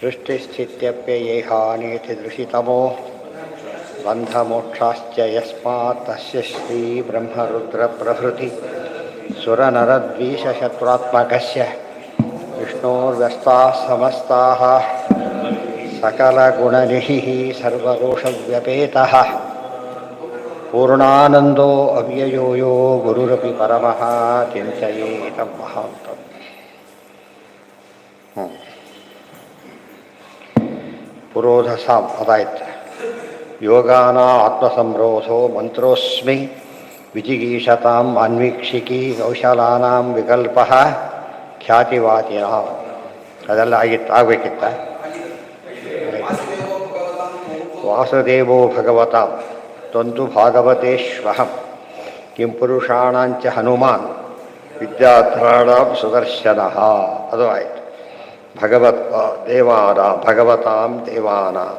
सृष्टिस्थित्यप्ययेहानेति दृशितमो बन्धमोक्षाश्च यस्मात् तस्य श्रीब्रह्मरुद्रप्रभृति सुरनरद्वीषशत्रुरात्मकस्य विष्णोर्व्यस्ताः समस्ताः सकलगुणनिधिः सर्वदोषव्यपेतः पूर्णानन्दो अव्ययो यो गुरुरपि परमः चिन्तयेतं महान्तम्. ಪುರೋಧಸಾಂ ಅದಾಯ್ತು. ಯೋಗಾನ ಆತ್ಮಸಂರೋಧೋ ಮಂತ್ರೋಸ್ಮಿ ವಿಜಿಗೀಷತಾಂ ಅನ್ವೀಕ್ಷಿಕಿ ಕೌಶಲಾನಾಂ ವಿಕಲ್ಪ ಖ್ಯಾತಿವಾತಿನ ಅದೆಲ್ಲ ಆಗಬೇಕಿತ್ತ. ವಾಸುದೇವೋ ಭಗವತಾಂ ತ್ವಂತು ಭಾಗವತೇಶ್ವಹಂ ಕಿಂ ಪುರುಷಾಣಾಂಚ ಹನುಮಾನ್ ವಿದ್ಯಾಧರಾಣಾಂ ಸುದರ್ಶನಃ ಅದು ಆಯಿತು. ಭಗವತಾಂ ದೇವಾನಾಂ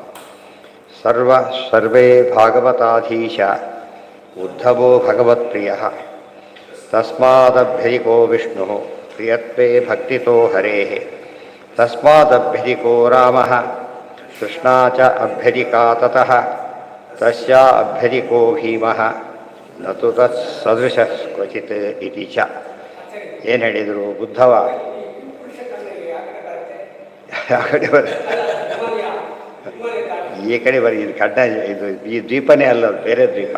ಸರ್ವೇ ಭಾಗವತಾಧೀಶ ಉದ್ಧವೋ ಭಗವತ್ಪ್ರಿಯಃ ತಸ್ಮಾದಭ್ಯಧಿಕೋ ವಿಷ್ಣುಃ ಪ್ರಿಯತ್ವೇ ಭಕ್ತಿತೋ ಹರೇಃ ತಸ್ಮಾದಭ್ಯಧಿಕೋ ರಾಮಃ ಕೃಷ್ಣಾ ಚ ಅಭ್ಯಧಿಕಾ ತತಃ ತಸ್ಯ ಅಭ್ಯಧಿಕೋ ಭೀಮಃ ನ ತು ತತ್ಸದೃಶಃ ಕ್ವಚಿತ್ ಇತಿ ಚ. ಏನು ಹೇಳಿದರು ಬುದ್ಧವ? ಆ ಕಡೆ ಬರ, ಈ ಕಡೆ ಬರೀ, ಇದು ಕಡ್ಡ, ಇದು ಈ ದ್ವೀಪನೇ ಅಲ್ಲ, ಬೇರೆ ದ್ವೀಪ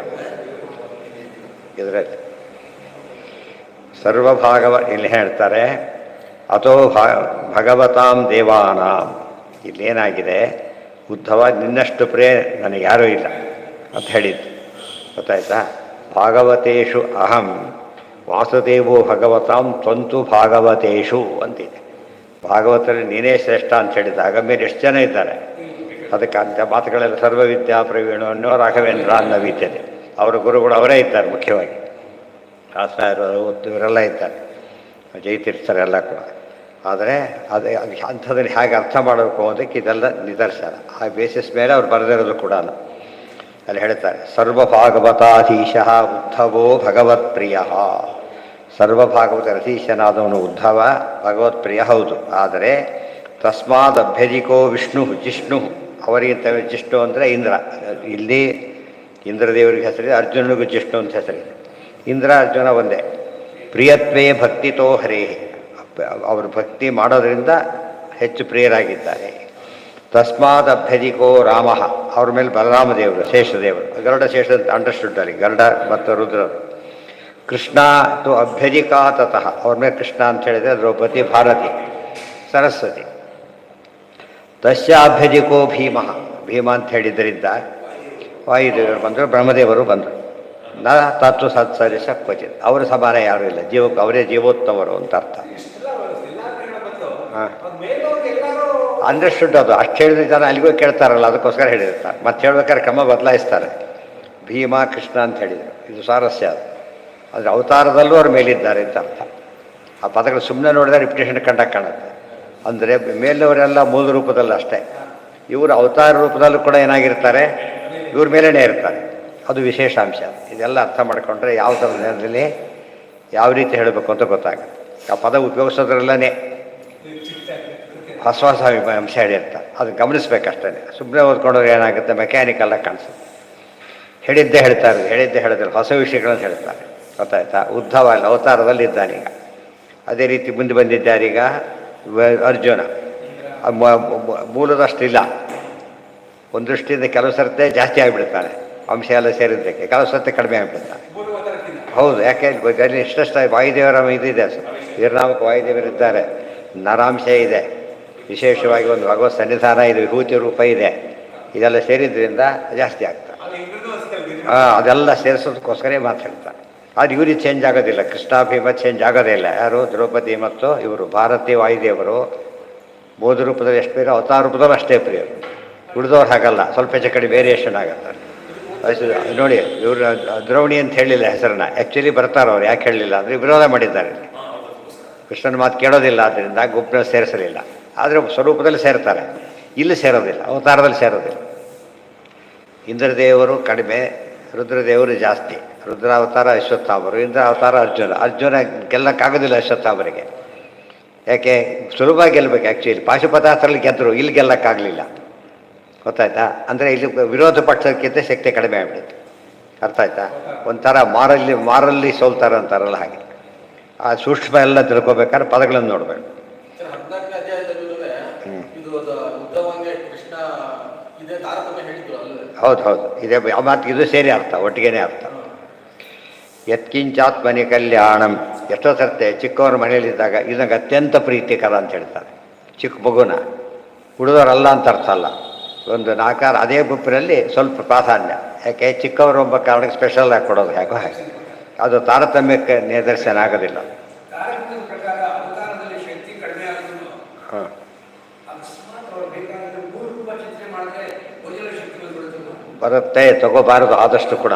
ಇದರಲ್ಲಿ. ಸರ್ವಭಾಗವ ಇಲ್ಲಿ ಹೇಳ್ತಾರೆ. ಅಥೋ ಭಗವತಾಂ ದೇವಾನಾಂ, ಇಲ್ಲೇನಾಗಿದೆ, ಉದ್ಧವ ನಿನ್ನಷ್ಟು ಪ್ರಿಯ ನನಗೆ ಯಾರೂ ಇಲ್ಲ ಅಂತ ಹೇಳಿದ್ದು ಗೊತ್ತಾಯ್ತಾ. ಭಾಗವತೇಷು ಅಹಂ ವಾಸುದೇವೋ ಭಗವತಾಂ ತ್ವಂತು ಭಾಗವತೇಷು ಅಂತಿದೆ. ಭಾಗವತರಲ್ಲಿ ನೀನೇ ಶ್ರೇಷ್ಠ ಅಂತ ಹೇಳಿದಾಗ ಮೇಲೆ ಎಷ್ಟು ಜನ ಇದ್ದಾರೆ, ಅದಕ್ಕೆ ಅಂಥ ಮಾತುಗಳೆಲ್ಲ ಸರ್ವವಿದ್ಯಾ ಪ್ರವೀಣೋ ರಾಘವೇಂದ್ರ ಅನ್ನ ವಿದ್ಯತೆ. ಅವರ ಗುರುಗಳು ಅವರೇ ಇದ್ದಾರೆ, ಮುಖ್ಯವಾಗಿ ಆಚಾರ್ಯರು ಇವರೆಲ್ಲ ಇದ್ದಾರೆ, ಜೈತೀರ್ಥರೆಲ್ಲ ಕೂಡ. ಆದರೆ ಅದೇ ಅಂಥದ್ರಲ್ಲಿ ಹೇಗೆ ಅರ್ಥ ಮಾಡಬೇಕು ಅನ್ನೋದಕ್ಕೆ ಇದೆಲ್ಲ ನಿದರ್ಶನ. ಆ ಬೇಸಿಸ್ ಮೇಲೆ ಅವ್ರು ಬರೆದಿರೋದು ಕೂಡ ಅಲ್ಲಿ ಹೇಳ್ತಾರೆ. ಸರ್ವಭಾಗವತಾಧೀಶ ಉದ್ಧವೋ ಭಗವತ್ಪ್ರಿಯ. ಸರ್ವಭಾಗವತರ ಅಧೀಶನಾದವನು ಉದ್ಧವ ಭಗವತ್ಪ್ರಿಯ ಹೌದು. ಆದರೆ ತಸ್ಮಾದ್ ಅಭ್ಯಧಿಕೋ ವಿಷ್ಣು ಜಿಷ್ಣು, ಅವರಿಗಿಂತ ಜಿಷ್ಣು ಅಂದರೆ ಇಂದ್ರ. ಇಲ್ಲಿ ಇಂದ್ರದೇವರಿಗೆ ಹೆಸರಿದೆ, ಅರ್ಜುನನಿಗೂ ಜಿಷ್ಣು ಅಂತ ಹೆಸರಿದೆ. ಇಂದ್ರ ಅರ್ಜುನ ಒಂದೇ. ಪ್ರಿಯತ್ವೇ ಭಕ್ತಿತೋ ಹರೇ, ಅವರು ಭಕ್ತಿ ಮಾಡೋದರಿಂದ ಹೆಚ್ಚು ಪ್ರಿಯರಾಗಿದ್ದಾರೆ. ತಸ್ಮಾದ್ ಅಭ್ಯಧಿಕೋ ರಾಮ, ಅವ್ರ ಮೇಲೆ ಬಲರಾಮದೇವರು ಶೇಷದೇವರು, ಗರುಡ ಶೇಷ ಅಂತ ಅಂಡರ್ಸ್ಟುಡ್ ಅಲ್ಲಿ, ಗರುಡ ಮತ್ತು ರುದ್ರರು. ಕೃಷ್ಣ ತು ಅಭ್ಯಧಿಕಾ ತತಃ, ಅವ್ರ ಮೇಲೆ ಕೃಷ್ಣ ಅಂತ ಹೇಳಿದರೆ ದ್ರೌಪದಿ, ಭಾರತಿ, ಸರಸ್ವತಿ. ತಸ್ಯ ಅಭ್ಯಧಿಕೋ ಭೀಮ, ಭೀಮ ಅಂತ ಹೇಳಿದ್ದರಿಂದ ವಾಯುದೇವರು ಬಂದರು, ಬ್ರಹ್ಮದೇವರು ಬಂದರು. ನ ತತ್ವ ಸತ್ಸರಿಸ ಕ್ವಚಿತ್, ಅವರು ಸಮಾನ ಯಾರೂ ಇಲ್ಲ, ಜೀವಕ್ಕೆ ಅವರೇ ಜೀವೋತ್ತಮರು ಅಂತ ಅರ್ಥ. ಹಾಂ, ಅಂಡರ್ಸ್ಟುಡ್ ಅದು. ಅಷ್ಟು ಹೇಳಿದ ಜನ ಅಲ್ಲಿಗೂ ಕೇಳ್ತಾರಲ್ಲ, ಅದಕ್ಕೋಸ್ಕರ ಹೇಳಿರ್ತಾರೆ. ಮತ್ತೆ ಹೇಳ್ಬೇಕಾದ್ರೆ ಕ್ರಮ ಬದಲಾಯಿಸ್ತಾರೆ. ಭೀಮ ಕೃಷ್ಣ ಅಂತ ಹೇಳಿದರು, ಇದು ಸ್ವಾರಸ್ಯ ಅದು. ಆದರೆ ಅವತಾರದಲ್ಲೂ ಅವ್ರ ಮೇಲಿದ್ದಾರೆ ಅಂತ ಅರ್ಥ. ಆ ಪದಗಳು ಸುಮ್ಮನೆ ನೋಡಿದ್ರೆ ರಿಪಿಟೇಷನ್ ಕಂಡಾಗ ಕಾಣುತ್ತೆ. ಅಂದರೆ ಮೇಲವರೆಲ್ಲ ಮೂಲ ರೂಪದಲ್ಲ ಅಷ್ಟೇ, ಇವರು ಅವತಾರ ರೂಪದಲ್ಲೂ ಕೂಡ ಏನಾಗಿರ್ತಾರೆ, ಇವ್ರ ಮೇಲೇ ಇರ್ತಾರೆ. ಅದು ವಿಶೇಷ ಅಂಶ. ಇದೆಲ್ಲ ಅರ್ಥ ಮಾಡಿಕೊಂಡ್ರೆ ಯಾವ ಥರದಲ್ಲಿ ಯಾವ ರೀತಿ ಹೇಳಬೇಕು ಅಂತ ಗೊತ್ತಾಗುತ್ತೆ. ಆ ಪದ ಉಪಯೋಗಿಸೋದ್ರಲ್ಲೇ ಹೊಸ ಹೊಸ ಅಂಶ ಹೇಳಿರ್ತಾರೆ, ಅದು ಗಮನಿಸ್ಬೇಕಷ್ಟೇ. ಸುಮ್ಮನೆ ಓದ್ಕೊಂಡ್ರೆ ಏನಾಗುತ್ತೆ, ಮೆಕ್ಯಾನಿಕಲ್ಲಾಗಿ ಕಾಣಿಸುತ್ತೆ. ಹೇಳಿದ್ದೇ ಹೇಳ್ತಾರೆ, ಹೇಳಿದ್ದೇ ಹೇಳಿದ್ರೆ ಹೊಸ ವಿಷಯಗಳನ್ನು ಹೇಳ್ತಾರೆ, ಗೊತ್ತಾಯ್ತಾ. ಉದ್ಧವ ಅಲ್ಲ, ಅವತಾರದಲ್ಲಿ ಇದ್ದಾನೀಗ. ಅದೇ ರೀತಿ ಮುಂದೆ ಬಂದಿದ್ದಾರೀಗ ಅರ್ಜುನ. ಮೂಲದಷ್ಟಿಲ್ಲ, ಒಂದು ದೃಷ್ಟಿಯಿಂದ ಕೆಲವು ಸರ್ತೆ ಜಾಸ್ತಿ ಆಗಿಬಿಡ್ತಾನೆ, ಅಂಶ ಎಲ್ಲ ಸೇರಿದ್ದಕ್ಕೆ. ಕೆಲವು ಸರ್ತೆ ಕಡಿಮೆ ಆಗಿಬಿಡ್ತಾನೆ. ಹೌದು, ಯಾಕೆ ಅಲ್ಲಿ ಎಷ್ಟೆಷ್ಟು ವಾಯುದೇವರ ಇದಿದೆ, ವೀರನಾಮಕ ವಾಯುದೇವರಿದ್ದಾರೆ, ನರಾಂಶ ಇದೆ, ವಿಶೇಷವಾಗಿ ಒಂದು ಭಗವತ್ ಸನ್ನಿಧಾನ ಇದೆ, ವಿಭೂತಿ ರೂಪ ಇದೆ. ಇದೆಲ್ಲ ಸೇರಿದ್ರಿಂದ ಜಾಸ್ತಿ ಆಗ್ತದೆ. ಅದೆಲ್ಲ ಸೇರಿಸೋದಕ್ಕೋಸ್ಕರ ಮಾತಾಡ್ತಾರೆ. ಅದು ಇವ್ರಿಗೆ ಚೇಂಜ್ ಆಗೋದಿಲ್ಲ, ಕೃಷ್ಣ ಭೀಮ ಚೇಂಜ್ ಆಗೋದೇ ಇಲ್ಲ. ಯಾರು? ದ್ರೌಪದಿ ಮತ್ತು ಇವರು ಭಾರತೀಯ ವಾಯುದೇವರು ಬೋಧ ರೂಪದಲ್ಲಿ ಎಷ್ಟು ಪ್ರಿಯರು, ಅವತಾರ ರೂಪದಲ್ಲೂ ಅಷ್ಟೇ ಪ್ರಿಯರು. ಉಳಿದವ್ರು ಹಾಗಲ್ಲ, ಸ್ವಲ್ಪ ಹೆಚ್ಚು ಕಡೆ ವೇರಿಯೇಷನ್ ಆಗುತ್ತೆ ನೋಡಿ. ಇವರು ದ್ರೌಣಿ ಅಂತ ಹೇಳಿಲ್ಲ ಹೆಸರನ್ನ, ಆ್ಯಕ್ಚುಲಿ ಬರ್ತಾರೆ ಅವ್ರು. ಯಾಕೆ ಹೇಳಲಿಲ್ಲ ಅಂದರೆ ವಿರೋಧ ಮಾಡಿದ್ದಾರೆ. ಕೃಷ್ಣನ ಮಾತು ಕೇಳೋದಿಲ್ಲ, ಆದ್ದರಿಂದ ಗುಪ್ತನ ಸೇರಿಸಲಿಲ್ಲ. ಆದರೆ ಸ್ವರೂಪದಲ್ಲಿ ಸೇರ್ತಾರೆ, ಇಲ್ಲಿ ಸೇರೋದಿಲ್ಲ, ಅವತಾರದಲ್ಲಿ ಸೇರೋದಿಲ್ಲ. ಇಂದ್ರದೇವರು ಕಡಿಮೆ, ರುದ್ರದೇವರು ಜಾಸ್ತಿ. ರುದ್ರಾವತಾರ ಅಶ್ವತ್ಥಾಮರು, ಇಂದ್ರ ಅವತಾರ ಅರ್ಜುನ. ಅರ್ಜುನ ಗೆಲ್ಲಕ್ಕಾಗೋದಿಲ್ಲ ಅಶ್ವತ್ಥಾಮರಿಗೆ. ಯಾಕೆ ಸುಲಭ ಗೆಲ್ಲಬೇಕು ಆ್ಯಕ್ಚುಲಿ. ಪಾಶುಪತಾಸ್ತ್ರದಲ್ಲಿ ಗೆದ್ದರು, ಇಲ್ಲಿ ಗೆಲ್ಲಕ್ಕಾಗಲಿಲ್ಲ. ಗೊತ್ತಾಯ್ತಾ? ಅಂದರೆ ಇಲ್ಲಿ ವಿರೋಧ ಪಕ್ಷಕ್ಕಿಂತ ಶಕ್ತಿ ಕಡಿಮೆ ಆಗ್ಬಿಡುತ್ತೆ. ಅರ್ಥ ಆಯ್ತಾ? ಒಂಥರ ಮಾರಲ್ಲಿ ಸೋಲ್ತಾರೆ ಅಂತಾರಲ್ಲ ಹಾಗೆ. ಆ ಸೂಕ್ಷ್ಮ ಎಲ್ಲ ತಿಳ್ಕೊಬೇಕಾದ್ರೆ ಪದಗಳನ್ನು ನೋಡಬೇಕು. ಹೌದು ಹೌದು, ಇದೇ ಆ ಮಾತಿಗೆ ಇದು ಸೇರಿ ಅರ್ಥ, ಒಟ್ಟಿಗೆನೇ ಅರ್ಥ. ಯತ್ಕಿಂಚಾತ್ಮನಿ ಕಲ್ಯಾಣಂ. ಎಷ್ಟೋ ಸರ್ತೆ ಚಿಕ್ಕವ್ರ ಮನೆಯಲ್ಲಿದ್ದಾಗ ಇದು ನಂಗೆ ಅತ್ಯಂತ ಪ್ರೀತಿಕರ ಅಂತ ಹೇಳ್ತಾರೆ. ಚಿಕ್ಕ ಮಗುನ ಹುಡುಗರಲ್ಲ ಅಂತ ಅರ್ಥ ಅಲ್ಲ. ಒಂದು ನಾಕಾರ ಅದೇ ಗುಂಪಿನಲ್ಲಿ ಸ್ವಲ್ಪ ಪ್ರಾಧಾನ್ಯ. ಯಾಕೆ ಚಿಕ್ಕವರು ಒಬ್ಬ ಕಾರಣಕ್ಕೆ ಸ್ಪೆಷಲ್ ಆಗಿ ಕೊಡೋದು ಯಾಕೋ ಹಾಗೆ. ಅದು ತಾರತಮ್ಯಕ್ಕೆ ನಿದರ್ಶನ ಆಗೋದಿಲ್ಲ. ಹಾಂ, ಬರುತ್ತೆ, ತಗೋಬಾರದು ಆದಷ್ಟು ಕೂಡ.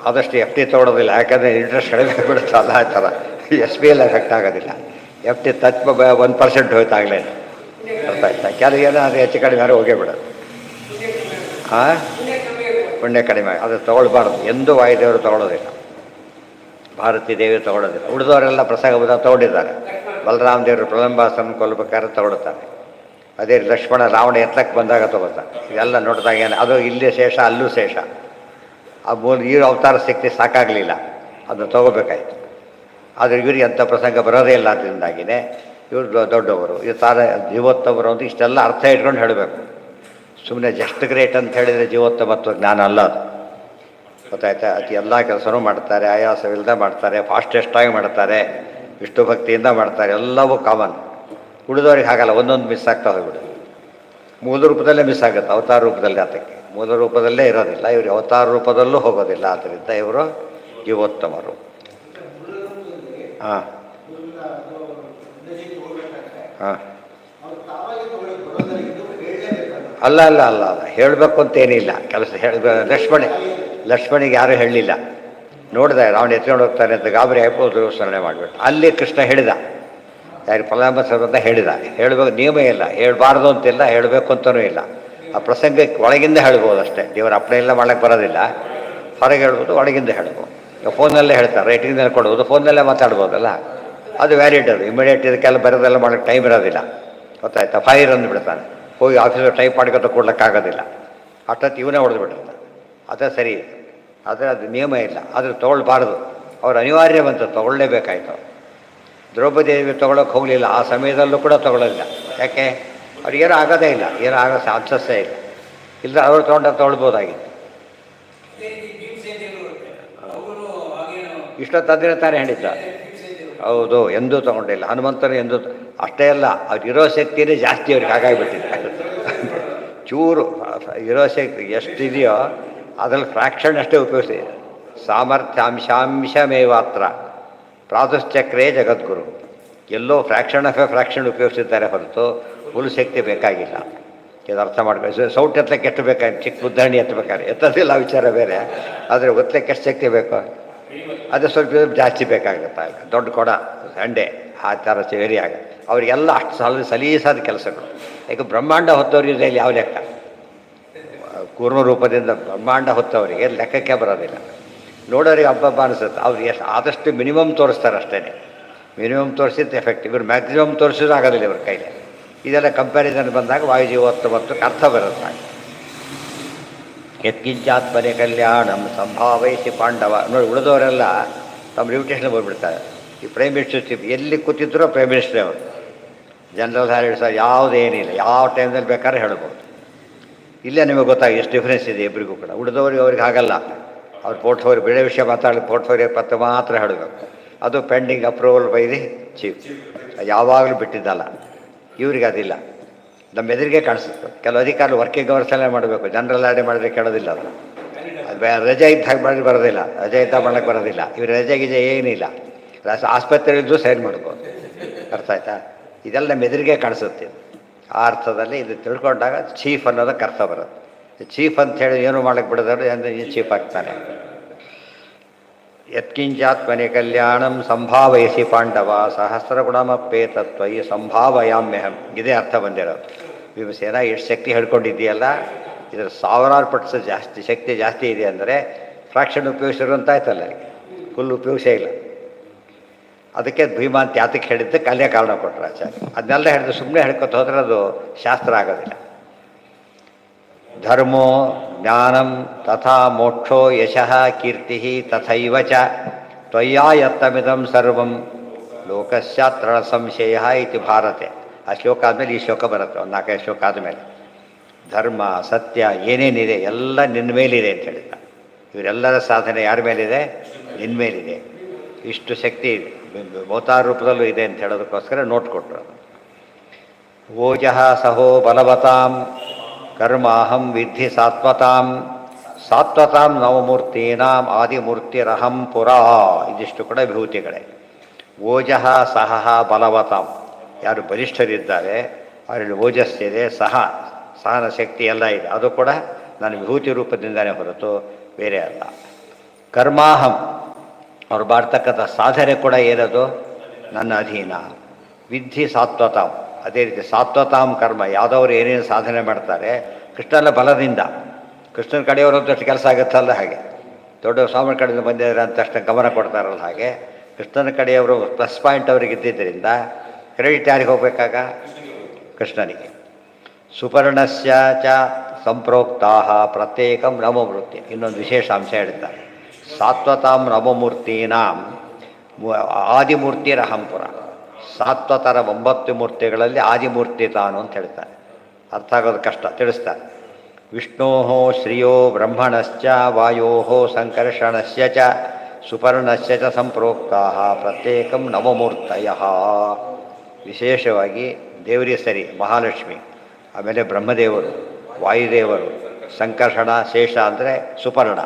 ಆದಷ್ಟು ಎಫ್ ಟಿ ತೊಗೊಳೋದಿಲ್ಲ, ಯಾಕಂದರೆ ಇಂಟ್ರೆಸ್ಟ್ ಕಡಿಮೆ ಬಿಡುತ್ತೆ. ಅಲ್ಲ ಆ ಥರ ಎಸ್ ಬಿ ಎಲ್ ಎಫೆಕ್ಟ್ ಆಗೋದಿಲ್ಲ. ಎಫ್ ಟಿ ತತ್ವ 1% ಹೋಯ್ತಾಗಲೇ. ಅರ್ಥ ಆಯ್ತಾ? ಕೆಲವು ಏನಾದರೂ ಹೆಚ್ಚು ಕಡಿಮೆ ಯಾರು ಹೋಗೇ ಬಿಡೋದು. ಹಾಂ, ಪುಣ್ಯ ಕಡಿಮೆ ಅದು ತೊಗೊಳ್ಬಾರ್ದು. ಎಂದೂ ವಾಯುದೇವರು ತೊಗೊಳೋದಿಲ್ಲ, ಭಾರತೀ ದೇವಿ ತೊಗೊಳೋದಿಲ್ಲ. ಉಳಿದವರೆಲ್ಲ ಪ್ರಸಂಗ ತೊಗೊಂಡಿದ್ದಾರೆ. ಬಲರಾಮ ದೇವರು ಪ್ರಲಂಬಾಸನ ಕೊಲ್ಲಬೇಕಾದ್ರೆ ತೊಗೊಳ್ತಾರೆ. ಅದೇ ಲಕ್ಷ್ಮಣ ರಾವಣ ಎತ್ತಕ್ಕೆ ಬಂದಾಗ ತೊಗೋತಾರೆ. ಇದೆಲ್ಲ ನೋಡಿದಾಗ ಏನು ಅದು ಇಲ್ಲಿ ಶೇಷ ಅಲ್ಲೂ ಶೇಷ. ಆ ಈ ಅವತಾರ ಶಕ್ತಿ ಸಾಕಾಗಲಿಲ್ಲ, ಅದನ್ನು ತೊಗೋಬೇಕಾಯ್ತು. ಆದರೆ ಇವ್ರಿಗೆ ಅಂಥ ಪ್ರಸಂಗ ಬರೋದೇ ಇಲ್ಲ. ಅದರಿಂದಾಗಿಯೇ ಇವರು ದೊಡ್ಡವರು, ಇವ್ರು ಜೀವೋತ್ತಮರು ಅಂತ ಇಷ್ಟೆಲ್ಲ ಅರ್ಥ ಇಟ್ಕೊಂಡು ಹೇಳಬೇಕು. ಸುಮ್ಮನೆ ಜಸ್ಟ್ ಗ್ರೇಟ್ ಅಂತ ಹೇಳಿದರೆ ಜೀವೋತ್ತಮತ್ವ ಜ್ಞಾನ ಅಲ್ಲ ಅದು. ಗೊತ್ತಾಯ್ತಾ? ಅದು ಎಲ್ಲ ಕೆಲಸನೂ ಮಾಡ್ತಾರೆ, ಆಯಾಸವಿಲ್ಲದೆ ಮಾಡ್ತಾರೆ, ಫಾಸ್ಟೆಸ್ಟಾಗಿ ಮಾಡ್ತಾರೆ, ವಿಷ್ಣು ಭಕ್ತಿಯಿಂದ ಮಾಡ್ತಾರೆ, ಎಲ್ಲವೂ ಕಾಮನ್. ಉಳಿದವ್ರಿಗೆ ಹಾಗಲ್ಲ, ಒಂದೊಂದು ಮಿಸ್ ಆಗ್ತಾ ಹೋಗ್ಬಿಡುತ್ತೆ. ಮೂಲ ರೂಪದಲ್ಲೇ ಮಿಸ್ ಆಗುತ್ತೆ, ಅವತಾರ ರೂಪದಲ್ಲಿ. ಅದಕ್ಕೆ ಮೂಲ ರೂಪದಲ್ಲೇ ಇರೋದಿಲ್ಲ, ಇವರು ಅವತಾರ ರೂಪದಲ್ಲೂ ಹೋಗೋದಿಲ್ಲ. ಆದ್ದರಿಂದ ಇವರು ಜೀವೋತ್ತಮರು. ಹಾಂ ಹಾಂ, ಅಲ್ಲ ಅಲ್ಲ ಅಲ್ಲ ಅಲ್ಲ, ಹೇಳಬೇಕು ಅಂತೇನಿಲ್ಲ. ಕೆಲಸ ಲಕ್ಷ್ಮಣಿಗೆ ಯಾರೂ ಹೇಳಲಿಲ್ಲ. ನೋಡಿದೆ ಅವನು ಎತ್ಕೊಂಡು ಹೋಗ್ತಾನೆ ಅಂತ ಗಾಬರಿ ಆಯ್ಬೋದು, ಸ್ಮರಣೆ ಮಾಡಿಬಿಟ್ಟು. ಅಲ್ಲಿ ಕೃಷ್ಣ ಹೇಳಿದ, ಯಾರು ಫಲಾಂಬಸರು ಅಂತ ಹೇಳಿದ. ಹೇಳಬೇಕು ನಿಯಮ ಇಲ್ಲ, ಹೇಳಬಾರ್ದು ಅಂತಿಲ್ಲ, ಹೇಳಬೇಕು ಅಂತಲೂ ಇಲ್ಲ. ಆ ಪ್ರಸಂಗಕ್ಕೆ ಒಳಗಿಂದ ಹೇಳ್ಬೋದು ಅಷ್ಟೇ. ದೇವರ ಅಪ್ಪಣೆ ಎಲ್ಲ ಮಾಡೋಕ್ಕೆ ಬರೋದಿಲ್ಲ. ಹೊರಗೆ ಹೇಳ್ಬೋದು, ಒಳಗಿಂದ ಹೇಳ್ಬೋದು. ಫೋನಲ್ಲೇ ಹೇಳ್ತಾರೆ, ರೈಟಿಂಗ್ನಲ್ಲಿ ಕೊಡ್ಬೋದು, ಫೋನಲ್ಲೇ ಮಾತಾಡ್ಬೋದಲ್ಲ, ಅದು ವ್ಯಾಲಿಡ್. ಅದು ಇಮಿಡಿಯೇಟ್ ಇದಕ್ಕೆಲ್ಲ ಬರೋದೆಲ್ಲ ಮಾಡೋಕ್ಕೆ ಟೈಮ್ ಇರೋದಿಲ್ಲ. ಗೊತ್ತಾಯ್ತಾ? ಫೈರ್ ಅಂದುಬಿಡ್ತಾನೆ, ಹೋಗಿ ಆಫೀಸಲ್ಲಿ ಟೈಪ್ ಮಾಡ್ಕೊತ ಕೊಡ್ಲಿಕ್ಕಾಗೋದಿಲ್ಲ. ಅಷ್ಟೊತ್ತು ಇವನೇ ಹೊಡೆದು ಬಿಡ್ತಾನೆ. ಅದೇ ಸರಿ, ಆದರೆ ಅದು ನಿಯಮ ಇಲ್ಲ. ಆದರೆ ತೊಗೊಳ್ಬಾರ್ದು. ಅವ್ರು ಅನಿವಾರ್ಯ ಬಂತು, ತೊಗೊಳ್ಳೇಬೇಕಾಯ್ತು. ದ್ರೌಪದಿ ದೇವಿ ತೊಗೊಳಕ್ಕೆ ಹೋಗಲಿಲ್ಲ, ಆ ಸಮಯದಲ್ಲೂ ಕೂಡ ತೊಗೊಳ್ಳೋದಿಲ್ಲ. ಯಾಕೆ? ಅವ್ರಿಗೇನೂ ಆಗೋದೇ ಇಲ್ಲ, ಏನೂ ಆಗೋ ಚಾನ್ಸಸ್ಸೇ ಇಲ್ಲ. ಇಲ್ಲ ಅವರು ತೊಗೊಳ್ಬೋದಾಗಿತ್ತು. ಇಷ್ಟೊತ್ತಂದಿನ ತಾನೇ ಹೇಳಿದ್ದ. ಹೌದು, ಎಂದೂ ತೊಗೊಂಡಿಲ್ಲ. ಹನುಮಂತನು ಎಂದೂ ಅಷ್ಟೇ ಅಲ್ಲ, ಅವ್ರಿಗಿರೋ ಶಕ್ತಿಯೇ ಜಾಸ್ತಿ ಅವ್ರಿಗೆ ಹಾಗಾಗಿಬಿಟ್ಟಿದೆ. ಚೂರು ಇರೋ ಶಕ್ತಿ ಎಷ್ಟಿದೆಯೋ ಅದರಲ್ಲಿ ಫ್ರ್ಯಾಕ್ಷನ್ ಅಷ್ಟೇ ಉಪಯೋಗಿಸಿ. ಸಾಮರ್ಥ್ಯಾಂಶಾಂಶಮೇವಾತ್ರ ಪ್ರಾದುಶ್ಚಕ್ರೇ ಜಗದ್ಗುರು. ಎಲ್ಲೋ ಫ್ರ್ಯಾಕ್ಷನ್ ಆಫ್ ಎ ಫ್ರ್ಯಾಕ್ಷನ್ ಉಪಯೋಗಿಸಿದ್ದಾರೆ ಹೊರತು ಫುಲ್ ಶಕ್ತಿ ಬೇಕಾಗಿಲ್ಲ. ಇದು ಅರ್ಥ ಮಾಡ್ಬೇಕು. ಸೌಟ್ ಎತ್ತಕ್ಕೆ ಎಷ್ಟು ಬೇಕಾಗಿ, ಚಿಕ್ಕ ಉದ್ದಾರಣಿ ಎತ್ತಬೇಕಾದ್ರೆ ಎತ್ತೋದಿಲ್ಲ, ವಿಚಾರ ಬೇರೆ. ಆದರೆ ಒತ್ತಲಿಕ್ಕೆ ಎಷ್ಟು ಶಕ್ತಿ ಬೇಕು, ಅದು ಸ್ವಲ್ಪ ಜಾಸ್ತಿ ಬೇಕಾಗುತ್ತೆ. ದೊಡ್ಡ ಕೊಡ ಸಂಡೆ ಆ ಥರ ವೇರಿ ಆಗುತ್ತೆ. ಅವರಿಗೆಲ್ಲ ಅಷ್ಟು ಸಲೀಸಾದ ಕೆಲಸಗಳು. ಈಗ ಬ್ರಹ್ಮಾಂಡ ಹೊತ್ತವ್ರಿಗೆ ಯಾವ ಲೆಕ್ಕ? ಕೂರ್ಮ ರೂಪದಿಂದ ಬ್ರಹ್ಮಾಂಡ ಹೊತ್ತವರಿಗೆ ಲೆಕ್ಕಕ್ಕೆ ಬರೋದಿಲ್ಲ. ನೋಡೋರಿಗೆ ಹಬ್ಬ ಅನಿಸುತ್ತೆ. ಅವ್ರು ಎಷ್ಟು ಆದಷ್ಟು ಮಿನಿಮಮ್ ತೋರಿಸ್ತಾರೆ ಅಷ್ಟೇ. ಮಿನಿಮಮ್ ತೋರಿಸಿದ್ದು ಎಫೆಕ್ಟ್. ಇವರು ಮ್ಯಾಕ್ಸಿಮಮ್ ತೋರಿಸೋದು ಆಗೋದಿಲ್ಲ ಇವ್ರ ಕೈಲಿ. ಇದೆಲ್ಲ ಕಂಪ್ಯಾರಿಸನ್ ಬಂದಾಗ ವಾಯುಜೀವೋತ್ತಮತ್ವಕ್ಕೆ ಅರ್ಥ ಬರುತ್ತೆ. ಯತ್ಕಿಂಚಾತ್ಮನೆ ಕಲ್ಯಾಣಂ ಸಂಭಾವಯಿಸಿ ಪಾಂಡವ. ನೋಡಿ, ಉಳಿದವರೆಲ್ಲ ತಮ್ಮ ಲಿಮಿಟೇಷನ್ ಬಂದುಬಿಡ್ತಾರೆ. ಈ ಪ್ರೈಮ್ ಮಿನಿಸ್ಟರ್ಶಿಪ್ ಎಲ್ಲಿ ಕೂತಿದ್ರೋ ಪ್ರೈಮ್ ಮಿನಿಸ್ಟ್ರೇ ಅವರು. ಜನರಲ್ ಸ್ಯಾಲರಿ ಸರ್ ಯಾವುದೇನಿಲ್ಲ, ಯಾವ ಟೈಮ್ದಲ್ಲಿ ಬೇಕಾದ್ರೆ ಹೇಳ್ಬೋದು. ಇಲ್ಲೇ ನಿಮಗೆ ಗೊತ್ತಾಗಿ ಎಷ್ಟು ಡಿಫ್ರೆನ್ಸ್ ಇದೆ ಇಬ್ಬರಿಗೂ ಕೂಡ. ಉಳಿದವ್ರಿಗೆ ಅವ್ರಿಗೆ ಆಗಲ್ಲ. ಅವ್ರು ಪೋರ್ಟ್ಫೋಲಿಯೋ ಬೇರೆ ವಿಷಯ ಮಾತಾಡಲಿ, ಪೋರ್ಟ್ಫೋಲಿಯೋ ಪತ್ರ ಮಾತ್ರ ಹೇಳಬೇಕು. ಅದು pending approval by the chief, ಯಾವಾಗಲೂ ಬಿಟ್ಟಿದ್ದಲ್ಲ. ಇವ್ರಿಗೆ ಅದಿಲ್ಲ. ನಮ್ಮ ಎದುರಿಗೆ ಕಾಣಿಸುತ್ತೆ. ಕೆಲವು ಅಧಿಕಾರಿ ವರ್ಕಿಂಗ್ ಅವರ್ಸಲ್ಲೇ ಮಾಡಬೇಕು, ಜನರಲ್ ಆಡಿ ಮಾಡಿದ್ರೆ ಕೇಳೋದಿಲ್ಲ. ಅದು ರಜೆ ಇದ್ದಾಗ ಮಾಡಿದ್ರೆ ಬರೋದಿಲ್ಲ, ರಜೆ ಇದ್ದಾಗ ಮಾಡೋಕ್ಕೆ ಬರೋದಿಲ್ಲ. ಇವ್ರು ರಜೆ ಗಿಜೆ ಏನಿಲ್ಲ, ಆಸ್ಪತ್ರೆಯಲ್ಲಿದ್ದು ಸೈನ್ ಮಾಡ್ಬೋದು. ಅರ್ಥ ಆಯ್ತಾ? ಇದೆಲ್ಲ ನಮ್ಮ ಎದುರಿಗೆ ಕಾಣಿಸುತ್ತೆ. ಆ ಅರ್ಥದಲ್ಲಿ ಇದು ತಿಳ್ಕೊಂಡಾಗ ಚೀಫ್ ಅನ್ನೋದಕ್ಕೆ ಅರ್ಥ ಬರುತ್ತೆ. ಚೀಫ್ ಅಂತ ಹೇಳಿ ಏನು ಮಾಡಕ್ಕೆ ಬಿಡೋದಾದ್ರೆ ಅಂದರೆ ಈ ಚೀಫ್ ಆಗ್ತಾನೆ. ಯತ್ಕಿಂಚಾತ್ಮನೆ ಕಲ್ಯಾಣಂ ಸಂಭಾವಯಸಿ ಪಾಂಡವ ಸಹಸ್ರಗುಣಮಪ್ಪೇತತ್ವ ಈ ಸಂಭಾವಯಾಮ್ಯಹಂ. ಇದೇ ಅರ್ಥ ಬಂದಿರೋದು. ಭೀಮಸೇನ ಎಷ್ಟು ಶಕ್ತಿ ಹೇಳ್ಕೊಂಡಿದ್ದೀಯಲ್ಲ, ಇದರ 1000 ಪಟ್ಟು ಜಾಸ್ತಿ ಶಕ್ತಿ ಜಾಸ್ತಿ ಇದೆ ಅಂದರೆ ಫ್ರಾಕ್ಷನ್ ಉಪಯೋಗಿಸಿರು ಅಂತ ಆಯ್ತಲ್ಲ. ಫುಲ್ ಉಪಯೋಗಿಸೇ ಇಲ್ಲ. ಅದಕ್ಕೆ ಭೀಮ ಅಂತ ಯಾತಕ್ಕೆ ಹೇಳಿದ್ದಕ್ಕೆ ಅಲ್ಲೇ ಕಾರಣ ಕೊಟ್ಟರು ಆಚಾರ್ಯ. ಅದನ್ನೆಲ್ಲ ಹೇಳಿದ್ರೆ ಸುಮ್ಮನೆ ಹೇಳ್ಕೊತ ಹೋದ್ರೆ ಅದು ಶಾಸ್ತ್ರ ಆಗೋದಿಲ್ಲ. ಧರ್ಮೋ ಜ್ಞಾನಂ ತಥಾ ಮೋಕ್ಷೋ ಯಶಃ ಕೀರ್ತಿ ತಥೈವ ಚ ತ್ವಯ್ಯಾ ಯತ್ತಮಿದಂ ಸರ್ವಂ ಲೋಕಸ್ಯಾತ್ರ ಸಂಶಯ ಇತಿ ಭಾರತೆ. ಆ ಶ್ಲೋಕ ಆದಮೇಲೆ ಈ ಶ್ಲೋಕ ಬರುತ್ತೆ, ಒಂದು 4-5 ಶ್ಲೋಕ ಆದಮೇಲೆ. ಧರ್ಮ ಸತ್ಯ ಏನೇನಿದೆ ಎಲ್ಲ ನಿನ್ನ ಮೇಲಿದೆ ಅಂತ ಹೇಳಿದ್ದ. ಇವರೆಲ್ಲರ ಸಾಧನೆ ಯಾರ ಮೇಲಿದೆ? ನಿನ್ನ ಮೇಲಿದೆ. ಇಷ್ಟು ಶಕ್ತಿ ಅವತಾರ ರೂಪದಲ್ಲೂ ಇದೆ ಅಂತ ಹೇಳೋದಕ್ಕೋಸ್ಕರ ನೋಟ್ ಕೊಟ್ಟರು. ಓಜಃ ಸಹೋ ಬಲವತಾಂ ಕರ್ಮಾಹಂ ವಿದ್ಧಿ ಸಾತ್ವತಾಂ ಸಾತ್ವತಾಂ ನವಮೂರ್ತೀನಾಂ ಆದಿಮೂರ್ತಿರಹಂ ಪುರಾ. ಇದಿಷ್ಟು ಕೂಡ ವಿಭೂತಿಗಳೇ. ಓಜಃ ಸಹ ಬಲವತಾಂ, ಯಾರು ಬಲಿಷ್ಠರಿದ್ದಾರೆ ಅವರಲ್ಲಿ ಓಜಸ್ಸಿದೆ, ಸಹನ ಶಕ್ತಿ ಎಲ್ಲ ಇದೆ. ಅದು ಕೂಡ ನನ್ನ ವಿಭೂತಿ ರೂಪದಿಂದಲೇ ಹೊರತು ಬೇರೆ ಅಲ್ಲ. ಕರ್ಮಾಹಂ, ಅವ್ರು ಮಾಡ್ತಕ್ಕಂಥ ಸಾಧನೆ ಕೂಡ ಏನದು? ನನ್ನ ಅಧೀನ. ವಿದ್ಧಿ ಸಾತ್ವತಾಂ, ಅದೇ ರೀತಿ ಸಾತ್ವತಾಂ ಕರ್ಮ, ಯಾವುದವ್ರು ಏನೇನು ಸಾಧನೆ ಮಾಡ್ತಾರೆ ಕೃಷ್ಣನ ಬಲದಿಂದ. ಕೃಷ್ಣನ ಕಡೆಯವರಂತಷ್ಟು ಕೆಲಸ ಆಗುತ್ತಲ್ಲ, ಹಾಗೆ ದೊಡ್ಡ ಸ್ವಾಮಿ ಕಡೆಯಿಂದ ಬಂದಿದ್ದಾರೆ ಅಂತ ತಕ್ಷಣ ಗಮನ ಕೊಡ್ತಾರಲ್ಲ, ಹಾಗೆ ಕೃಷ್ಣನ ಕಡೆಯವರು ಪ್ಲಸ್ ಪಾಯಿಂಟ್ ಅವ್ರಿಗೆ ಇದ್ದಿದ್ದರಿಂದ ಕ್ರೆಡಿಟ್ ಯಾರಿಗೆ ಹೋಗಬೇಕಾಗ? ಕೃಷ್ಣನಿಗೆ. ಸುಪರ್ಣಸ್ಯ ಚ ಸಂಪ್ರೋಕ್ತಾ ಪ್ರತ್ಯೇಕಂ ನವಮೂರ್ತಿ. ಇನ್ನೊಂದು ವಿಶೇಷ ಅಂಶ ಹೇಳ್ತಾರೆ. ಸಾತ್ವತಾಂ ನವಮೂರ್ತೀನಾಂ ಆದಿಮೂರ್ತಿರಹಂಪುರ. ಸಾತ್ವತರ 9 ಮೂರ್ತಿಗಳಲ್ಲಿ ಆದಿಮೂರ್ತಿ ತಾನು ಅಂತ ಹೇಳ್ತಾರೆ. ಅರ್ಥ ಆಗೋದು ಕಷ್ಟ, ತಿಳಿಸ್ತಾರೆ. ವಿಷ್ಣೋ ಶ್ರಿಯೋ ಬ್ರಹ್ಮಣಶ್ಚ ವಾಯೋ ಸಂಕರ್ಷಣಸ್ಯ ಚ ಸುಪರ್ಣಸ್ಯ ಚ ಸಂಪ್ರೋಕ್ತಾ ಪ್ರತ್ಯೇಕಂ ನವಮೂರ್ತಯ. ವಿಶೇಷವಾಗಿ ದೇವರಿಗೆ ಸರಿ ಮಹಾಲಕ್ಷ್ಮಿ, ಆಮೇಲೆ ಬ್ರಹ್ಮದೇವರು, ವಾಯುದೇವರು, ಸಂಕರ್ಷಣ, ಶೇಷ ಅಂದರೆ ಸುಪರ್ಣ,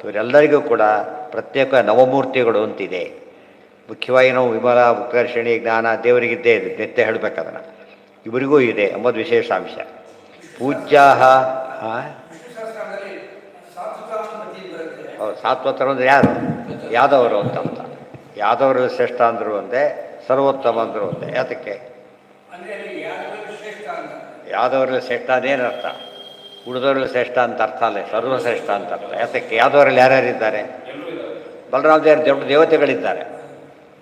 ಇವರೆಲ್ಲರಿಗೂ ಕೂಡ ಪ್ರತ್ಯೇಕ ನವಮೂರ್ತಿಗಳು ಅಂತಿದೆ. ಮುಖ್ಯವಾಗಿ ನಾವು ವಿಮಲ, ಉತ್ಕರ್ಷಣಿ, ಜ್ಞಾನ ದೇವರಿಗಿದ್ದೇ ಇದೆ, ನಿತ್ಯ ಹೇಳಬೇಕದನ್ನು. ಇವರಿಗೂ ಇದೆ ಎಂಬುದು ವಿಶೇಷಾಂಶ. ಪೂಜ್ಯಾ ಸಾತ್ವತರು ಅಂದರೆ ಯಾರು? ಯಾದವರು ಅಂತ ಅರ್ಥ. ಯಾದವರು ಶ್ರೇಷ್ಠ ಅಂದರು ಒಂದೇ, ಸರ್ವೋತ್ತಮ ಅಂದರು ಒಂದೇ. ಯಾತಕ್ಕೆ? ಯಾದವರಲ್ಲಿ ಶ್ರೇಷ್ಠ ಅದೇನರ್ಥ? ಉಳಿದವರಲ್ಲಿ ಶ್ರೇಷ್ಠ ಅಂತ ಅರ್ಥ ಅಲ್ಲ, ಸರ್ವಶ್ರೇಷ್ಠ ಅಂತ ಅರ್ಥ. ಯಾತಕ್ಕೆ? ಯಾದವರಲ್ಲಿ ಯಾರ್ಯಾರಿದ್ದಾರೆ? ಬಲರಾಮ ದೊಡ್ಡ ದೇವತೆಗಳಿದ್ದಾರೆ.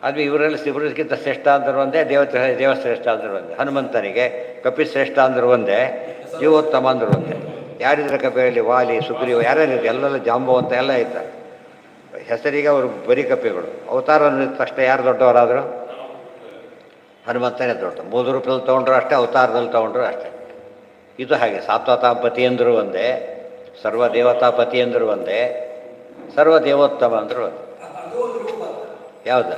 ಅದು ಇವರಲ್ಲಿ ಇವರಿಗಿಂತ ಶ್ರೇಷ್ಠ ಅಂದರು ಒಂದೇ, ದೇವಶ್ರೇಷ್ಠ ಅಂದರು ಒಂದೇ. ಹನುಮಂತನಿಗೆ ಕಪಿಶ್ರೇಷ್ಠ ಅಂದರು ಒಂದೇ, ಜೀವೋತ್ತಮ ಅಂದರು ಒಂದೇ. ಯಾರಿದ್ರೆ ಕಪಿಯಲ್ಲಿ? ವಾಲಿ, ಸುಗ್ರೀವ, ಯಾರ್ಯಾರಿದೆ? ಎಲ್ಲೆಲ್ಲ ಜಾಂಬವಂತ ಎಲ್ಲ ಇದ್ದಾರೆ. ಹೆಸರಿಗೆ ಅವರು ಬರೀ ಕಪಿಗಳು. ಅವತಾರ ಅಂದಿದ ತಕ್ಷಣ ಯಾರು ದೊಡ್ಡವರಾದರು? ಹನುಮಂತನೇ ದೊಡ್ಡ. 3 ರೂಪದಲ್ಲಿ ತೊಗೊಂಡ್ರು ಅಷ್ಟೇ, ಅವತಾರದಲ್ಲಿ ತೊಗೊಂಡ್ರು ಅಷ್ಟೇ. ಇದು ಹಾಗೆ. ಸಾತ್ವತಾಪತಿ ಅಂದರು ಒಂದೇ, ಸರ್ವದೇವತಾಪತಿ ಅಂದರು ಒಂದೇ, ಸರ್ವದೇವೋತ್ತಮ ಅಂದರು ಒಂದೇ. ಯಾವುದು?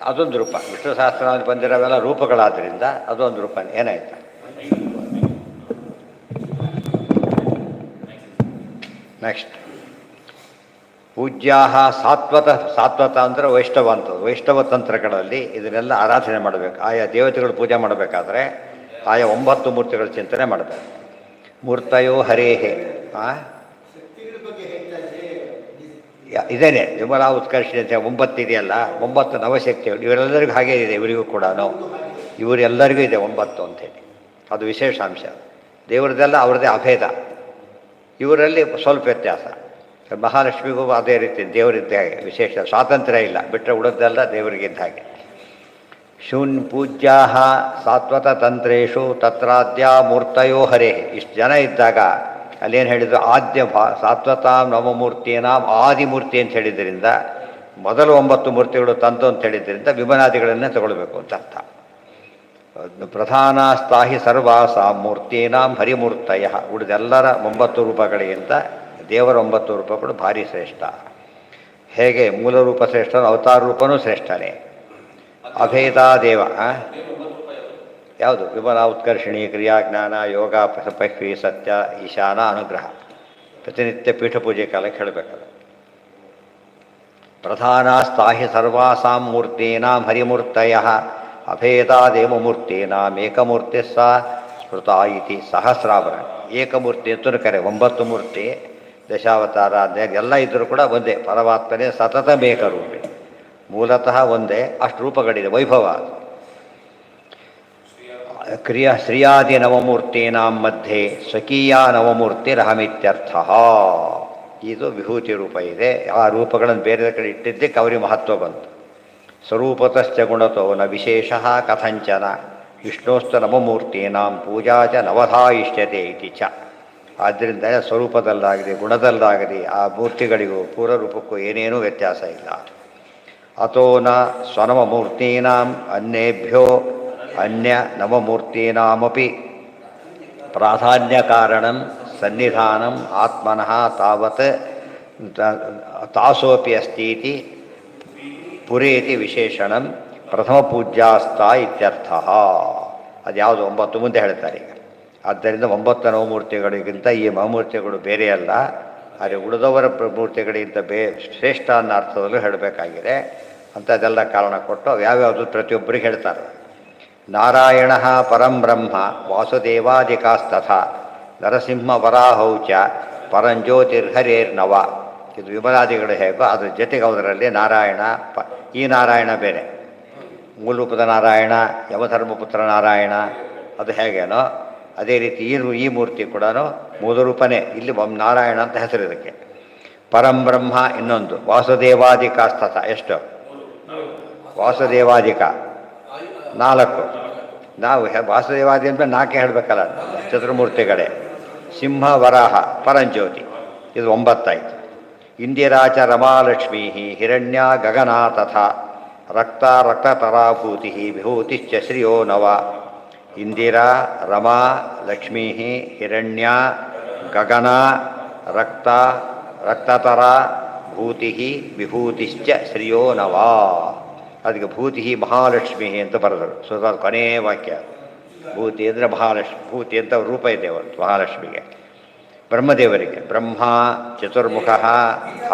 ಅದೊಂದು ರೂಪ. ವಿಷ್ಣು ಸಹಸ್ರನಾಮದಲ್ಲಿ ಬಂದಿರೋವೆಲ್ಲ ರೂಪಗಳಾದ್ದರಿಂದ ಅದೊಂದು ರೂಪ. ಏನಾಯ್ತು? ನೆಕ್ಸ್ಟ್ ಪೂಜ್ಯಾ ಸಾತ್ವತ ಅಂದರೆ ವೈಷ್ಣವ ಅಂತದ್ದು. ವೈಷ್ಣವ ತಂತ್ರಗಳಲ್ಲಿ ಇದನ್ನೆಲ್ಲ ಆರಾಧನೆ ಮಾಡಬೇಕು. ಆಯಾ ದೇವತೆಗಳು ಪೂಜೆ ಮಾಡಬೇಕಾದ್ರೆ ಆಯಾ 9 ಮೂರ್ತಿಗಳ ಚಿಂತನೆ ಮಾಡಬೇಕು. ಮೂರ್ತಯೋ ಹರೇಹೇ ಇದೇನೆ ವಿಮಲ, ಉತ್ಕರ್ಷಣೆ ಅಂತ 9 ಇದೆಯಲ್ಲ, 9 ನವಶಕ್ತಿಗಳು. ಇವರೆಲ್ಲರಿಗೂ ಹಾಗೇ ಇದೆ, ಇವರಿಗೂ ಕೂಡ ಇವರೆಲ್ಲರಿಗೂ ಇದೆ 9 ಅಂತೇಳಿ. ಅದು ವಿಶೇಷಾಂಶ. ದೇವರದೆಲ್ಲ ಅವ್ರದ್ದೇ ಅಭೇದ, ಇವರಲ್ಲಿ ಸ್ವಲ್ಪ ವ್ಯತ್ಯಾಸ. ಮಹಾಲಕ್ಷ್ಮಿಗೂ ಅದೇ ರೀತಿ ದೇವರಿದ್ದ ಹಾಗೆ ವಿಶೇಷ ಸ್ವಾತಂತ್ರ್ಯ ಇಲ್ಲ, ಬಿಟ್ಟರೆ ಉಳಿದೆಲ್ಲ ದೇವರಿಗಿದ್ದ ಹಾಗೆ. ಶೂನ್ ಪೂಜ್ಯಾ ಸಾತ್ವತ ತಂತ್ರೇಶು ತತ್ರಾದ್ಯ ಮೂರ್ತಯೋ ಹರೇ. ಇಷ್ಟು ಜನ ಇದ್ದಾಗ ಅಲ್ಲೇನು ಹೇಳಿದ್ರು? ಆದ್ಯ ಸಾತ್ವತಾಂ ನವಮೂರ್ತಿನಾಂ ಆದಿಮೂರ್ತಿ ಅಂತ ಹೇಳಿದ್ದರಿಂದ ಮೊದಲು 9 ಮೂರ್ತಿಗಳು ತಂತು ಅಂತ ಹೇಳಿದ್ದರಿಂದ ವಿಮನಾದಿಗಳನ್ನೇ ತಗೊಳ್ಬೇಕು ಅಂತ ಅರ್ಥ. ಪ್ರಧಾನಸ್ಥಾಹಿ ಸರ್ವಾಸಾಂ ಮೂರ್ತೀನಾಂ ಹರಿಮೂರ್ತಯ. ಉಳಿದೆಲ್ಲರ 9 ರೂಪಗಳಿಗಿಂತ ದೇವರ 9 ರೂಪಗಳು ಭಾರಿ ಶ್ರೇಷ್ಠ. ಹೇಗೆ ಮೂಲ ರೂಪ ಶ್ರೇಷ್ಠ, ಅವತಾರ ರೂಪನೂ ಶ್ರೇಷ್ಠನೇ. ಅಭೇದಾದೇವ ಯಾವುದು? ವಿಮಲ, ಉತ್ಕರ್ಷಣಿ, ಕ್ರಿಯಾ, ಜ್ಞಾನ, ಯೋಗ, ಪಹ್ವಿ, ಸತ್ಯ, ಈಶಾನ, ಅನುಗ್ರಹ. ಪ್ರತಿನಿತ್ಯ ಪೀಠ ಪೂಜೆ ಕಾಲಕ್ಕೆ ಹೇಳಬೇಕಲ್ಲ. ಪ್ರಧಾನಸ್ಥಾಹಿ ಸರ್ವಾಸಾಂ ಮೂರ್ತೀನಾಂ ಹರಿಮೂರ್ತಯ ಅಭೇದಾದೇವ ಮೂರ್ತೀನಾಂ ಏಕಮೂರ್ತಿ ಸಾ ಸ್ಮೃತ ಇತಿ ಸಹಸ್ರಾವರಣ. ಏಕಮೂರ್ತಿ ಅಂತಲೂ ಕರೆ. 9 ಮೂರ್ತಿ, ದಶಾವತಾರ ಎಲ್ಲ ಇದ್ದರೂ ಕೂಡ ಒಂದೇ ಪರಮಾತ್ಮನೇ ಸತತ ಮೇಕರೂಪಿ. ಮೂಲತಃ ಒಂದೇ, ಅಷ್ಟು ರೂಪಗಳಿದೆ, ವೈಭವ. ಶ್ರೀಯಾದಿ ನವಮೂರ್ತೀನಾಂ ಮಧ್ಯೆ ಸ್ವಕೀಯ ನವಮೂರ್ತಿರಹಮಿತ್ಯರ್ಥ. ಇದು ವಿಭೂತಿ ರೂಪ ಇದೆ. ಆ ರೂಪಗಳನ್ನು ಬೇರೆ ಕಡೆ ಇಟ್ಟಿದ್ದಕ್ಕೆ ಅವರಿಗೆ ಮಹತ್ವ ಬಂತು. ಸ್ವರೂಪತಶ್ಚ ಗುಣತೋ ನ ವಿಶೇಷ ಕಥಂಚನ ವಿಷ್ಣೋಸ್ತು ನವಮೂರ್ತೀನಾಂ ಪೂಜಾ ಚ ನವಧಾ ಇಷ್ಟ್ಯತೆ ಇತಿ ಚ. ಆದ್ದರಿಂದ ಸ್ವರೂಪದಲ್ಲಾಗಲಿ ಗುಣದಲ್ಲಾಗಲಿ ಆ ಮೂರ್ತಿಗಳಿಗೂ ಪೂರ್ವರೂಪಕ್ಕೂ ಏನೇನೂ ವ್ಯತ್ಯಾಸ ಇಲ್ಲ. ಅಥೋ ನ ಸ್ವನವಮೂರ್ತೀನಾಂ ಅನ್ಯೇಭ್ಯೋ ಅನ್ಯ ನವಮೂರ್ತೀನಾಮಪಿ ಪ್ರಾಧಾನ್ಯ ಕಾರಣಂ ಸನ್ನಿಧಾನಂ ಆತ್ಮನಃ ತಾವತ್ ತಾಸೋಪಿ ಅಸ್ತೀತಿ ಪುರೇತಿ ವಿಶೇಷಣಂ ಪ್ರಥಮ ಪೂಜ್ಯಾಸ್ತಾ ಇತ್ಯರ್ಥ. ಅದು ಯಾವುದು 9 ಮುಂದೆ ಹೇಳ್ತಾರೆ ಈಗ. ಆದ್ದರಿಂದ 9 ನವಮೂರ್ತಿಗಳಿಗಿಂತ ಈ ನವಮೂರ್ತಿಗಳು ಬೇರೆಯಲ್ಲ, ಆದರೆ ಉಳಿದವರ ಮೂರ್ತಿಗಳಿಗಿಂತ ಶ್ರೇಷ್ಠ ಅನ್ನೋ ಅರ್ಥದಲ್ಲೂ ಹೇಳಬೇಕಾಗಿದೆ ಅಂತ ಅದೆಲ್ಲ ಕಾರಣ ಕೊಟ್ಟು ಯಾವ್ಯಾವುದು ಪ್ರತಿಯೊಬ್ಬರಿಗೆ ಹೇಳ್ತಾರೆ. ನಾರಾಯಣ ಪರಂ ಬ್ರಹ್ಮ ವಾಸುದೇವಾದಿಕಾಸ್ತಥಾ ನರಸಿಂಹ ವರಾಹೌ ಚ ಪರಂಜ್ಯೋತಿರ್ಹರೇರ್ನವ. ಇದು ವಿಮಲಾದಿಗಳು ಹೇಗೋ ಅದ್ರ ಜೊತೆಗೆ ಅವರಲ್ಲಿ ನಾರಾಯಣ ಈ ನಾರಾಯಣ ಬೇರೆ, ಮೂಲರೂಪದ ನಾರಾಯಣ, ಯಮಧರ್ಮಪುತ್ರ ನಾರಾಯಣ ಅದು ಹೇಗೇನೋ ಅದೇ ರೀತಿ ಈ ಮೂರ್ತಿ ಕೂಡ ಮೂಲರೂಪನೇ. ಇಲ್ಲಿ ನಾರಾಯಣ ಅಂತ ಹೆಸರು ಇದಕ್ಕೆ. ಪರಂ ಬ್ರಹ್ಮ ಇನ್ನೊಂದು, ವಾಸುದೇವಾದಿಕಾಸ್ತಥ ಎಷ್ಟು? ವಾಸುದೇವಾದಿಕ 4. ನಾವು ವಾಸುದೇವಾದಿ ಅಂದರೆ 4 ಹೇಳಬೇಕಲ್ಲ, ಚತುರ್ಮೂರ್ತಿಗಳೇ. ಸಿಂಹ ವರಾಹ ಪರಂಜ್ಯೋತಿ ಇದು 9 ಆಯಿತು. ಇಂದಿರಾಚ ರಮಾಲಕ್ಷ್ಮೀ ಹಿರಣ್ಯ ಗಗನಾ ತಥಾ ರಕ್ತ ರಕ್ತತರಾಭೂತಿ ವಿಭೂತಿಶ್ಚ ಶ್ರಿಯೋ ನವ. ಇಂದಿರಾ ರಮಾ ಲಕ್ಷ್ಮೀ ಹಿರಣ್ಯ ಗಗನ ರಕ್ತ ರಕ್ತತರ ಭೂತಿ ವಿಭೂತಿಶ್ಚ ಶ್ರಿಯೋ ನವ. ಅದಕ್ಕೆ ಭೂತಿ ಮಹಾಲಕ್ಷ್ಮಿ ಅಂತ ಬರೆದರು. ಸೊ ಅದು ಕೊನೆಯ ವಾಕ್ಯ. ಭೂತಿ ಅಂದರೆ ಮಹಾಲಕ್ಷ್ಮಿ, ಭೂತಿ ಅಂತ ರೂಪ ಇದೆ ಅವತ್ತು ಮಹಾಲಕ್ಷ್ಮಿಗೆ. ಬ್ರಹ್ಮದೇವರಿಗೆ ಬ್ರಹ್ಮ ಚತುರ್ಮುಖ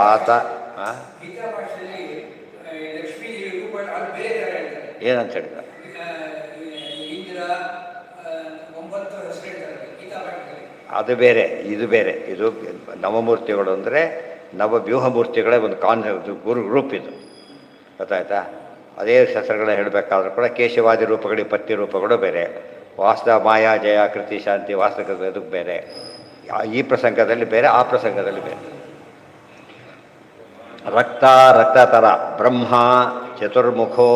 ಆತ ಏನಂತ ಹೇಳಿದ? ಅದು ಬೇರೆ ಇದು ಬೇರೆ. ಇದು ನವಮೂರ್ತಿಗಳು ಅಂದರೆ ನವವ್ಯೂಹ ಮೂರ್ತಿಗಳೇ ಒಂದು ಗ್ರೂಪ್ ಇದು, ಗೊತ್ತಾಯ್ತಾ? ಅದೇ ಶಸ್ತ್ರಗಳನ್ನ ಹೇಳಬೇಕಾದ್ರೂ ಕೂಡ ಕೇಶವಾದಿ ರೂಪಗಳು, ಪತ್ತಿ ರೂಪಗಳು ಬೇರೆ, ವಾಸ್ತವ ಮಾಯಾ ಜಯ ಕೃತಿ ಶಾಂತಿ ವಾಸ್ತವ ಅದಕ್ಕೆ ಬೇರೆ. ಈ ಪ್ರಸಂಗದಲ್ಲಿ ಬೇರೆ, ಆ ಪ್ರಸಂಗದಲ್ಲಿ ಬೇರೆ. ರಕ್ತ ರಕ್ತತರ ಬ್ರಹ್ಮ ಚತುರ್ಮುಖೋ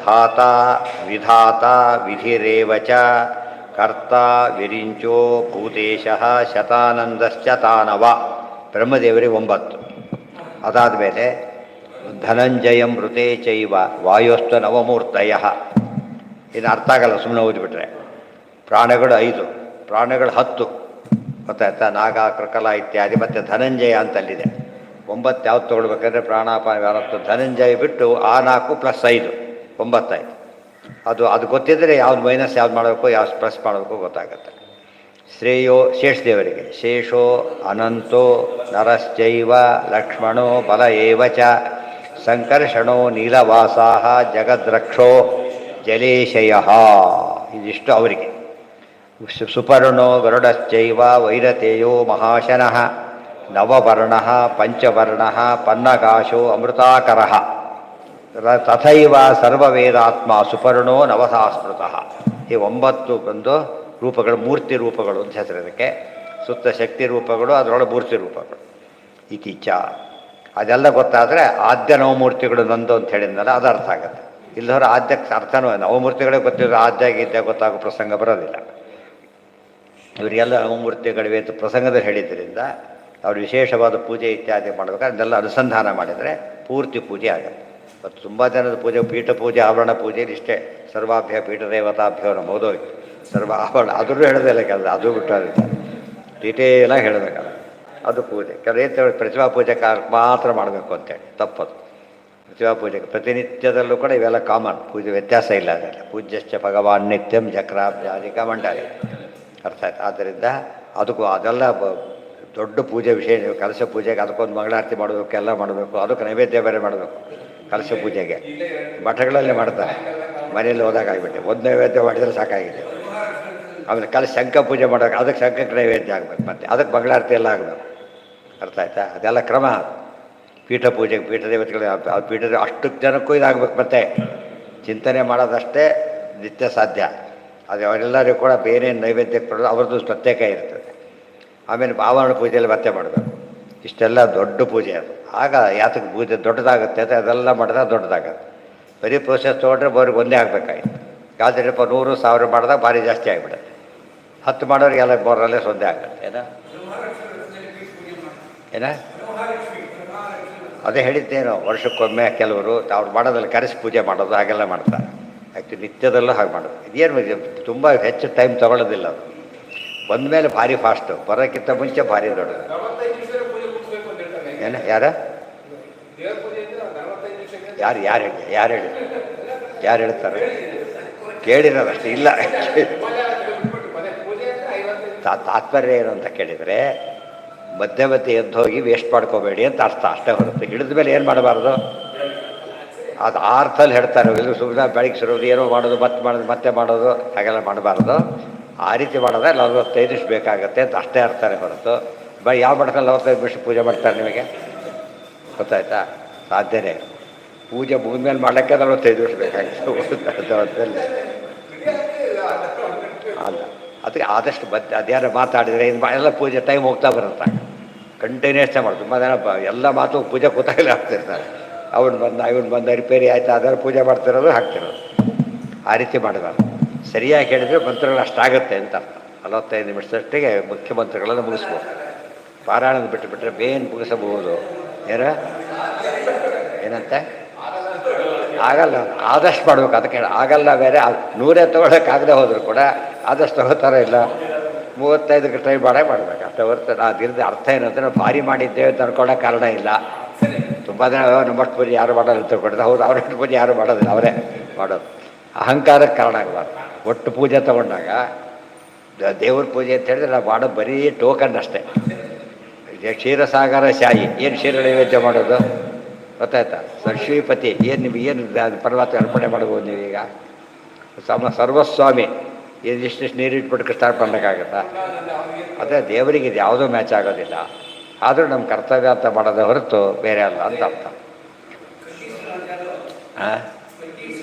ಧಾತ ವಿಧಾತ ವಿಧಿರೇವಚ ಕರ್ತ ವಿರಿಂಚೋ ಭೂತೇಶಃ ಶತಾನಂದಶ್ಚ ತಾನವ. ಬ್ರಹ್ಮದೇವರಿಗೆ 9. ಅದಾದ ಮೇಲೆ ಧನಂಜಯಂ ಮೃತೆ ಚೈವ ವಾಯೋಸ್ತು ನವಮೂರ್ತಯ. ಇನ್ನು ಅರ್ಥ ಆಗಲ್ಲ ಸುಮ್ಮನೆ ಓದಿಬಿಟ್ರೆ. ಪ್ರಾಣಗಳು 5, ಪ್ರಾಣಗಳು 10, ಗೊತ್ತಾಯ್ತಾ? ನಾಗ ಕೃಕಲ ಇತ್ಯಾದಿ. ಮತ್ತು ಧನಂಜಯ ಅಂತಲ್ಲಿದೆ. 9 ಯಾವ್ದು ತೊಗೊಳ್ಬೇಕಂದ್ರೆ ಪ್ರಾಣಾಪಾನ ವ್ಯಾನತ್ತು ಧನಂಜಯ ಬಿಟ್ಟು ಆ 4 + 5 9 ಆಯಿತು. ಅದು ಗೊತ್ತಿದ್ದರೆ ಯಾವ್ದು ಮೈನಸ್ ಯಾವ್ದು ಮಾಡಬೇಕು, ಯಾವ್ದು ಪ್ಲಸ್ ಮಾಡಬೇಕು ಗೊತ್ತಾಗುತ್ತೆ. ಶ್ರೇಯೋ ಶೇಷದೇವರಿಗೆ ಶೇಷೋ ಅನಂತೋ ನರಶ್ಚೈವ ಲಕ್ಷ್ಮಣೋ ಬಲ ಏವ ಚ ಸಂಕರ್ಷಣೋ ನೀಲವಾಸಾಹ ಜಗದ್ರಕ್ಷೋ ಜಲೇಶಯ. ಇದಿಷ್ಟು ಅವರಿಗೆ. ಸುಪರ್ಣೋ ಗರುಡಶ್ಚೈವ ವೈರತೇಯೋ ಮಹಾಶನಃ ನವವರ್ಣಃ ಪಂಚವರ್ಣಃ ಪನ್ನಗಾಶೋ ಅಮೃತಾಕರಃ ತಥೈವ ಸರ್ವವೇದಾತ್ಮ ಸುಪರ್ಣೋ ನವಸಾ ಸ್ಮೃತಃ. ಈ 9 ಬಂದು ರೂಪಗಳು, ಮೂರ್ತಿ ರೂಪಗಳು ಅಂತ ಹೆಸರು ಇದಕ್ಕೆ. ಸುತ್ತ ಶಕ್ತಿ ರೂಪಗಳು, ಅದರೊಳಗೆ ಮೂರ್ತಿ ರೂಪಗಳು. ಇತೀಚ ಅದೆಲ್ಲ ಗೊತ್ತಾದರೆ ಆದ್ಯ ನವಮೂರ್ತಿಗಳು ನಂದು ಅಂತ ಹೇಳಿದ್ನಲ್ಲ, ಅದು ಅರ್ಥ ಆಗುತ್ತೆ. ಇಲ್ಲದವ್ರು ಆದ್ಯಕ್ಕೆ ಅರ್ಥನೂ ನವಮೂರ್ತಿಗಳೇ ಗೊತ್ತಿದ್ರು, ಆದ್ಯ ಗೀತ್ಯ ಗೊತ್ತಾಗೋ ಪ್ರಸಂಗ ಬರೋದಿಲ್ಲ. ಇವರಿಗೆಲ್ಲ ನವಮೂರ್ತಿಗಳಿವೆ ಅಂತ ಪ್ರಸಂಗದಲ್ಲಿ ಹೇಳಿದ್ದರಿಂದ ಅವರು ವಿಶೇಷವಾದ ಪೂಜೆ ಇತ್ಯಾದಿ ಮಾಡಬೇಕಾದ್ರೆ ಅದೆಲ್ಲ ಅನುಸಂಧಾನ ಮಾಡಿದರೆ ಪೂರ್ತಿ ಪೂಜೆ ಆಗುತ್ತೆ. ಮತ್ತು ತುಂಬ ಜನದ ಪೂಜೆ, ಪೀಠ ಪೂಜೆ, ಆವರಣ ಪೂಜೆಯಲ್ಲಿ ಇಷ್ಟೇ. ಸರ್ವಾಭ್ಯ ಪೀಠ ದೇವತಾಭ್ಯೋ ನಮೋದೋಗಿ ಸರ್ವ ಆವರಣ ಅದನ್ನು ಹೇಳೋದಿಲ್ಲ ಕೆಲಸ, ಅದು ಬಿಟ್ಟು ಡೀಟೇಲಾಗಿ ಹೇಳಬೇಕಲ್ಲ. ಅದು ಪೂಜೆ ಕೆಲವು ಪ್ರತಿಭಾ ಪೂಜೆ ಮಾತ್ರ ಮಾಡಬೇಕು ಅಂತೇಳಿ ತಪ್ಪದು. ಪ್ರತಿಭಾ ಪೂಜೆಗೆ ಪ್ರತಿನಿತ್ಯದಲ್ಲೂ ಕೂಡ ಇವೆಲ್ಲ ಕಾಮನ್, ಪೂಜೆ ವ್ಯತ್ಯಾಸ ಇಲ್ಲ. ಅದೆಲ್ಲ ಪೂಜ್ಯಶ್ಚ ಭಗವಾನ್ ನಿತ್ಯಂ ಜಕ್ರಾಬ್ಜಾದಿಕ ಮಂಡಾರಿ ಅರ್ಥ ಆಯ್ತು. ಆದ್ದರಿಂದ ಅದಕ್ಕೂ ಅದೆಲ್ಲ ದೊಡ್ಡ ಪೂಜೆ ವಿಶೇಷ. ಕಲಶ ಪೂಜೆಗೆ ಅದಕ್ಕೊಂದು ಮಂಗಳಾರತಿ ಮಾಡಬೇಕು, ಎಲ್ಲ ಮಾಡಬೇಕು. ಅದಕ್ಕೆ ನೈವೇದ್ಯ ಬೇರೆ ಮಾಡಬೇಕು. ಕಲಶ ಪೂಜೆಗೆ ಮಠಗಳಲ್ಲಿ ಮಾಡ್ತಾರೆ, ಮನೆಯಲ್ಲಿ ಹೋದಾಗ ಆಗಿಬಿಟ್ಟೆ. ಒಂದು ನೈವೇದ್ಯ ಮಾಡಿದರೆ ಸಾಕಾಗಿದೆ. ಆಮೇಲೆ ಶಂಖ ಪೂಜೆ ಮಾಡೋಕೆ ಅದಕ್ಕೆ ಶಂಖಕ್ಕೆ ನೈವೇದ್ಯ ಆಗಬೇಕು, ಮತ್ತು ಅದಕ್ಕೆ ಮಂಗಳಾರತಿ ಎಲ್ಲ ಆಗಬೇಕು. ಅರ್ಥ ಆಯ್ತಾ? ಅದೆಲ್ಲ ಕ್ರಮ. ಪೀಠ ಪೂಜೆಗೆ ಪೀಠ ದೇವತೆಗಳು ಆ ಪೀಠದ ಅಷ್ಟು ಜನಕ್ಕೂ ಇದಾಗಬೇಕು. ಮತ್ತು ಚಿಂತನೆ ಮಾಡೋದಷ್ಟೇ ನಿತ್ಯ ಸಾಧ್ಯ. ಅದು ಅವರೆಲ್ಲರಿಗೂ ಕೂಡ ಬೇರೆ ನೈವೇದ್ಯಕ್ಕೆ ಕೊಡೋದು ಅವ್ರದ್ದು ಪ್ರತ್ಯೇಕ ಇರ್ತದೆ. ಆಮೇಲೆ ಆವರಣ ಪೂಜೆಯಲ್ಲಿ ಮತ್ತೆ ಮಾಡಬೇಕು. ಇಷ್ಟೆಲ್ಲ ದೊಡ್ಡ ಪೂಜೆ ಅದು. ಆಗ ಯಾತಕ್ಕೆ ಪೂಜೆ ದೊಡ್ಡದಾಗುತ್ತೆ ಅಂದರೆ ಅದೆಲ್ಲ ಮಾಡಿದ್ರೆ ದೊಡ್ಡದಾಗುತ್ತೆ. ಬರೀ ಪ್ರೋಸೆಸ್ ತೊಗೊಂಡ್ರೆ ಅವ್ರಿಗೆ ಒಂದೇ ಆಗಬೇಕಾಗಿತ್ತು. ಯಾವ್ದ್ರಪ್ಪ 100,000 ಮಾಡಿದಾಗ ಭಾರಿ ಜಾಸ್ತಿ ಆಗಿಬಿಡುತ್ತೆ. 10 ಮಾಡೋರಿಗೆಲ್ಲ ಬೋರಲ್ಲೇ ಸೊಂದೆ ಆಗುತ್ತೆ. ಏನ ಅದೇ ಹೇಳಿದ್ದೇನು, ವರ್ಷಕ್ಕೊಮ್ಮೆ ಕೆಲವರು ಅವ್ರು ಮಾಡೋದ್ರಲ್ಲಿ ಕರೆಸಿ ಪೂಜೆ ಮಾಡೋದು ಹಾಗೆಲ್ಲ ಮಾಡ್ತಾರೆ. ಆ್ಯಕ್ಚುಲಿ ನಿತ್ಯದಲ್ಲೂ ಹಾಗೆ ಮಾಡೋದು. ಇದೇನು ತುಂಬ ಹೆಚ್ಚು ಟೈಮ್ ತೊಗೊಳ್ಳೋದಿಲ್ಲ. ಅದು ಬಂದ ಮೇಲೆ ಭಾರಿ ಫಾಸ್ಟು, ಬರೋಕ್ಕಿಂತ ಮುಂಚೆ ಭಾರಿ ದೊಡ್ಡದು. ಏನು ಯಾರು ಹೇಳ್ತಾರೆ ಕೇಳಿರೋದಷ್ಟೇ ಇಲ್ಲ. ತಾತ್ಪರ್ಯ ಏನು ಅಂತ ಕೇಳಿದರೆ, ಮಧ್ಯೆ ಎದ್ದು ಹೋಗಿ ವೇಸ್ಟ್ ಮಾಡ್ಕೋಬೇಡಿ ಅಂತ ಅರ್ಥ ಅಷ್ಟೇ ಹೊರತು ಹಿಡಿದ ಮೇಲೆ ಏನು ಮಾಡಬಾರ್ದು ಅದು ಆ ಅರ್ಥದಲ್ಲಿ ಹೇಳ್ತಾರೆ. ಇಲ್ಲಿ ಸುಮ್ಮನೆ ಬೆಳಗ್ಗೆ ಸುರೋದು ಏನೋ ಮಾಡೋದು ಮತ್ತೆ ಮಾಡೋದು ಹಾಗೆಲ್ಲ ಮಾಡಬಾರ್ದು. ಆ ರೀತಿ ಮಾಡಿದ್ರೆ 45 ನಿಮಿಷ ಬೇಕಾಗತ್ತೆ ಅಂತ ಅಷ್ಟೇ ಅರ್ಥನೇ ಹೊರತು ಯಾವ ಮಠದಲ್ಲಿ 45 ನಿಮಿಷ ಪೂಜೆ ಮಾಡ್ತಾರೆ ನಿಮಗೆ ಗೊತ್ತಾಯ್ತಾ? ಸಾಧ್ಯನೇ. ಪೂಜೆ ಮುಗಿದ್ಮೇಲೆ ಮಾಡೋಕ್ಕೆ 45 ನಿಮಿಷ ಬೇಕಾಗಿತ್ತು ಅಲ್ಲ. ಅದಕ್ಕೆ ಆದಷ್ಟು ಅದ್ಯಾರು ಮಾತಾಡಿದರೆ ಎಲ್ಲ ಪೂಜೆ ಟೈಮ್ ಹೋಗ್ತಾ ಬರುತ್ತೆ. ಕಂಟಿನ್ಯೂಸ್ನೇ ಮಾಡೋದು. ತುಂಬ ಜನ ಎಲ್ಲ ಮಾತು ಪೂಜೆ ಕೂತಾಗಲೇ ಹಾಕ್ತಿರ್ತಾರೆ. ಅವನು ಬಂದ ರಿಪೇರಿ ಆಯಿತಾ ಅದರ ಪೂಜೆ ಮಾಡ್ತಿರೋದು ಹಾಕ್ತಿರೋದು. ಆ ರೀತಿ ಮಾಡಬಾರ್ದು. ಸರಿಯಾಗಿ ಹೇಳಿದರೆ ಮಂತ್ರಗಳು ಅಷ್ಟಾಗುತ್ತೆ ಅಂತ ಅರ್ಥ. 45 ನಿಮಿಷದಷ್ಟಿಗೆ ಮುಖ್ಯ ಮಂತ್ರಗಳನ್ನು ಮುಗಿಸ್ಬೋದು. ಪಾರಾಯಣ ಬಿಟ್ಟುಬಿಟ್ರೆ ಬೇನ್ ಮುಗಿಸಬಹುದು. ಏನಂತೆ ಆಗಲ್ಲ, ಆದಷ್ಟು ಮಾಡ್ಬೇಕು. ಅದಕ್ಕೆ ಆಗಲ್ಲ ಬೇರೆ 100 ತೊಗೊಳಕ್ಕಾಗದೆ ಹೋದರೂ ಕೂಡ ಆದಷ್ಟು ತಗೋತಾರೆ. ಇಲ್ಲ 35ಕ್ಕೆ ಟ್ರೈ ಮಾಡಬೇಕು ಅಷ್ಟೇ ಹೊರತು ಅದಿರದ ಅರ್ಥ ಏನಂದ್ರೆ ನಾವು ಭಾರಿ ಮಾಡಿದ್ದೇವೆ ಅಂತ ಅನ್ಕೊಳ್ಳೋ ಕಾರಣ ಇಲ್ಲ. ತುಂಬ ಜನ ನಮ್ಮಷ್ಟು ಪೂಜೆ ಯಾರು ಮಾಡೋದು ತಿಳ್ಕೊಂಡಿದ್ದೆ. ಹೌದು, ಅವ್ರಷ್ಟು ಪೂಜೆ ಯಾರು ಮಾಡೋದಿಲ್ಲ, ಅವರೇ ಮಾಡೋದು. ಅಹಂಕಾರಕ್ಕೆ ಕಾರಣ ಆಗಬಾರ್ದು. ಒಟ್ಟು ಪೂಜೆ ತೊಗೊಂಡಾಗ ದೇವ್ರ ಪೂಜೆ ಅಂತ ಹೇಳಿದ್ರೆ ನಾವು ಮಾಡೋದು ಬರೀ ಟೋಕನ್ ಅಷ್ಟೇ. ಕ್ಷೀರಸಾಗರ ಶಾಯಿ ಏನು ಕ್ಷೀರ ನೈವೇದ್ಯ ಮಾಡೋದು ಗೊತ್ತಾಯ್ತಾ? ಶ್ರೀಪತಿ ಏನು ನಿಮಗೇನು ಪರಮಾತ್ಮ ಅರ್ಪಣೆ ಮಾಡ್ಬೋದು ನೀವೀಗ? ಸರ್ವಸ್ವಾಮಿ ಇಷ್ಟಿಷ್ಟು ನೀರಿಟ್ಬಿಟ್ಟು ಕೃಷ್ಣಾರ್ಪಣೆ ಮಾಡೋಕ್ಕಾಗತ್ತಾ? ಅದೇ ದೇವರಿಗೆ ಇದು ಯಾವುದೂ ಮ್ಯಾಚ್ ಆಗೋದಿಲ್ಲ. ಆದರೂ ನಮ್ಮ ಕರ್ತವ್ಯ ಅಂತ ಮಾಡೋದೇ ಹೊರತು ಬೇರೆ ಅಲ್ಲ ಅಂತ ಅರ್ಥ. ಹಾಂ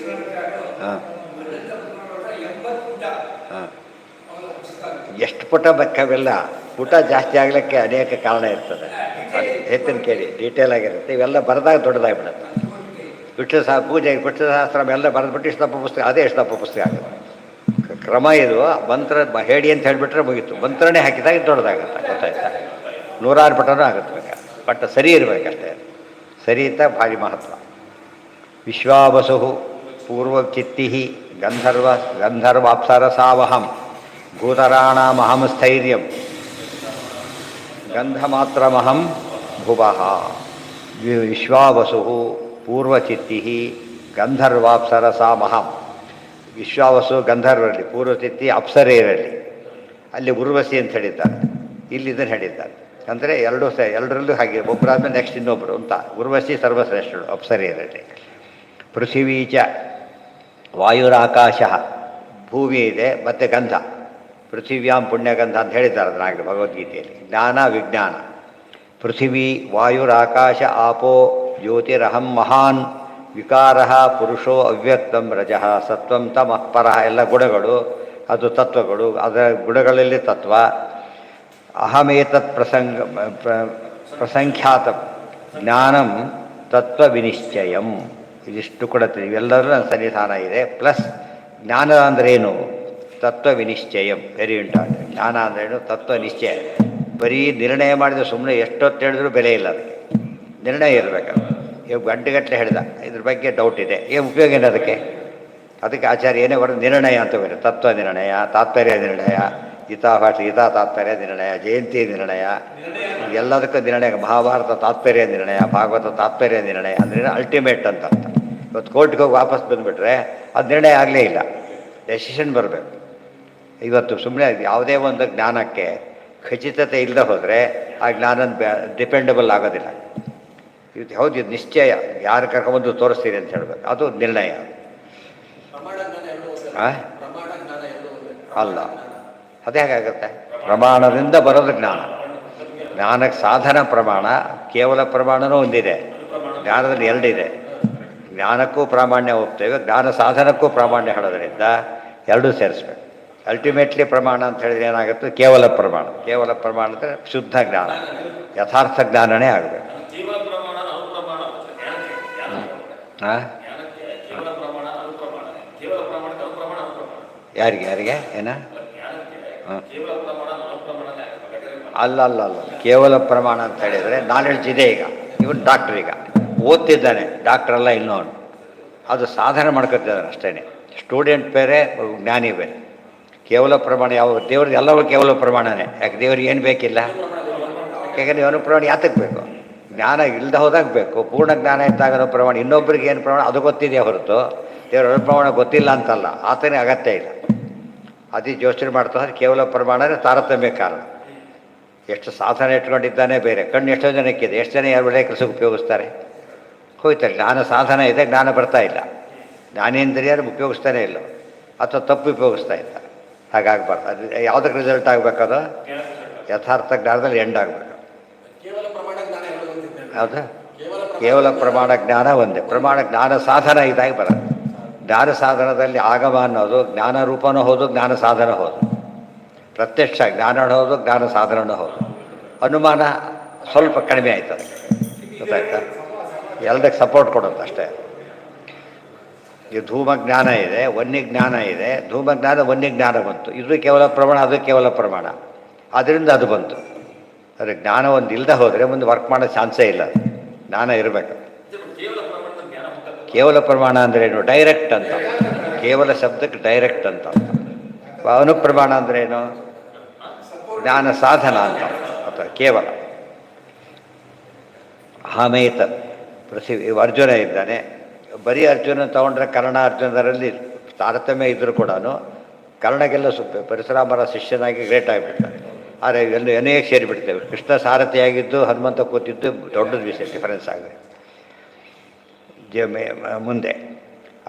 ಹಾಂ ಹಾಂ ಎಷ್ಟು ಪುಟ ಬೇಕವೆಲ್ಲ ಪುಟ ಜಾಸ್ತಿ ಆಗಲಿಕ್ಕೆ ಅನೇಕ ಕಾರಣ ಇರ್ತದೆ. ಅದು ಹೆಚ್ಚಿನ ಕೇಳಿ ಡೀಟೇಲ್ ಆಗಿರುತ್ತೆ. ಇವೆಲ್ಲ ಬರೆದಾಗ ದೊಡ್ಡದಾಗಿಬಿಡುತ್ತೆ. ಪೂಜೆ ವಿಷ್ಣುಸಹಸ್ರ ಎಲ್ಲ ಬರೆದ್ಬಿಟ್ಟು ಇಷ್ಟು ದಪ್ಪ ಪುಸ್ತಕ, ಅದೇ ಎಷ್ಟು ದಪ್ಪ ಪುಸ್ತಕ ಆಗುತ್ತೆ. ಕ್ರಮ ಇದು. ಮಂತ್ರ ಹೇಳಿ ಅಂತ ಹೇಳಿಬಿಟ್ರೆ ಮುಗೀತು. ಮಂತ್ರನೇ ಹಾಕಿದಾಗ ದೊಡ್ಡದಾಗುತ್ತೆ. ಗೊತ್ತಾಯ್ತಾ? 100 ಪಟನೂ ಆಗುತ್ತೆ ಬೇಕಾದ್ರೆ. ಬಟ್ ಸರಿ ಇರಬೇಕಷ್ಟೇ. ಸರಿ ಅಂತ ಭಾರಿ ಮಹತ್ವ. ವಿಶ್ವಾವಸು ಪೂರ್ವಚಿತ್ತಿ ಗಂಧರ್ವಾಪ್ಸರಸಾವಹಂ ಭೂತರಾಣಾಮಹಂ ಸ್ಥೈರ್ಯಂ ಗಂಧಮಾತ್ರಮಹಂ ಭುವಃ. ವಿಶ್ವಾವಸು ಪೂರ್ವಚಿತ್ತಿ ಗಂಧರ್ವಾಪ್ಸರಸಾಮಹಂ. ವಿಶ್ವಾವಸು ಗಂಧರ್ವರಲ್ಲಿ, ಪೂರ್ವಚಿತ್ತಿ ಅಪ್ಸರೆಯರಲ್ಲಿ. ಅಲ್ಲಿ ಉರ್ವಶಿ ಅಂತ ಹೇಳಿದ್ದಾರೆ, ಇಲ್ಲಿ ಇದನ್ನು ಹೇಳಿದ್ದಾರೆ. ಅಂದರೆ ಎರಡರಲ್ಲೂ ಹಾಗೆ ಒಬ್ಬರಾದ್ಮೇಲೆ ನೆಕ್ಸ್ಟ್ ಇನ್ನೊಬ್ಬರು ಅಂತ. ಉರ್ವಶಿ ಸರ್ವಶ್ರೇಷ್ಠಳು ಅಪ್ಸರೆಯರಲ್ಲಿ. ಪೃಥಿವೀ ಚ ವಾಯುರಾಕಾಶ, ಭೂಮಿ ಇದೆ ಮತ್ತು ಗಂಧ. ಪೃಥಿವ್ಯಾಂ ಪುಣ್ಯಗಂಧ ಅಂತ ಹೇಳಿದ್ದಾರೆ ಅದನ್ನಾಗಲಿ ಭಗವದ್ಗೀತೆಯಲ್ಲಿ. ಜ್ಞಾನ ವಿಜ್ಞಾನ. ಪೃಥಿವೀ ವಾಯುರಾಕಾಶ ಆಪೋ ಜ್ಯೋತಿರಹಂ ಮಹಾನ್ ವಿಕಾರ ಪುರುಷೋ ಅವ್ಯಕ್ತಂ ರಜಃ ಸತ್ವಂ ತಮಃ ಪರಃ. ಎಲ್ಲ ಗುಣಗಳು, ಅದು ತತ್ವಗಳು. ಅದರ ಗುಣಗಳಲ್ಲಿ ತತ್ವ. ಅಹಮೇತತ್ ಪ್ರಸಂಖ್ಯಾತ ಜ್ಞಾನಂ ತತ್ವ ವಿನಿಶ್ಚಯಂ. ಇದಿಷ್ಟು ಕೂಡ ಇವೆಲ್ಲರೂ ನನ್ನ ಸನ್ನಿಧಾನ ಇದೆ. ಪ್ಲಸ್ ಜ್ಞಾನ ಅಂದ್ರೇನು? ತತ್ವ ವಿನಿಶ್ಚಯಂ. Very important. ಜ್ಞಾನ ಅಂದ್ರೇನು? ತತ್ವ ನಿಶ್ಚಯ. ಬರೀ ನಿರ್ಣಯ ಮಾಡಿದ್ರೆ ಸುಮ್ಮನೆ ಎಷ್ಟೊತ್ತು ಹೇಳಿದ್ರೂ ಬೆಲೆ ಇಲ್ಲ. ಅದಕ್ಕೆ ನಿರ್ಣಯ ಇರಬೇಕಲ್ಲ. ಇವಾಗ ಗಂಟೆಗಟ್ಟಲೆ ಹೇಳಿದ ಇದ್ರ ಬಗ್ಗೆ ಡೌಟ್ ಇದೆ, ಏನು ಉಪಯೋಗ ಏನು ಅದಕ್ಕೆ? ಅದಕ್ಕೆ ಆಚಾರ್ಯ ಏನೇ ಬರೋದು ನಿರ್ಣಯ ಅಂತ ಬೇರೆ. ತತ್ವ ನಿರ್ಣಯ, ತಾತ್ಪರ್ಯ ನಿರ್ಣಯ, ಗೀತಾ ತಾತ್ಪರ್ಯ ನಿರ್ಣಯ, ಜಯಂತಿ ನಿರ್ಣಯ, ಎಲ್ಲದಕ್ಕೂ ನಿರ್ಣಯ. ಮಹಾಭಾರತ ತಾತ್ಪರ್ಯ ನಿರ್ಣಯ, ಭಾಗವತ ತಾತ್ಪರ್ಯ ನಿರ್ಣಯ ಅಂದರೆ ಅಲ್ಟಿಮೇಟ್ ಅಂತ ಅರ್ಥ. ಇವತ್ತು ಕೋರ್ಟ್ಗೆ ಹೋಗಿ ವಾಪಸ್ ಬಂದುಬಿಟ್ರೆ ಅದು ನಿರ್ಣಯ ಆಗಲೇ ಇಲ್ಲ, ಡೆಸಿಷನ್ ಬರಬೇಕು. ಇವತ್ತು ಸುಮ್ಮನೆ ಯಾವುದೇ ಒಂದು ಜ್ಞಾನಕ್ಕೆ ಖಚಿತತೆ ಇಲ್ಲದೆ ಹೋದರೆ ಆ ಜ್ಞಾನ ಡಿಪೆಂಡಬಲ್ ಆಗೋದಿಲ್ಲ. ಇದು ಹೌದು, ಇದು ನಿಶ್ಚಯ. ಯಾರು ಕರ್ಕೊಂಬಂದು ತೋರಿಸ್ತೀರಿ ಅಂತ ಹೇಳಬೇಕು, ಅದು ನಿರ್ಣಯ ಅಲ್ಲ. ಅದೇ ಹೇಗಾಗುತ್ತೆ? ಪ್ರಮಾಣದಿಂದ ಬರೋದು ಜ್ಞಾನ. ಜ್ಞಾನಕ್ಕೆ ಸಾಧನ ಪ್ರಮಾಣ, ಕೇವಲ ಪ್ರಮಾಣನೂ ಒಂದಿದೆ. ಜ್ಞಾನದಲ್ಲಿ ಎರಡಿದೆ. ಜ್ಞಾನಕ್ಕೂ ಪ್ರಾಮಾಣ್ಯ ಹೋಗ್ತೇವೆ, ಜ್ಞಾನ ಸಾಧನಕ್ಕೂ ಪ್ರಾಮಾಣ್ಯ ಹೇಳೋದ್ರಿಂದ ಎರಡೂ ಸೇರಿಸ್ಬೇಕು. ಅಲ್ಟಿಮೇಟ್ಲಿ ಪ್ರಮಾಣ ಅಂತ ಹೇಳಿದ್ರೆ ಏನಾಗುತ್ತೆ? ಕೇವಲ ಪ್ರಮಾಣ. ಕೇವಲ ಪ್ರಮಾಣ ಅಂದರೆ ಶುದ್ಧ ಜ್ಞಾನ, ಯಥಾರ್ಥ ಜ್ಞಾನನೇ ಆಗಬೇಕು. ಯಾರಿಗೆ ಯಾರಿಗೆ ಏನ ಹಾಂ ಅಲ್ಲ ಅಲ್ಲ ಅಲ್ಲ ಕೇವಲ ಪ್ರಮಾಣ ಅಂತ ಹೇಳಿದರೆ ನಾಲೆಡ್ಜ್ ಇದೆ. ಈಗ ಇವನು ಡಾಕ್ಟ್ರ್, ಈಗ ಓದ್ತಿದ್ದಾನೆ, ಡಾಕ್ಟ್ರಲ್ಲ ಇನ್ನೊಂದು, ಅದು ಸಾಧನೆ ಮಾಡ್ಕೊತಿದ್ದಾನೆ ಅಷ್ಟೇ. ಸ್ಟೂಡೆಂಟ್ ಬೇರೆ, ಜ್ಞಾನಿ ಬೇರೆ. ಕೇವಲ ಪ್ರಮಾಣ ಯಾವ ದೇವ್ರಿಗೆ ಎಲ್ಲವೂ ಕೇವಲ ಪ್ರಮಾಣನೇ. ಯಾಕೆ ದೇವ್ರಿಗೆ ಏನು ಬೇಕಿಲ್ಲ? ಯಾಕೆಂದರೆ ಅನುಪ್ರಮಾಣ ಯಾತಕ್ಕೆ ಬೇಕು? ಜ್ಞಾನ ಇಲ್ಲದೆ ಹೋದಾಗ ಬೇಕು. ಪೂರ್ಣ ಜ್ಞಾನ ಇದ್ದಾಗ ಅನುಪ್ರಮಾಣ. ಇನ್ನೊಬ್ಬರಿಗೆ ಏನು ಪ್ರಮಾಣ ಅದು ಗೊತ್ತಿದೆಯಾ ಹೊರತು ದೇವ್ರ ಅನುಪ್ರಮಾಣ ಗೊತ್ತಿಲ್ಲ ಅಂತಲ್ಲ. ಆತನೇ ಅಗತ್ಯ ಇಲ್ಲ. ಅದೇ ಯೋಚನೆ ಮಾಡ್ತಾ ಕೇವಲ ಪ್ರಮಾಣನೇ ತಾರತಮ್ಯ ಕಾರಣ. ಎಷ್ಟು ಸಾಧನೆ ಇಟ್ಕೊಂಡಿದ್ದಾನೆ ಬೇರೆ. ಕಣ್ಣು ಎಷ್ಟೋ ಜನಕ್ಕಿದೆ, ಎಷ್ಟು ಜನ ಯಾರು ಒಳ್ಳೆಯ ಕೆಲಸಕ್ಕೆ ಉಪಯೋಗಿಸ್ತಾರೆ? ಹೋಯ್ತಾರೆ. ಜ್ಞಾನ ಸಾಧನ ಇದೆ, ಜ್ಞಾನ ಬರ್ತಾ ಇಲ್ಲ. ಜ್ಞಾನೇಂದ್ರಿಯರು ಉಪಯೋಗಿಸ್ತಾನೆ ಇಲ್ಲ, ಅಥವಾ ತಪ್ಪು ಉಪಯೋಗಿಸ್ತಾ ಇದ್ದಾರೆ. ಹಾಗಾಗಬಾರ್ದು. ಅದು ಯಾವುದಕ್ಕೆ ರಿಸಲ್ಟ್ ಆಗಬೇಕದು? ಯಥಾರ್ಥ ಜ್ಞಾನದಲ್ಲಿ ಎಂಡ್ ಆಗಬೇಕು. ಹೌದಾ? ಕೇವಲ ಪ್ರಮಾಣ ಜ್ಞಾನ ಒಂದೇ. ಪ್ರಮಾಣ ಜ್ಞಾನ ಸಾಧನ ಇದಾಗಿ ಬರೋದು. ಜ್ಞಾನ ಸಾಧನದಲ್ಲಿ ಆಗಮ ಅನ್ನೋದು ಜ್ಞಾನ ರೂಪನೂ ಹೌದು, ಜ್ಞಾನ ಸಾಧನ ಹೌದು. ಪ್ರತ್ಯಕ್ಷ ಜ್ಞಾನ ಹೌದು, ಜ್ಞಾನ ಸಾಧನನೂ ಹೌದು. ಅನುಮಾನ ಸ್ವಲ್ಪ ಕಡಿಮೆ ಆಯ್ತದೆ. ಗೊತ್ತಾಯ್ತಾ? ಎಲ್ಲದಕ್ಕೆ ಸಪೋರ್ಟ್ ಕೊಡುತ್ತೆ ಅಷ್ಟೇ. ಈ ಧೂಮ ಜ್ಞಾನ ಇದೆ, ವನ್ಯ ಜ್ಞಾನ ಇದೆ. ಧೂಮ ಜ್ಞಾನ ವನ್ಯ ಜ್ಞಾನ ಬಂತು. ಇದು ಕೇವಲ ಪ್ರಮಾಣ, ಅದು ಕೇವಲ ಪ್ರಮಾಣ. ಅದರಿಂದ ಅದು ಬಂತು. ಆದರೆ ಜ್ಞಾನ ಒಂದು ಇಲ್ಲದೆ ಹೋದರೆ ಮುಂದೆ ವರ್ಕ್ ಮಾಡೋ ಚಾನ್ಸೇ ಇಲ್ಲ. ಜ್ಞಾನ ಇರಬೇಕು. ಕೇವಲ ಪ್ರಮಾಣ ಅಂದ್ರೇನು? ಡೈರೆಕ್ಟ್ ಅಂತ. ಕೇವಲ ಶಬ್ದಕ್ಕೆ ಡೈರೆಕ್ಟ್ ಅಂತ. ಅನುಪ್ರಮಾಣ ಅಂದ್ರೇನು? ಜ್ಞಾನ ಸಾಧನ ಅಂತ. ಅಥವಾ ಕೇವಲ ಆಮೇತ ಅರ್ಜುನ ಇದ್ದಾನೆ. ಬರೀ ಅರ್ಜುನ ತಗೊಂಡ್ರೆ ಕರ್ಣ ಅರ್ಜುನರಲ್ಲಿ ತಾರತಮ್ಯ ಇದ್ದರೂ ಕೂಡ ಕರ್ಣಗೆಲ್ಲ ಪರಶುರಾಮರ ಶಿಷ್ಯನಾಗಿ ಗ್ರೇಟ್ ಆಗಿಬಿಡ್ತಾನೆ. ಆದರೆ ಎಲ್ಲ ಅನೇಕ ಸೇರಿಬಿಡ್ತೇವೆ. ಕೃಷ್ಣ ಸಾರಥಿಯಾಗಿದ್ದು ಹನುಮಂತ ಕೂತಿದ್ದು ದೊಡ್ಡದು ವಿಷಯ, ಡಿಫರೆನ್ಸ್ ಆಗಿದೆ. ಮುಂದೆ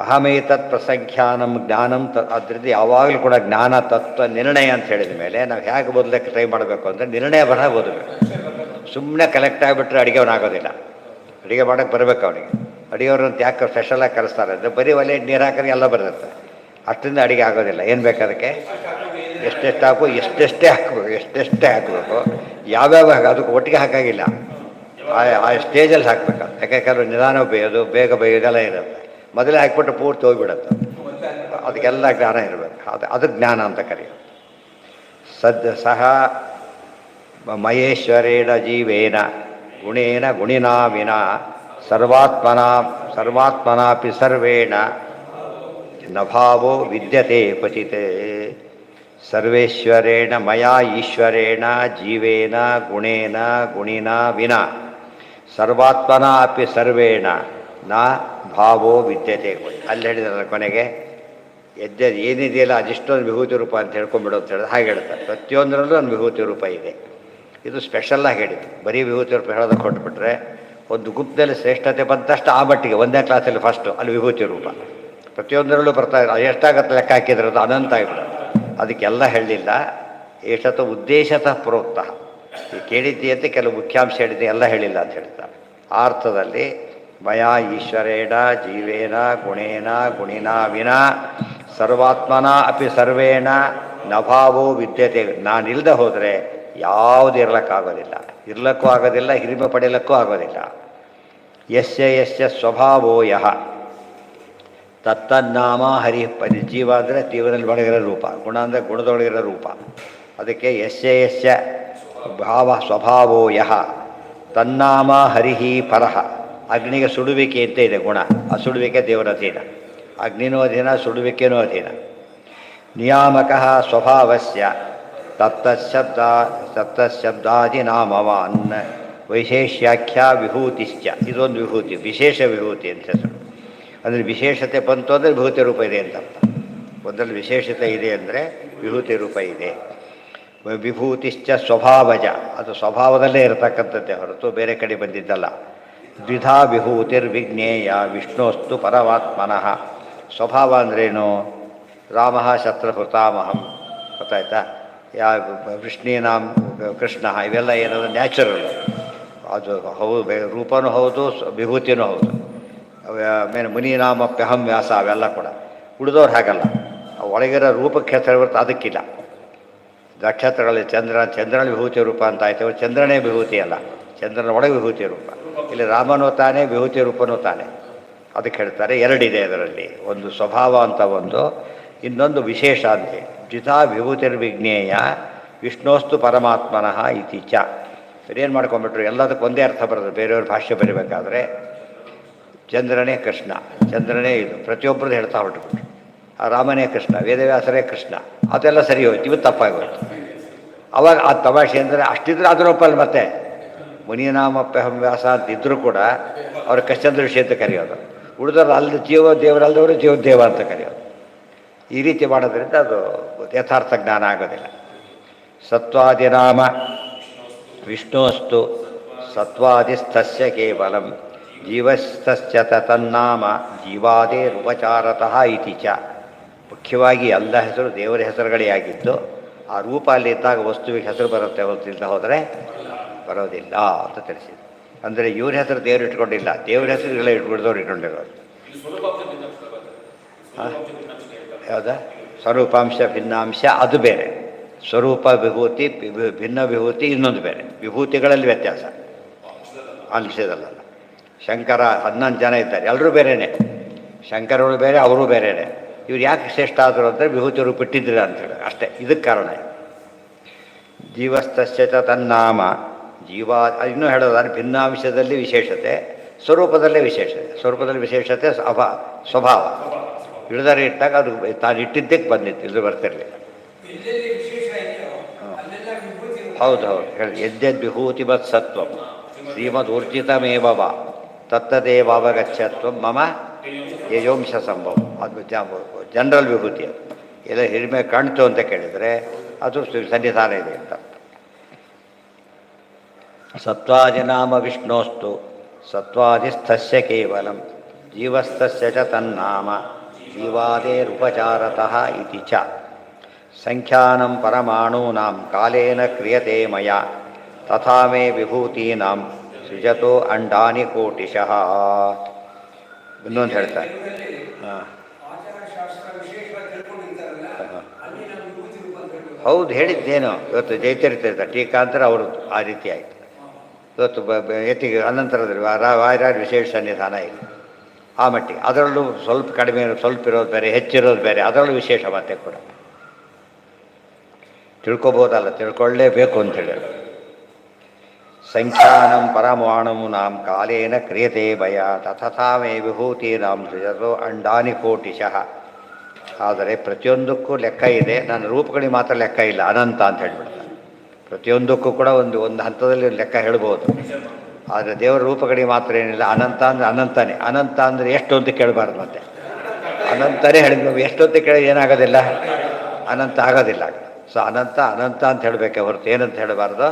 ಅಹಮೇತತ್ ಪ್ರಸಂಖ್ಯಾನಂ ಜ್ಞಾನಂ ಅದರಿಂದ ಯಾವಾಗಲೂ ಕೂಡ ಜ್ಞಾನ ತತ್ವ ನಿರ್ಣಯ ಅಂತ ಹೇಳಿದ ಮೇಲೆ ನಾವು ಹೇಗೆ ಓದಲಿಕ್ಕೆ ಟ್ರೈ ಮಾಡಬೇಕು ಅಂದರೆ ನಿರ್ಣಯ ಬರಹ ಓದಬೇಕು. ಸುಮ್ಮನೆ ಕಲೆಕ್ಟ್ ಆಗಿಬಿಟ್ರೆ ಅಡುಗೆವನಾಗೋದಿಲ್ಲ. ಅಡುಗೆ ಮಾಡೋಕ್ಕೆ ಬರಬೇಕು ಅವನಿಗೆ. ಅಡುಗೆಯವರು ಅಂತ ಯಾಕೆ ಸ್ಪೆಷಲಾಗಿ ಕಲಿಸ್ತಾರೆ ಅಂದರೆ ಬರೀ ಒಲೆ ನೀರು ಹಾಕಿದ್ರೆ ಎಲ್ಲ ಬರುತ್ತೆ. ಅಷ್ಟರಿಂದ ಅಡುಗೆ ಆಗೋದಿಲ್ಲ. ಏನು ಬೇಕು ಅದಕ್ಕೆ? ಎಷ್ಟೆಷ್ಟು ಹಾಕು, ಎಷ್ಟೆಷ್ಟೇ ಹಾಕಬೇಕು, ಯಾವ್ಯಾವ ಅದಕ್ಕೆ ಒಟ್ಟಿಗೆ ಹಾಕಾಗಿಲ್ಲ. ಆ ಸ್ಟೇಜಲ್ಲಿ ಹಾಕ್ಬೇಕು. ಯಾಕೆಂದ್ರೆ ನಿಧಾನ ಬೇಯೋದು, ಬೇಗ ಬೇಯೋದೆಲ್ಲ ಇರುತ್ತೆ. ಮೊದಲೇ ಹಾಕ್ಬಿಟ್ಟು ಪೂರ್ತಿ ಹೋಗಿಬಿಡುತ್ತೆ. ಅದಕ್ಕೆಲ್ಲ ಜ್ಞಾನ ಇರಬೇಕು. ಅದು ಜ್ಞಾನ ಅಂತ ಕರೆಯೋದು. ಸಹ ಮಹೇಶ್ವರೇಣ ಜೀವೇನ ಗುಣೇನ ಗುಣಿನಾ ವಿನ ಸರ್ವಾತ್ಮನಾಪಿ ಸರ್ವೇಣ ನಭಾವೋ ವಿದ್ಯತೆ ಕ್ವಚಿತ್. ಸರ್ವೇಶ್ವರೇಣ ಮಯಾ ಈಶ್ವರೇಣ ಜೀವೇನ ಗುಣೇನ ಗುಣಿನಾ ವಿನ ಸರ್ವಾತ್ಮನ ಅಪಿ ಸರ್ವೇಣ ನ ಭಾವೋ ವಿದ್ಯತೆ. ಅಲ್ಲಿ ಹೇಳಿದ್ರೆ ಕೊನೆಗೆ ಏನಿದೆಯಲ್ಲ ಅದಿಷ್ಟೊಂದು ವಿಭೂತಿ ರೂಪ ಅಂತ ಹೇಳ್ಕೊಂಡ್ಬಿಡು ಅಂತ ಹೇಳಿದ್ರೆ ಹಾಗೆ ಹೇಳ್ತಾರೆ. ಪ್ರತಿಯೊಂದರಲ್ಲೂ ಒಂದು ವಿಭೂತಿ ರೂಪ ಇದೆ. ಇದು ಸ್ಪೆಷಲ್ಲಾಗಿ ಹೇಳಿದ್ದು. ಬರೀ ವಿಭೂತಿ ರೂಪ ಹೇಳೋದಕ್ಕೆ ಕೊಟ್ಬಿಟ್ರೆ ಒಂದು ಗುಂಪಿನಲ್ಲಿ ಶ್ರೇಷ್ಠತೆ ಬಂದಷ್ಟು ಆ ಮಟ್ಟಿಗೆ ಒಂದನೇ ಕ್ಲಾಸಲ್ಲಿ ಫಸ್ಟು ಅಲ್ಲಿ ವಿಭೂತಿ ರೂಪ ಪ್ರತಿಯೊಂದರಲ್ಲೂ ಬರ್ತಾ ಇದೆ. ಎಷ್ಟಾಗತ್ತೆ ಲೆಕ್ಕ ಹಾಕಿದ್ರೆ ಅದು ಅನಂತ ಆಗಿಬಿಡೋದು. ಅದಕ್ಕೆಲ್ಲ ಹೇಳಲಿಲ್ಲ. ಏಷತ ಉದ್ದೇಶತಃ ಪ್ರೋಕ್ತ. ಈ ಕೇಳಿದ್ದೀಯಂತೆ ಕೆಲವು ಮುಖ್ಯಾಂಶ ಹೇಳಿದ್ದೆ, ಎಲ್ಲ ಹೇಳಿಲ್ಲ ಅಂತ ಹೇಳ್ತಾರೆ. ಆ ಅರ್ಥದಲ್ಲಿ ಮಯಾ ಈಶ್ವರೇಣ ಜೀವೇನ ಗುಣೇನ ಗುಣಿನಾ ವಿನ ಸರ್ವಾತ್ಮನ ಅಪಿ ಸರ್ವೇಣ ನಭಾವೋ ವಿದ್ಯತೆ. ನಾನಿಲ್ಲದೆ ಹೋದರೆ ಯಾವುದು ಇರ್ಲಕ್ಕಾಗೋದಿಲ್ಲ, ಇರ್ಲಕ್ಕೂ ಆಗೋದಿಲ್ಲ, ಹಿರಿಮೆ ಪಡೆಯಲಿಕ್ಕೂ ಆಗೋದಿಲ್ಲ. ಯಸ್ಯ ಸ್ವಭಾವೋ ಯಹ ತತ್ತನ್ನಾಮ ಹರಿ ಪರಿ. ಜೀವ ಅಂದರೆ ಜೀವನದಲ್ಲಿ ಒಳಗಿರೋ ರೂಪ, ಗುಣ ಅಂದರೆ ಗುಣದೊಳಗಿರೋ ರೂಪ. ಅದಕ್ಕೆ ಯಸ್ಯ ಭಾವ ಸ್ವಭಾವೋ ಯಹ ತನ್ನಾಮ ಹರಿಹಿ ಪರಹ. ಅಗ್ನಿಗೆ ಸುಡುವಿಕೆ ಅಂತ ಇದೆ ಗುಣ. ಆ ಸುಡುವಿಕೆ ದೇವರ ಅಧೀನ. ಅಗ್ನಿನೂ ಅಧೀನ, ಸುಡುವಿಕೆನೂ ಅಧೀನ. ನಿಯಾಮಕ ಸ್ವಭಾವಸ್ಯ ತತ್ತಶಬ್ದಾದಿನಾಮವಾನ್ ವೈಶೇಷ್ಯಾಖ್ಯಾ ವಿಭೂತಿಶ್ಚ. ಇದೊಂದು ವಿಭೂತಿ, ವಿಶೇಷ ವಿಭೂತಿ ಅಂತ ಹೆಸರು. ಅಂದರೆ ವಿಶೇಷತೆ ಬಂತು ಅಂದರೆ ವಿಭೂತಿ ರೂಪ ಇದೆ ಅಂತ ಅರ್ಥ. ಒಂದರಲ್ಲಿ ವಿಶೇಷತೆ ಇದೆ ಅಂದರೆ ವಿಭೂತಿ ರೂಪ ಇದೆ. ವಿಭೂತಿಶ್ಚ ಸ್ವಭಾವಜ. ಅದು ಸ್ವಭಾವದಲ್ಲೇ ಇರತಕ್ಕಂಥದ್ದೇ ಹೊರತು ಬೇರೆ ಕಡೆ ಬಂದಿದ್ದಲ್ಲ. ದ್ವಿಧಾ ವಿಭೂತಿರ್ವಿಜ್ಞೇಯ ವಿಷ್ಣೋಸ್ತು ಪರಮಾತ್ಮನಃ. ಸ್ವಭಾವ ಅಂದ್ರೇನು? ರಾಮ ಶತ್ರುಹೃತಾಮಹಂ. ಗೊತ್ತಾಯ್ತಾ? ವಿಷ್ಣುನಾಂ ಕೃಷ್ಣ, ಇವೆಲ್ಲ ಏನಾದರೂ ನ್ಯಾಚುರಲ್. ಅದು ಹೌದು, ರೂಪನೂ ಹೌದು, ವಿಭೂತಿನೂ ಹೌದು. ಆಮೇಲೆ ಮುನಿನಾಮಪ್ಯಹಂ ವ್ಯಾಸ, ಅವೆಲ್ಲ ಕೂಡ. ಉಳಿದವ್ರು ಹಾಗಲ್ಲ. ಒಳಗಿರೋ ರೂಪಕ್ಕೆ ಹೆಸರು ಬರುತ್ತೆ, ಅದಕ್ಕಿಲ್ಲ. ನಕ್ಷತ್ರಗಳಲ್ಲಿ ಚಂದ್ರನ ವಿಭೂತಿ ರೂಪ ಅಂತ ಆಯ್ತು. ಚಂದ್ರನೇ ವಿಭೂತಿ ಅಲ್ಲ, ಚಂದ್ರನ ಒಳಗೆ ವಿಭೂತಿ ರೂಪ. ಇಲ್ಲಿ ರಾಮನೂ ತಾನೇ, ವಿಭೂತಿ ರೂಪನೂ ತಾನೇ. ಅದಕ್ಕೆ ಹೇಳ್ತಾರೆ ಎರಡಿದೆ ಅದರಲ್ಲಿ. ಒಂದು ಸ್ವಭಾವ ಅಂತ ಒಂದು, ಇನ್ನೊಂದು ವಿಶೇಷ ಅಂತೆ ದ್ವಿಧಾ ವಿಭೂತಿರ್ವಿಜ್ಞೇಯ ವಿಷ್ಣೋಸ್ತು ಪರಮಾತ್ಮನಃ ಇತಿ ಚ. ಏನು ಮಾಡ್ಕೊಂಬಿಟ್ರು, ಎಲ್ಲದಕ್ಕೂ ಒಂದೇ ಅರ್ಥ ಬರೋದು. ಬೇರೆಯವ್ರ ಭಾಷೆ ಬರೀಬೇಕಾದ್ರೆ ಚಂದ್ರನೇ ಕೃಷ್ಣ, ಚಂದ್ರನೇ ಇದು ಪ್ರತಿಯೊಬ್ಬರದ್ದು ಹೇಳ್ತಾ ಹೊರಟುಬಿಟ್ರು. ಆ ರಾಮನೇ ಕೃಷ್ಣ, ವೇದವ್ಯಾಸರೇ ಕೃಷ್ಣ, ಅದೆಲ್ಲ ಸರಿ ಹೋಯ್ತು. ಇವತ್ತು ತಪ್ಪಾಗೋಯ್ತು. ಅವಾಗ ಆ ತಮಾಷೆ ಅಂದರೆ ಅಷ್ಟಿದ್ರೆ ಅದರೊಪ್ಪಲ್ಲಿ ಮತ್ತೆ ಮುನಿನಾಮಪ್ಯಹಂ ವ್ಯಾಸ ಅಂತ ಇದ್ದರೂ ಕೂಡ ಅವ್ರ ಕಶ್ಚಂದ್ರ ಋಷಿ ಅಂತ ಕರೆಯೋದು. ಉಳಿದವರು ಅಲ್ಲಿ ಜೀವ ದೇವರಲ್ಲದವರು ಜೀವದೇವ ಅಂತ ಕರೆಯೋದು. ಈ ರೀತಿ ಮಾಡೋದ್ರಿಂದ ಅದು ಯಥಾರ್ಥ ಜ್ಞಾನ ಆಗೋದಿಲ್ಲ. ಸತ್ವಾದಿನಾಮ ವಿಷ್ಣೋಸ್ತು ಸತ್ವಾದಿಸ್ಥಸ್ಯ ಕೇವಲಂ ಜೀವಸ್ಥಸ್ಯ ತನ್ನಾಮ ಜೀವಾದೇರುಪಚಾರತಃ ಇತಿ ಚ. ಮುಖ್ಯವಾಗಿ ಎಲ್ಲ ಹೆಸರು ದೇವರ ಹೆಸರುಗಳೇ ಆಗಿದ್ದು, ಆ ರೂಪ ಅಲ್ಲಿ ಇದ್ದಾಗ ವಸ್ತುವಿಗೆ ಹೆಸರು ಬರುತ್ತೆ, ಹೊರತಿಲ್ದ ಹೋದರೆ ಬರೋದಿಲ್ಲ ಅಂತ ತಿಳಿಸಿದ್ರು. ಅಂದರೆ ಇವ್ರ ಹೆಸರು ದೇವರು ಇಟ್ಕೊಂಡಿಲ್ಲ, ದೇವ್ರ ಹೆಸರುಗಳೇ ಇಟ್ಬಿಡ್ದವ್ರು ಇಟ್ಕೊಂಡಿರೋದು. ಯಾವುದಾ ಸ್ವರೂಪಾಂಶ ಭಿನ್ನಾಂಶ ಅದು ಬೇರೆ, ಸ್ವರೂಪ ವಿಭೂತಿ ಭಿನ್ನ ವಿಭೂತಿ ಇನ್ನೊಂದು ಬೇರೆ. ವಿಭೂತಿಗಳಲ್ಲಿ ವ್ಯತ್ಯಾಸ, ಅಂಶದಲ್ಲ. ಶಂಕರ 11 ಜನ ಇದ್ದಾರೆ, ಎಲ್ಲರೂ ಬೇರೆಯೇ. ಶಂಕರಗಳು ಬೇರೆ, ಅವರು ಬೇರೆಯೇ. ಇವ್ರು ಯಾಕೆ ಶ್ರೇಷ್ಠ ಆದರು ಅಂದರೆ ವಿಭೂತಿ ರೂಪ ಇಟ್ಟಿದ್ದೀರ ಅಂತೇಳಿ ಅಷ್ಟೇ. ಇದಕ್ಕೆ ಕಾರಣ ಜೀವಸ್ಥಸ್ಯ ತನ್ನಾಮ ಜೀವ. ಇನ್ನೂ ಹೇಳೋದಾದ್ರೆ ಭಿನ್ನಾಂಶದಲ್ಲಿ ವಿಶೇಷತೆ, ಸ್ವರೂಪದಲ್ಲೇ ವಿಶೇಷತೆ. ಸ್ವರೂಪದಲ್ಲಿ ವಿಶೇಷತೆ ಸ್ವಭಾವ. ಇಳಿದರೆ ಇಟ್ಟಾಗ ಅದು ತಾನು ಇಟ್ಟಿದ್ದಕ್ಕೆ ಬಂದಿತ್ತು, ಇದು ಬರ್ತಿರಲಿಲ್ಲ. ಹೌದು ಹೌದು ಹೇಳಿ. ಯದ್ಯದ್ ವಿಭೂತಿವತ್ ಸತ್ವಂ ಶ್ರೀಮದ್ ಊರ್ಜಿತಮೇವ ತತ್ತದೇವಾವಗಚ್ಚತ್ವಂ ಮಮ ಯಜೋಂಶ ಸಂಭವ. ಅದು ಜನರಲ್ ವಿಭೂತಿ. ಅದು ಎಲ್ಲ ಹಿರಿಮೆ ಕಾಣ್ತು ಅಂತ ಕೇಳಿದರೆ ಅದು ಸನ್ನಿಧಾನ ಇದೆ ಅಂತ. ಸತ್ವಾದಿನಾಮ ವಿಷ್ಣೋಸ್ತು ಸತ್ವಾದಿಸ್ಥಸ್ಯ ಕೇವಲಂ ಜೀವಸ್ಥಸ್ಯ ಚ ತನ್ನಾಮ ಜೀವಾದೇರುಪಚಾರತಃ ಇತಿ ಚ. ಸಂಖ್ಯಾನಂ ಪರಮಾಣೂನಾಂ ಕಾಲೇನ ಕ್ರಿಯತೆ ಮಯಾ ತಥಾ ಮೇ ವಿಭೂತೀನಾಂ ಸೃಜತೋ ಅಂಡಾನಿ ಕೋಟಿಶಃ. ಇನ್ನೊಂದು ಹೇಳ್ತಾರೆ. ಹೌದು ಹೇಳಿದ್ದೇನು ಇವತ್ತು ಜಯಚರಿತ ಟೀಕಾಂತರ ಅವರು ಆ ರೀತಿ ಆಯಿತು. ಇವತ್ತು ಎತ್ತಿಗೆ ಅನಂತರದಲ್ಲಿ ವಾಯರಾಜ ವಿಶೇಷ ಸನ್ನಿಧಾನ ಇದೆ ಆ ಮಟ್ಟಿಗೆ. ಅದರಲ್ಲೂ ಸ್ವಲ್ಪ ಕಡಿಮೆ ಸ್ವಲ್ಪ ಇರೋದು ಬೇರೆ, ಹೆಚ್ಚಿರೋದು ಬೇರೆ, ಅದರಲ್ಲೂ ವಿಶೇಷ ಮತ್ತೆ ಕೂಡ ತಿಳ್ಕೊಬೋದಲ್ಲ, ತಿಳ್ಕೊಳ್ಳೇಬೇಕು ಅಂತೇಳಿ. ಸಂಖ್ಯಾನಂ ಪರಮಾಣೂನಾಂ ಕಾಲೇನ ಕ್ರಿಯತೆ ಭಯ ತಥಾ ಮೇ ವಿಭೂತೀನಾಂ ಸೃಜತೋ ಅಂಡಾನಿ ಕೋಟಿಶಃ. ಆದರೆ ಪ್ರತಿಯೊಂದಕ್ಕೂ ಲೆಕ್ಕ ಇದೆ, ನನ್ನ ರೂಪಗಳಿಗೆ ಮಾತ್ರ ಲೆಕ್ಕ ಇಲ್ಲ, ಅನಂತ ಅಂತ ಹೇಳ್ಬಿಡ್ತಾರೆ. ಪ್ರತಿಯೊಂದಕ್ಕೂ ಕೂಡ ಒಂದು ಹಂತದಲ್ಲಿ ಲೆಕ್ಕ ಹೇಳ್ಬೋದು. ಆದರೆ ದೇವರ ರೂಪಗಳಿಗೆ ಮಾತ್ರ ಏನಿಲ್ಲ. ಅನಂತ ಅಂದರೆ ಅನಂತನೇ. ಅನಂತ ಅಂದರೆ ಎಷ್ಟು ಅಂತ ಕೇಳಬಾರ್ದು. ಮತ್ತೆ ಅನಂತನೇ ಹೇಳಿದ್ವಿ, ಎಷ್ಟು ಅಂತ ಕೇಳಿ ಏನಾಗೋದಿಲ್ಲ, ಅನಂತ ಆಗೋದಿಲ್ಲ. ಸೊ ಅನಂತ ಅನಂತ ಅಂತ ಹೇಳಬೇಕೆ ಹೊರತು ಏನಂತ ಹೇಳಬಾರ್ದು.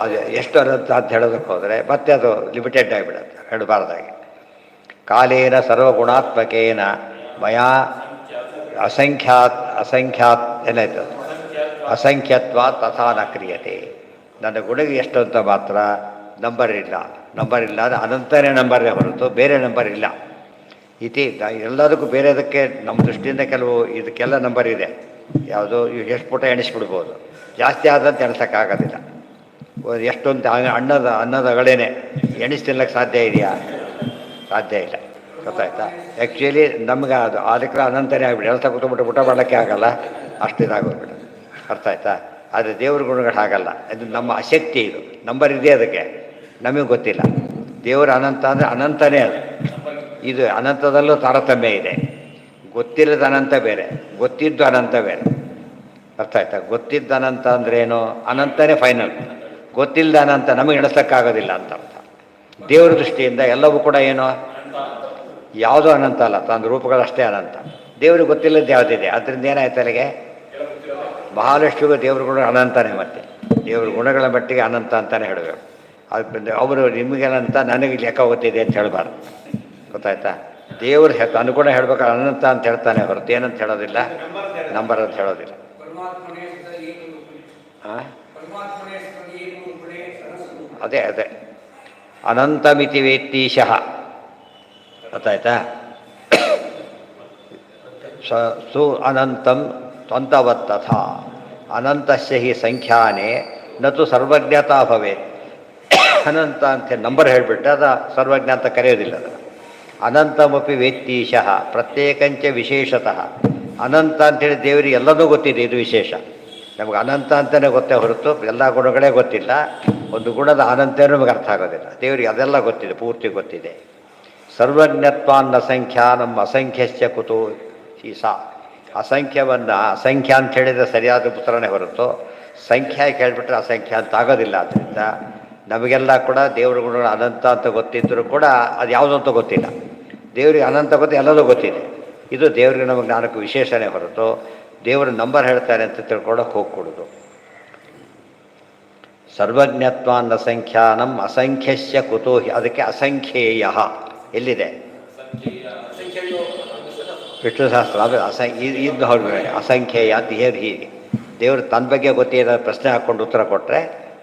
ಅದು ಎಷ್ಟು ಅನಂತ ಅಂತ ಹೇಳೋದಕ್ಕೆ ಹೋದರೆ ಮತ್ತೆ ಅದು ಲಿಮಿಟೆಡ್ ಆಗಿಬಿಡುತ್ತೆ, ಹೇಳಬಾರ್ದಾಗಿ. ಕಾಲೇನ ಸರ್ವಗುಣಾತ್ಮಕೇನ ಮಯಾ ಅಸಂಖ್ಯಾತ್ ಏನಾಯ್ತು ಅಸಂಖ್ಯತ್ವ ತಥಾ ನ ಕ್ರಿಯತೆ. ನನ್ನ ಗುಣಗೆ ಎಷ್ಟು ಅಂತ ಮಾತ್ರ ನಂಬರ್ ಇಲ್ಲ. ನಂಬರ್ ಇಲ್ಲ ಅಂದರೆ ಅನಂತನೇ ನಂಬರೇ ಹೊರತು ಬೇರೆ ನಂಬರ್ ಇಲ್ಲ. ಇತಿ ಎಲ್ಲದಕ್ಕೂ ಬೇರೆದಕ್ಕೆ ನಮ್ಮ ದೃಷ್ಟಿಯಿಂದ ಕೆಲವು ಇದಕ್ಕೆಲ್ಲ ನಂಬರ್ ಇದೆ. ಯಾವುದು ಎಷ್ಟು ಪುಟ ಎಣಿಸ್ಬಿಡ್ಬೋದು, ಜಾಸ್ತಿ ಆದಂತ ಎಣಿಸೋಕ್ಕಾಗೋದಿಲ್ಲ. ಎಷ್ಟೊಂದು ಅನ್ನದ ಅಗಳೇನೆ ಎಣಿಸ್ತಿಲ್ಲಕ್ಕೆ ಸಾಧ್ಯ ಇದೆಯಾ? ಸಾಧ್ಯ ಇಲ್ಲ. ಗೊತ್ತಾಯ್ತಾ? ಆ್ಯಕ್ಚುಲಿ ನಮ್ಗೆ ಅದು ಅದಕ್ಕೆ ಅನಂತನೇ ಆಗಿಬಿಟ್ಟು ಎಳ್ತಾ ಕೂತ್ಬಿಟ್ಟು ಊಟ ಮಾಡೋಕ್ಕೆ ಆಗಲ್ಲ, ಅಷ್ಟು ಇದಾಗೋಗ್ಬಿಟ್ಟು. ಅರ್ಥ ಆಯ್ತಾ? ಆದರೆ ದೇವ್ರ ಗುಣಗಳು ಹಾಗಲ್ಲ. ಇದು ನಮ್ಮ ಅಶಕ್ತಿ. ಇದು ನಂಬರ್ ಇದೆ, ಅದಕ್ಕೆ ನಮಗೆ ಗೊತ್ತಿಲ್ಲ. ದೇವರು ಅನಂತ ಅಂದರೆ ಅನಂತನೇ ಅದು. ಇದು ಅನಂತದಲ್ಲೂ ತಾರತಮ್ಯ ಇದೆ. ಗೊತ್ತಿಲ್ಲದ ಅನಂತ ಬೇರೆ, ಗೊತ್ತಿದ್ದು ಅನಂತ ಬೇರೆ. ಅರ್ಥ ಆಯ್ತಾ? ಗೊತ್ತಿದ್ದ ಅನಂತ ಅಂದ್ರೇನು? ಅನಂತನೇ ಫೈನಲ್. ಗೊತ್ತಿಲ್ಲದ ಅನಂತ ನಮಗೆ ಎಣಿಸೋಕ್ಕಾಗೋದಿಲ್ಲ ಅಂತ ಅರ್ಥ. ದೇವರ ದೃಷ್ಟಿಯಿಂದ ಎಲ್ಲವೂ ಕೂಡ ಏನು, ಯಾವುದೂ ಅನಂತ ಅಲ್ಲ, ತನ್ನ ರೂಪಗಳಷ್ಟೇ ಅನಂತ. ದೇವ್ರಿಗೆ ಗೊತ್ತಿಲ್ಲದ್ದು ಯಾವುದಿದೆ, ಅದರಿಂದ ಏನಾಯ್ತು ಅಲ್ಲಿಗೆ? ಬಹಳಷ್ಟು ದೇವ್ರ ಗುಣ ಅನಂತನೇ. ಮತ್ತೆ ದೇವ್ರ ಗುಣಗಳ ಮಟ್ಟಿಗೆ ಅನಂತ ಅಂತಲೇ ಹೇಳಬೇಕು. ಅದು ಅವರು ನಿಮಗೇನಂತ ನನಗೆ ಲೆಕ್ಕ ಗೊತ್ತಿದೆ ಅಂತ ಹೇಳಬಾರ್ದು. ಗೊತ್ತಾಯ್ತಾ? ದೇವ್ರ ಅನುಗುಣ ಹೇಳ್ಬೇಕಾದ್ರೆ ಅನಂತ ಅಂತ ಹೇಳ್ತಾನೆ ಹೊರತು ಏನಂತ ಹೇಳೋದಿಲ್ಲ, ನಂಬರ್ ಅಂತ ಹೇಳೋದಿಲ್ಲ. ಹಾಂ, ಅದೇ ಅದೇ ಅನಂತಮಿತಿ ವೇತ್ತೀಶಃ. ಗೊತ್ತಾಯ್ತಾ? ಸು ಅನಂತಂ ತ್ವಂತವತ್ತಥ ಅನಂತಸ್ಯ ಹಿ ಸಂಖ್ಯಾನೇ ನತು ಸರ್ವಜ್ಞತಾ ಭವೇತ್. ಅನಂತ ಅಂತ ನಂಬರ್ ಹೇಳಿಬಿಟ್ಟೆ ಅದು ಸರ್ವಜ್ಞ ಅಂತ ಕರೆಯೋದಿಲ್ಲ. ಅದು ಅನಂತಮಪಿ ವೇತ್ತೀಶಃ ಪ್ರತ್ಯೇಕಂಚ ವಿಶೇಷತಃ. ಅನಂತ ಅಂತೇಳಿ ದೇವರಿಗೆ ಎಲ್ಲದೂ ಗೊತ್ತಿದೆ, ಇದು ವಿಶೇಷ. ನಮಗೆ ಅನಂತ ಅಂತಲೇ ಗೊತ್ತೇ ಹೊರತು ಎಲ್ಲ ಗುಣಗಳೇ ಗೊತ್ತಿಲ್ಲ. ಒಂದು ಗುಣದ ಅನಂತನೂ ನಮಗೆ ಅರ್ಥ ಆಗೋದಿಲ್ಲ. ದೇವರಿಗೆ ಅದೆಲ್ಲ ಗೊತ್ತಿದೆ, ಪೂರ್ತಿ ಗೊತ್ತಿದೆ. ಸರ್ವಜ್ಞತ್ವಾನ್ನ ಸಂಖ್ಯಾ ನಮ್ಮ ಅಸಂಖ್ಯಶ್ಚ ಕುತೋ ಸಾ. ಅಸಂಖ್ಯವನ್ನು ಅಸಂಖ್ಯ ಅಂತ ಹೇಳಿದರೆ ಸರಿಯಾದ ಉತ್ತರನೇ ಹೊರತು ಸಂಖ್ಯಾ ಕೇಳಿಬಿಟ್ರೆ ಅಸಂಖ್ಯ ಅಂತ ಆಗೋದಿಲ್ಲ. ಆದ್ದರಿಂದ ನಮಗೆಲ್ಲ ಕೂಡ ದೇವ್ರ ಗುಣಗಳು ಅನಂತ ಅಂತ ಗೊತ್ತಿದ್ದರೂ ಕೂಡ ಅದು ಯಾವುದೂ ಅಂತ ಗೊತ್ತಿಲ್ಲ. ದೇವರಿಗೆ ಅನಂತ ಗೊತ್ತು, ಎಲ್ಲದೂ ಗೊತ್ತಿದೆ. ಇದು ದೇವರಿಗೆ ನಮಗೆ ಜ್ಞಾನಕ್ಕೆ ವಿಶೇಷನೇ ಹೊರತು ದೇವರ ನಂಬರ್ ಹೇಳ್ತಾರೆ ಅಂತ ತಿಳ್ಕೊಳ್ಳೋಕೆ ಹೋಗ್ಕೊಡೋದು. ಸರ್ವಜ್ಞತ್ವಾನ್ನ ಸಂಖ್ಯಾನಂ ಅಸಂಖ್ಯಸ್ಯ ಕುತೋ ಹಿ. ಅದಕ್ಕೆ ಅಸಂಖ್ಯೇಯ ಎಲ್ಲಿದೆ? ವಿಷ್ಣು ಸಹಸ್ರ. ಅದು ಇದು ಅವ್ರು ಅಸಂಖ್ಯೇಯ ಅಂತ ಹೇಳಿ ಹೀಗೆ ದೇವರು ತನ್ನ ಬಗ್ಗೆ ಗೊತ್ತಿರೋ ಪ್ರಶ್ನೆ ಹಾಕ್ಕೊಂಡು ಉತ್ತರ ಕೊಟ್ಟರೆ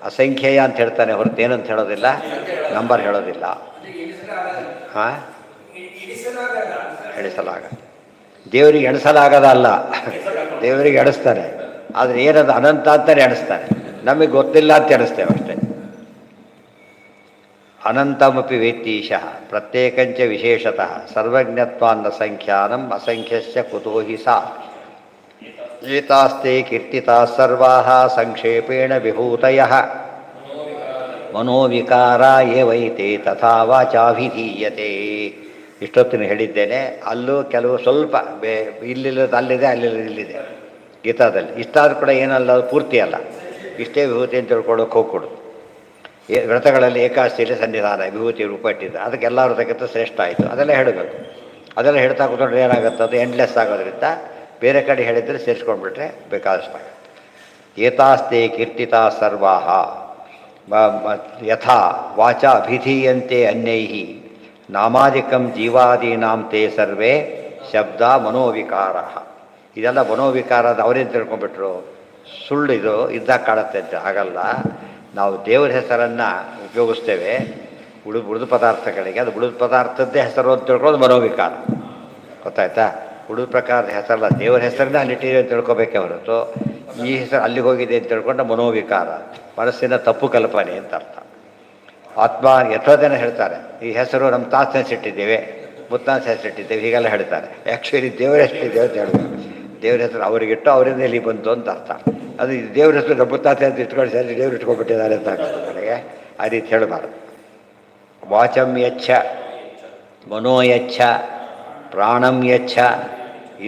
ಅಸಂಖ್ಯೇಯ ಅಂತ ಹೇಳ್ತಾನೆ ಹೊರತು ಏನಂತ ಹೇಳೋದಿಲ್ಲ, ನಂಬರ್ ಹೇಳೋದಿಲ್ಲ. ಹಾಂ, ಎಣಿಸಲಾಗ ದೇವರಿಗೆ ಎಣಿಸಲಾಗದ ಅಲ್ಲ, ದೇವರಿಗೆ ಎಣಿಸ್ತಾನೆ. ಆದರೆ ಏನದು ಅನಂತ ಅಂತಲೇ ಎಣಿಸ್ತಾನೆ, ನಮಗೆ ಗೊತ್ತಿಲ್ಲ ಅಂತ ಎಣಿಸ್ತೇವೆ ಅಷ್ಟೇ. ಅನಂತಮಪಿ ವೇತ್ತೀಶಃ ಪ್ರತ್ಯೇಕಂಚ ವಿಶೇಷತಃ ಸರ್ವಜ್ಞತ್ವಾನ್ನ ಸಂಖ್ಯಾನಂ ಅಸಂಖ್ಯಸ್ಯ ಕುತೋ ಹಿ ಸಾ. ಏತಾಸ್ತೆ ಕೀರ್ತಿತಾಃ ಸರ್ವಾಃ ಸಂಕ್ಷೇಪೇಣ ವಿಭೂತಯಃ ಮನೋವಿಕಾರ ಏವೈತೆ ತಥಾ ವಾಚಾಭಿಧೀಯತೆ. ಇಷ್ಟೊತ್ತಿನ ಹೇಳಿದ್ದೇನೆ. ಅಲ್ಲೂ ಕೆಲವು ಸ್ವಲ್ಪ ಇಲ್ಲಿಲ್ಲದ ಅಲ್ಲಿದೆ, ಅಲ್ಲಿಲ್ಲದ ಇಲ್ಲಿದೆ ಗೀತಾದಲ್ಲಿ. ಇಷ್ಟಾದ್ರೂ ಕೂಡ ಏನಲ್ಲ, ಅದು ಪೂರ್ತಿ ಅಲ್ಲ. ಇಷ್ಟೇ ವಿಭೂತಿ ಅಂತ ತಿಳ್ಕೊಳ್ಳೋಕೆ ಹೋಗ್ಕೊಡು. ವ್ರತಗಳಲ್ಲಿ ಏಕಾದಶಿಯಲ್ಲಿ ಸನ್ನಿಧಾನ ವಿಭೂತಿ ರೂಪ ಇಟ್ಟಿದ್ದ, ಅದಕ್ಕೆ ಎಲ್ಲ ವ್ರತಕ್ಕಿಂತ ಶ್ರೇಷ್ಠ ಆಯಿತು. ಅದೆಲ್ಲ ಹೇಳಬೇಕು. ಅದೆಲ್ಲ ಹೇಳ್ತಾ ಕೂತ್ಕೊಂಡ್ರೆ ಏನಾಗುತ್ತೆ, ಅದು ಎಂಡ್ಲೆಸ್ ಆಗೋದ್ರಿಂದ ಬೇರೆ ಕಡೆ ಹೇಳಿದರೆ ಸೇರಿಸ್ಕೊಂಡ್ಬಿಟ್ರೆ ಬೇಕಾದಷ್ಟಾಗುತ್ತೆ. ಏತಾಸ್ತೆ ಕೀರ್ತಿತಾ ಸರ್ವಾಹ ಯಥಾ ವಾಚ ಅಭಿಧೀಯಂತೆ ಅನ್ಯೈಃ ನಾಮಾದಿಕಂ ಜೀವಾದೀನಾಂ ತೇ ಸರ್ವೇ ಶಬ್ದ ಮನೋವಿಕಾರ. ಇದೆಲ್ಲ ಮನೋವಿಕಾರದ ಅವರೇನು ತಿಳ್ಕೊಂಡ್ಬಿಟ್ರು, ಸುಳ್ಳು ಇದು ಇದ್ದಾಗ ಕಾಣುತ್ತೆ ಅಂತ. ಆಗಲ್ಲ. ನಾವು ದೇವರ ಹೆಸರನ್ನು ಉಪಯೋಗಿಸ್ತೇವೆ ಉಳಿದ ಪದಾರ್ಥಗಳಿಗೆ. ಅದು ಉಳಿದ ಪದಾರ್ಥದ್ದೇ ಹೆಸರು ಅಂತ ತಿಳ್ಕೊಳ್ಳೋದು ಮನೋವಿಕಾರ. ಗೊತ್ತಾಯ್ತಾ? ಉಳಿದ ಪ್ರಕಾರದ ಹೆಸರಲ್ಲ, ದೇವರ ಹೆಸರನ್ನ ಅಲ್ಲಿಟ್ಟಿದೆ ಅಂತ ತಿಳ್ಕೊಬೇಕೆ ಹೊರತು ಈ ಹೆಸರು ಅಲ್ಲಿಗೆ ಹೋಗಿದೆ ಅಂತ ತಿಳ್ಕೊಂಡ ಮನೋವಿಕಾರ, ಮನಸ್ಸಿನ ತಪ್ಪು ಕಲ್ಪನೆ ಅಂತ ಅರ್ಥ. ಆತ್ಮ ಎಷ್ಟೋ ಜನ ಹೇಳ್ತಾರೆ, ಈ ಹೆಸರು ನಮ್ಮ ತಾತನ ಹೆಸರಿಟ್ಟಿದ್ದೇವೆ, ಮುತ್ತಾನ ಹೆಸರಿಟ್ಟಿದ್ದೇವೆ, ಹೀಗೆಲ್ಲ ಹೇಳ್ತಾರೆ. ಆ್ಯಕ್ಚುಲಿ ದೇವರ ಹೆಸರಿದ್ದೇವೆ ಅಂತ ಹೇಳ್ತಾರೆ. ದೇವ್ರ ಹೆಸರು ಅವರಿಗಿಟ್ಟು ಅವರಿಂದ ಇಲ್ಲಿ ಬಂತು ಅಂತ ಅರ್ಥ. ಅದು ದೇವ್ರ ಹೆಸರು ನಮ್ಮ ಮುತ್ತಾತ ಅಂತ ಇಟ್ಕೊಂಡು ಸರಿ ದೇವ್ರು ಇಟ್ಕೊಂಡ್ಬಿಟ್ಟಿದ್ದಾರೆ ಅಂತ ಆಗುತ್ತೆ ನನಗೆ. ಆ ರೀತಿ ಹೇಳಬಾರ್ದು. ವಾಚಂ ಯಚ್ಛ ಮನೋ ಯಚ್ಛ ಪ್ರಾಣಂ ಯಚ್ಛ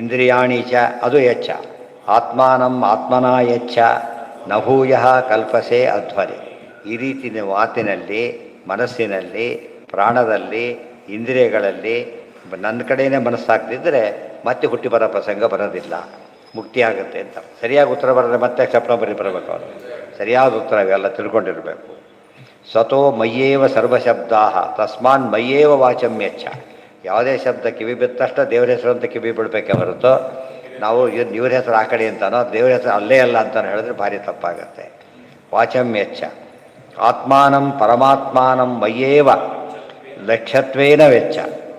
ಇಂದ್ರಿಯಾಣಿ ಚ ಅದು ಯಚ್ಛ ಆತ್ಮಾನಂ ಆತ್ಮನಾ ಯಚ್ಛ ನಭೂಯ ಕಲ್ಪಸೆ ಅಧ್ವನಿ. ಈ ರೀತಿ ಮಾತಿನಲ್ಲಿ, ಮನಸ್ಸಿನಲ್ಲಿ, ಪ್ರಾಣದಲ್ಲಿ, ಇಂದ್ರಿಯಗಳಲ್ಲಿ ನನ್ನ ಕಡೆಯೇ ಮನಸ್ಸಾಗ್ತಿದ್ದರೆ ಮತ್ತೆ ಹುಟ್ಟಿ ಬರೋ ಪ್ರಸಂಗ ಬರೋದಿಲ್ಲ, ಮುಕ್ತಿ ಆಗುತ್ತೆ ಅಂತ. ಸರಿಯಾಗಿ ಉತ್ತರ ಬರೋದ್ರೆ ಮತ್ತೆ ಸಪ್ಟಂಬರಿಗೆ ಬರಬೇಕು. ಅವರು ಸರಿಯಾದ ಉತ್ತರ ಇವೆಲ್ಲ ತಿಳ್ಕೊಂಡಿರಬೇಕು. ಸ್ವತೋ ಮಯ್ಯೇವ ಸರ್ವಶಬ್ದಾ ತಸ್ಮಾನ್ ಮಯ್ಯೇವ ವಾಚಂ ಯಚ್ಛ. ಯಾವುದೇ ಶಬ್ದ ಕಿವಿ ಬಿದ್ದ ತಕ್ಷಣ ದೇವರ ಹೆಸರು ಅಂತ ಕಿವಿ ಬಿಡಬೇಕೆ ಹೊರತು ನಾವು ಇವ್ರ ಹೆಸರು ಆ ಕಡೆ ಅಂತಾನೋ ದೇವರ ಹೆಸರು ಅಲ್ಲೇ ಅಲ್ಲ ಅಂತ ಹೇಳಿದ್ರೆ ಭಾರಿ ತಪ್ಪಾಗತ್ತೆ. ವಾಚಂ ಯಚ್ಛ ಆತ್ಮಾನಂ ಪರಮಾತ್ಮಾನಂ ಮಯ್ಯೇವ ಲಕ್ಷ್ಯತ್ವೇನ ವೆಚ್ಚ.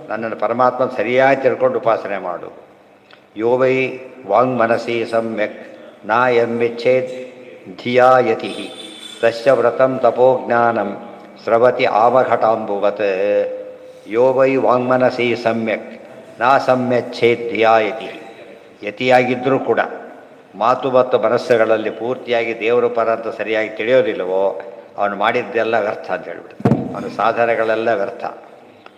ನನ್ನನ್ನು ಪರಮಾತ್ಮ ಸರಿಯಾಗಿ ತಿಳ್ಕೊಂಡು ಉಪಾಸನೆ ಮಾಡು. ಯೋ ವೈ ವಾಂಗ್ ಮನಸಿ ಸಮ್ಯಕ್ ನಾ ಎಂಬಿಚ್ಛೇದ್ ಧಿಯಾ ಯತಿ ತಸ್ಯ ವ್ರತಂ ತಪೋಜ್ಞಾನಂ ಸ್ರವತಿ ಆಮಘಟಾಂಬುವತ್. ಯೋ ವೈ ವಾಂಗ್ಮನಸಿ ಸಮ್ಯಕ್ ನಾ ಸಮ್ಯಚ್ಛೇದ್ ಧಿಯಾ ಯತಿ. ಯತಿಯಾಗಿದ್ದರೂ ಕೂಡ ಮಾತು ಮತ್ತು ಮನಸ್ಸುಗಳಲ್ಲಿ ಪೂರ್ತಿಯಾಗಿ ದೇವರು ಪರ ಅಂತ ಸರಿಯಾಗಿ ತಿಳಿಯೋದಿಲ್ಲವೋ ಅವನು ಮಾಡಿದ್ದೆಲ್ಲ ವ್ಯರ್ಥ ಅಂತ ಹೇಳ್ಬಿಡ್ತಾನೆ. ಅವನ ಸಾಧನೆಗಳೆಲ್ಲ ವ್ಯರ್ಥ.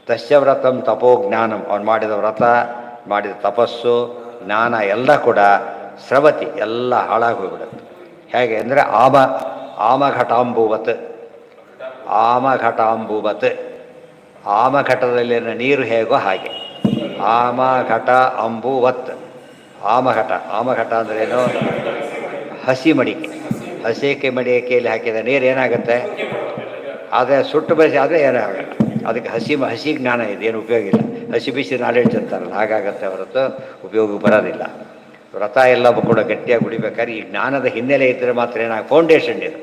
ತಸ್ಯ ವ್ರತಂ ತಪೋಜ್ಞಾನಂ. ಅವನು ಮಾಡಿದ ವ್ರತ, ಮಾಡಿದ ತಪಸ್ಸು, ಜ್ಞಾನ ಎಲ್ಲ ಕೂಡ ಸ್ರವತಿ, ಎಲ್ಲ ಹಾಳಾಗಿ ಹೋಗ್ಬಿಡುತ್ತೆ. ಹೇಗೆ ಅಂದರೆ ಆಮಘಟಾಂಬುವತ್. ಆಮಘಟಾಂಬುವತ್, ಆಮಘಟದಲ್ಲಿನ ನೀರು ಹೇಗೋ ಹಾಗೆ. ಆಮಘಟ ಅಂಬುವತ್. ಆಮಘಟ, ಆಮಘಟ ಅಂದ್ರೇನು? ಹಸಿ ಮಡಿಕೆ. ಹಸಿಕೆ ಮಡಿಕೆಯಲ್ಲಿ ಹಾಕಿದ ನೀರು ಏನಾಗುತ್ತೆ? ಆದರೆ ಸುಟ್ಟು ಬಸಿ ಆದರೆ ಏನಾಗಲ್ಲ. ಅದಕ್ಕೆ ಹಸಿ ಜ್ಞಾನ ಇದೆ, ಏನು ಉಪಯೋಗ ಇಲ್ಲ. ಹಸಿ ಬಿಸಿ ನಾಲೆಡ್ಜ್ ಅಂತಾರಲ್ಲ, ಹಾಗಾಗತ್ತೆ ಹೊರತು ಉಪಯೋಗ ಬರೋದಿಲ್ಲ. ವ್ರತ ಎಲ್ಲವೂ ಕೂಡ ಗಟ್ಟಿಯಾಗಿ ಉಳಿಬೇಕಾದ್ರೆ ಈ ಜ್ಞಾನದ ಹಿನ್ನೆಲೆ ಇದ್ದರೆ ಮಾತ್ರ ಫೌಂಡೇಶನ್ ಇದು.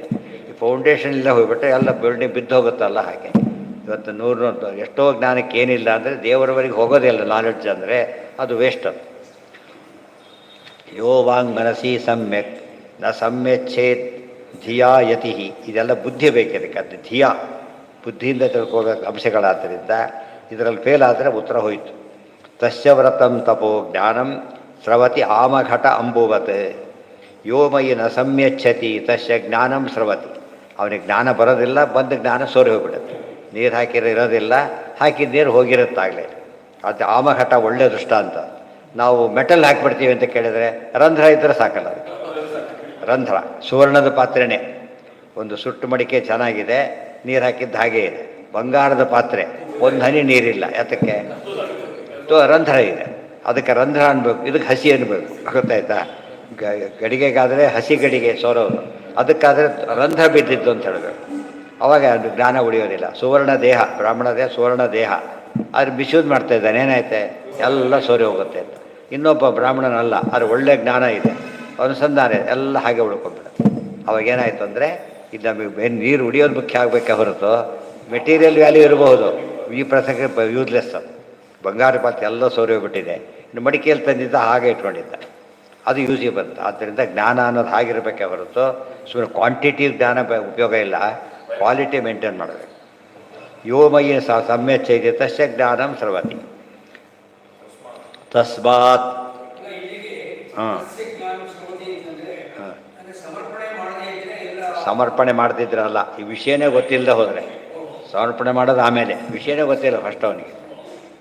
ಈ ಫೌಂಡೇಶನ್ ಇಲ್ಲ ಹೋಗ್ಬಿಟ್ರೆ ಎಲ್ಲ ಬಿಲ್ಡಿಂಗ್ ಬಿದ್ದು ಹೋಗುತ್ತಲ್ಲ. ಹಾಗೆ ಇವತ್ತು ನೂರು ಎಷ್ಟೋ ಜ್ಞಾನಕ್ಕೆ ಏನಿಲ್ಲ ಅಂದರೆ ದೇವರವರೆಗೆ ಹೋಗೋದೇ ಇಲ್ಲ. ನಾಲೆಡ್ಜ್ ಅಂದರೆ ಅದು ವೇಸ್ಟ್. ಅದು ಯೋ ವಾಂಗ್ ಮನಸಿ ಸಮ್ಯಕ್ ನ ಸಮ್ಯಚ್ಛೇದ್ ಧಿಯಾ ಯತಿ. ಇದೆಲ್ಲ ಬುದ್ಧಿ ಬೇಕಿದಕ್ಕೆ. ಅದು ಧಿಯಾ, ಬುದ್ಧಿಯಿಂದ ತಿಳ್ಕೋಬೇಕು ಅಂಶಗಳಾದ್ದರಿಂದ ಇದರಲ್ಲಿ ಫೇಲ್ ಆದರೆ ಉತ್ತರ ಹೋಯಿತು. ತಸ್ಯ ವ್ರತಂ ತಪೋ ಜ್ಞಾನಂ ಸ್ರವತಿ ಆಮಘಟ ಅಂಬುವತ್ ಯೋಮಯಿ ನ ಸಂಯಚ್ಛತಿ ತಸ್ಯ ಜ್ಞಾನಂ ಸ್ರವತಿ. ಅವನಿಗೆ ಜ್ಞಾನ ಬರೋದಿಲ್ಲ, ಬಂದ ಜ್ಞಾನ ಸೋರಿ ಹೋಗ್ಬಿಡುತ್ತೆ. ನೀರು ಹಾಕಿರೋ ಇರೋದಿಲ್ಲ, ಹಾಕಿದ ನೀರು ಹೋಗಿರುತ್ತಾಗಲೇ. ಅದು ಆಮಘಟ ಒಳ್ಳೆಯ ದೃಷ್ಟಾಂತ. ನಾವು ಮೆಟಲ್ ಹಾಕಿಬಿಡ್ತೀವಿ ಅಂತ ಕೇಳಿದರೆ ರಂಧ್ರ ಇದ್ದರೆ ಸಾಕಲ್ಲ. ಅದಕ್ಕೆ ರಂಧ್ರ ಸುವರ್ಣದ ಪಾತ್ರೆನೇ. ಒಂದು ಸುಟ್ಟು ಮಡಿಕೆ ಚೆನ್ನಾಗಿದೆ, ನೀರು ಹಾಕಿದ್ದು ಹಾಗೇ ಇದೆ. ಬಂಗಾರದ ಪಾತ್ರೆ ಒಂದು ಹನಿ ನೀರಿಲ್ಲ, ಯಾತಕ್ಕೆ? ರಂಧ್ರ ಇದೆ. ಅದಕ್ಕೆ ರಂಧ್ರ ಅನ್ಬೇಕು, ಇದಕ್ಕೆ ಹಸಿ ಅನ್ಬೇಕು. ಗೊತ್ತಾಯ್ತಾ? ಗಡಿಗೆಗಾದರೆ ಹಸಿ ಗಡಿಗೆ ಸೋರೋದು, ಅದಕ್ಕಾದರೆ ರಂಧ್ರ ಬಿದ್ದಿದ್ದು ಅಂತ ಹೇಳಬೇಕು. ಅವಾಗ ಅದು ಜ್ಞಾನ ಉಳಿಯೋದಿಲ್ಲ. ಸುವರ್ಣ ದೇಹ, ಬ್ರಾಹ್ಮಣ ದೇಹ ಸುವರ್ಣ ದೇಹ, ಆದ್ರೆ ಮಿಸ್ಯೂಸ್ ಮಾಡ್ತಾ ಇದ್ದಾನೆ, ಏನಾಯ್ತೆ ಎಲ್ಲ ಸೋರಿ ಹೋಗುತ್ತೆ ಅಂತ. ಇನ್ನೊಬ್ಬ ಬ್ರಾಹ್ಮಣನಲ್ಲ, ಆದರೆ ಒಳ್ಳೆ ಜ್ಞಾನ ಇದೆ, ಅನುಸಂಧಾನ ಎಲ್ಲ ಹಾಗೆ ಉಳ್ಕೊಂಡ್ಬಿಡುತ್ತೆ. ಅವಾಗ ಏನಾಯಿತು ಅಂದರೆ, ಇದು ನಮಗೆ ನೀರು ಉಳಿಯೋದು ಮುಖ್ಯ ಆಗಬೇಕೆ ಹೊರತು ಮೆಟೀರಿಯಲ್ ವ್ಯಾಲ್ಯೂ ಇರಬಹುದು, ಈ ಪ್ರಸಂಗ ಯೂಸ್ಲೆಸ್. ಅದು ಬಂಗಾರ ಪಾತ್ರೆ ಎಲ್ಲ ಸೋರಿ ಹೋಗ್ಬಿಟ್ಟಿದೆ, ಇನ್ನು ಮಡಿಕೆಯಲ್ಲಿ ತಂದಿದ್ದ ಹಾಗೆ ಇಟ್ಕೊಂಡಿದ್ದ, ಅದು ಯೂಸಿಗೆ ಬಂತು. ಆದ್ದರಿಂದ ಜ್ಞಾನ ಅನ್ನೋದು ಹಾಗಿರಬೇಕೆ ಹೊರತು ಸುಮ್ಮನೆ ಕ್ವಾಂಟಿಟಿ ಜ್ಞಾನ ಉಪಯೋಗ ಇಲ್ಲ, ಕ್ವಾಲಿಟಿ ಮೇಂಟೈನ್ ಮಾಡಬೇಕು. ಯೋಮಯಿ ಸಮ್ಯಚ್ಛೈದೆ ತಸ್ಯ ಜ್ಞಾನಂ ಸ್ರವತಿ. ತಸ್ಮಾತ್ ಸಮರ್ಪಣೆ ಮಾಡ್ತಿದ್ರಲ್ಲ, ಈ ವಿಷಯನೇ ಗೊತ್ತಿಲ್ಲದೆ ಹೋದರೆ ಸಮರ್ಪಣೆ ಮಾಡೋದು ಆಮೇಲೆ, ವಿಷಯನೇ ಗೊತ್ತಿಲ್ಲ ಫಸ್ಟ್ ಅವನಿಗೆ.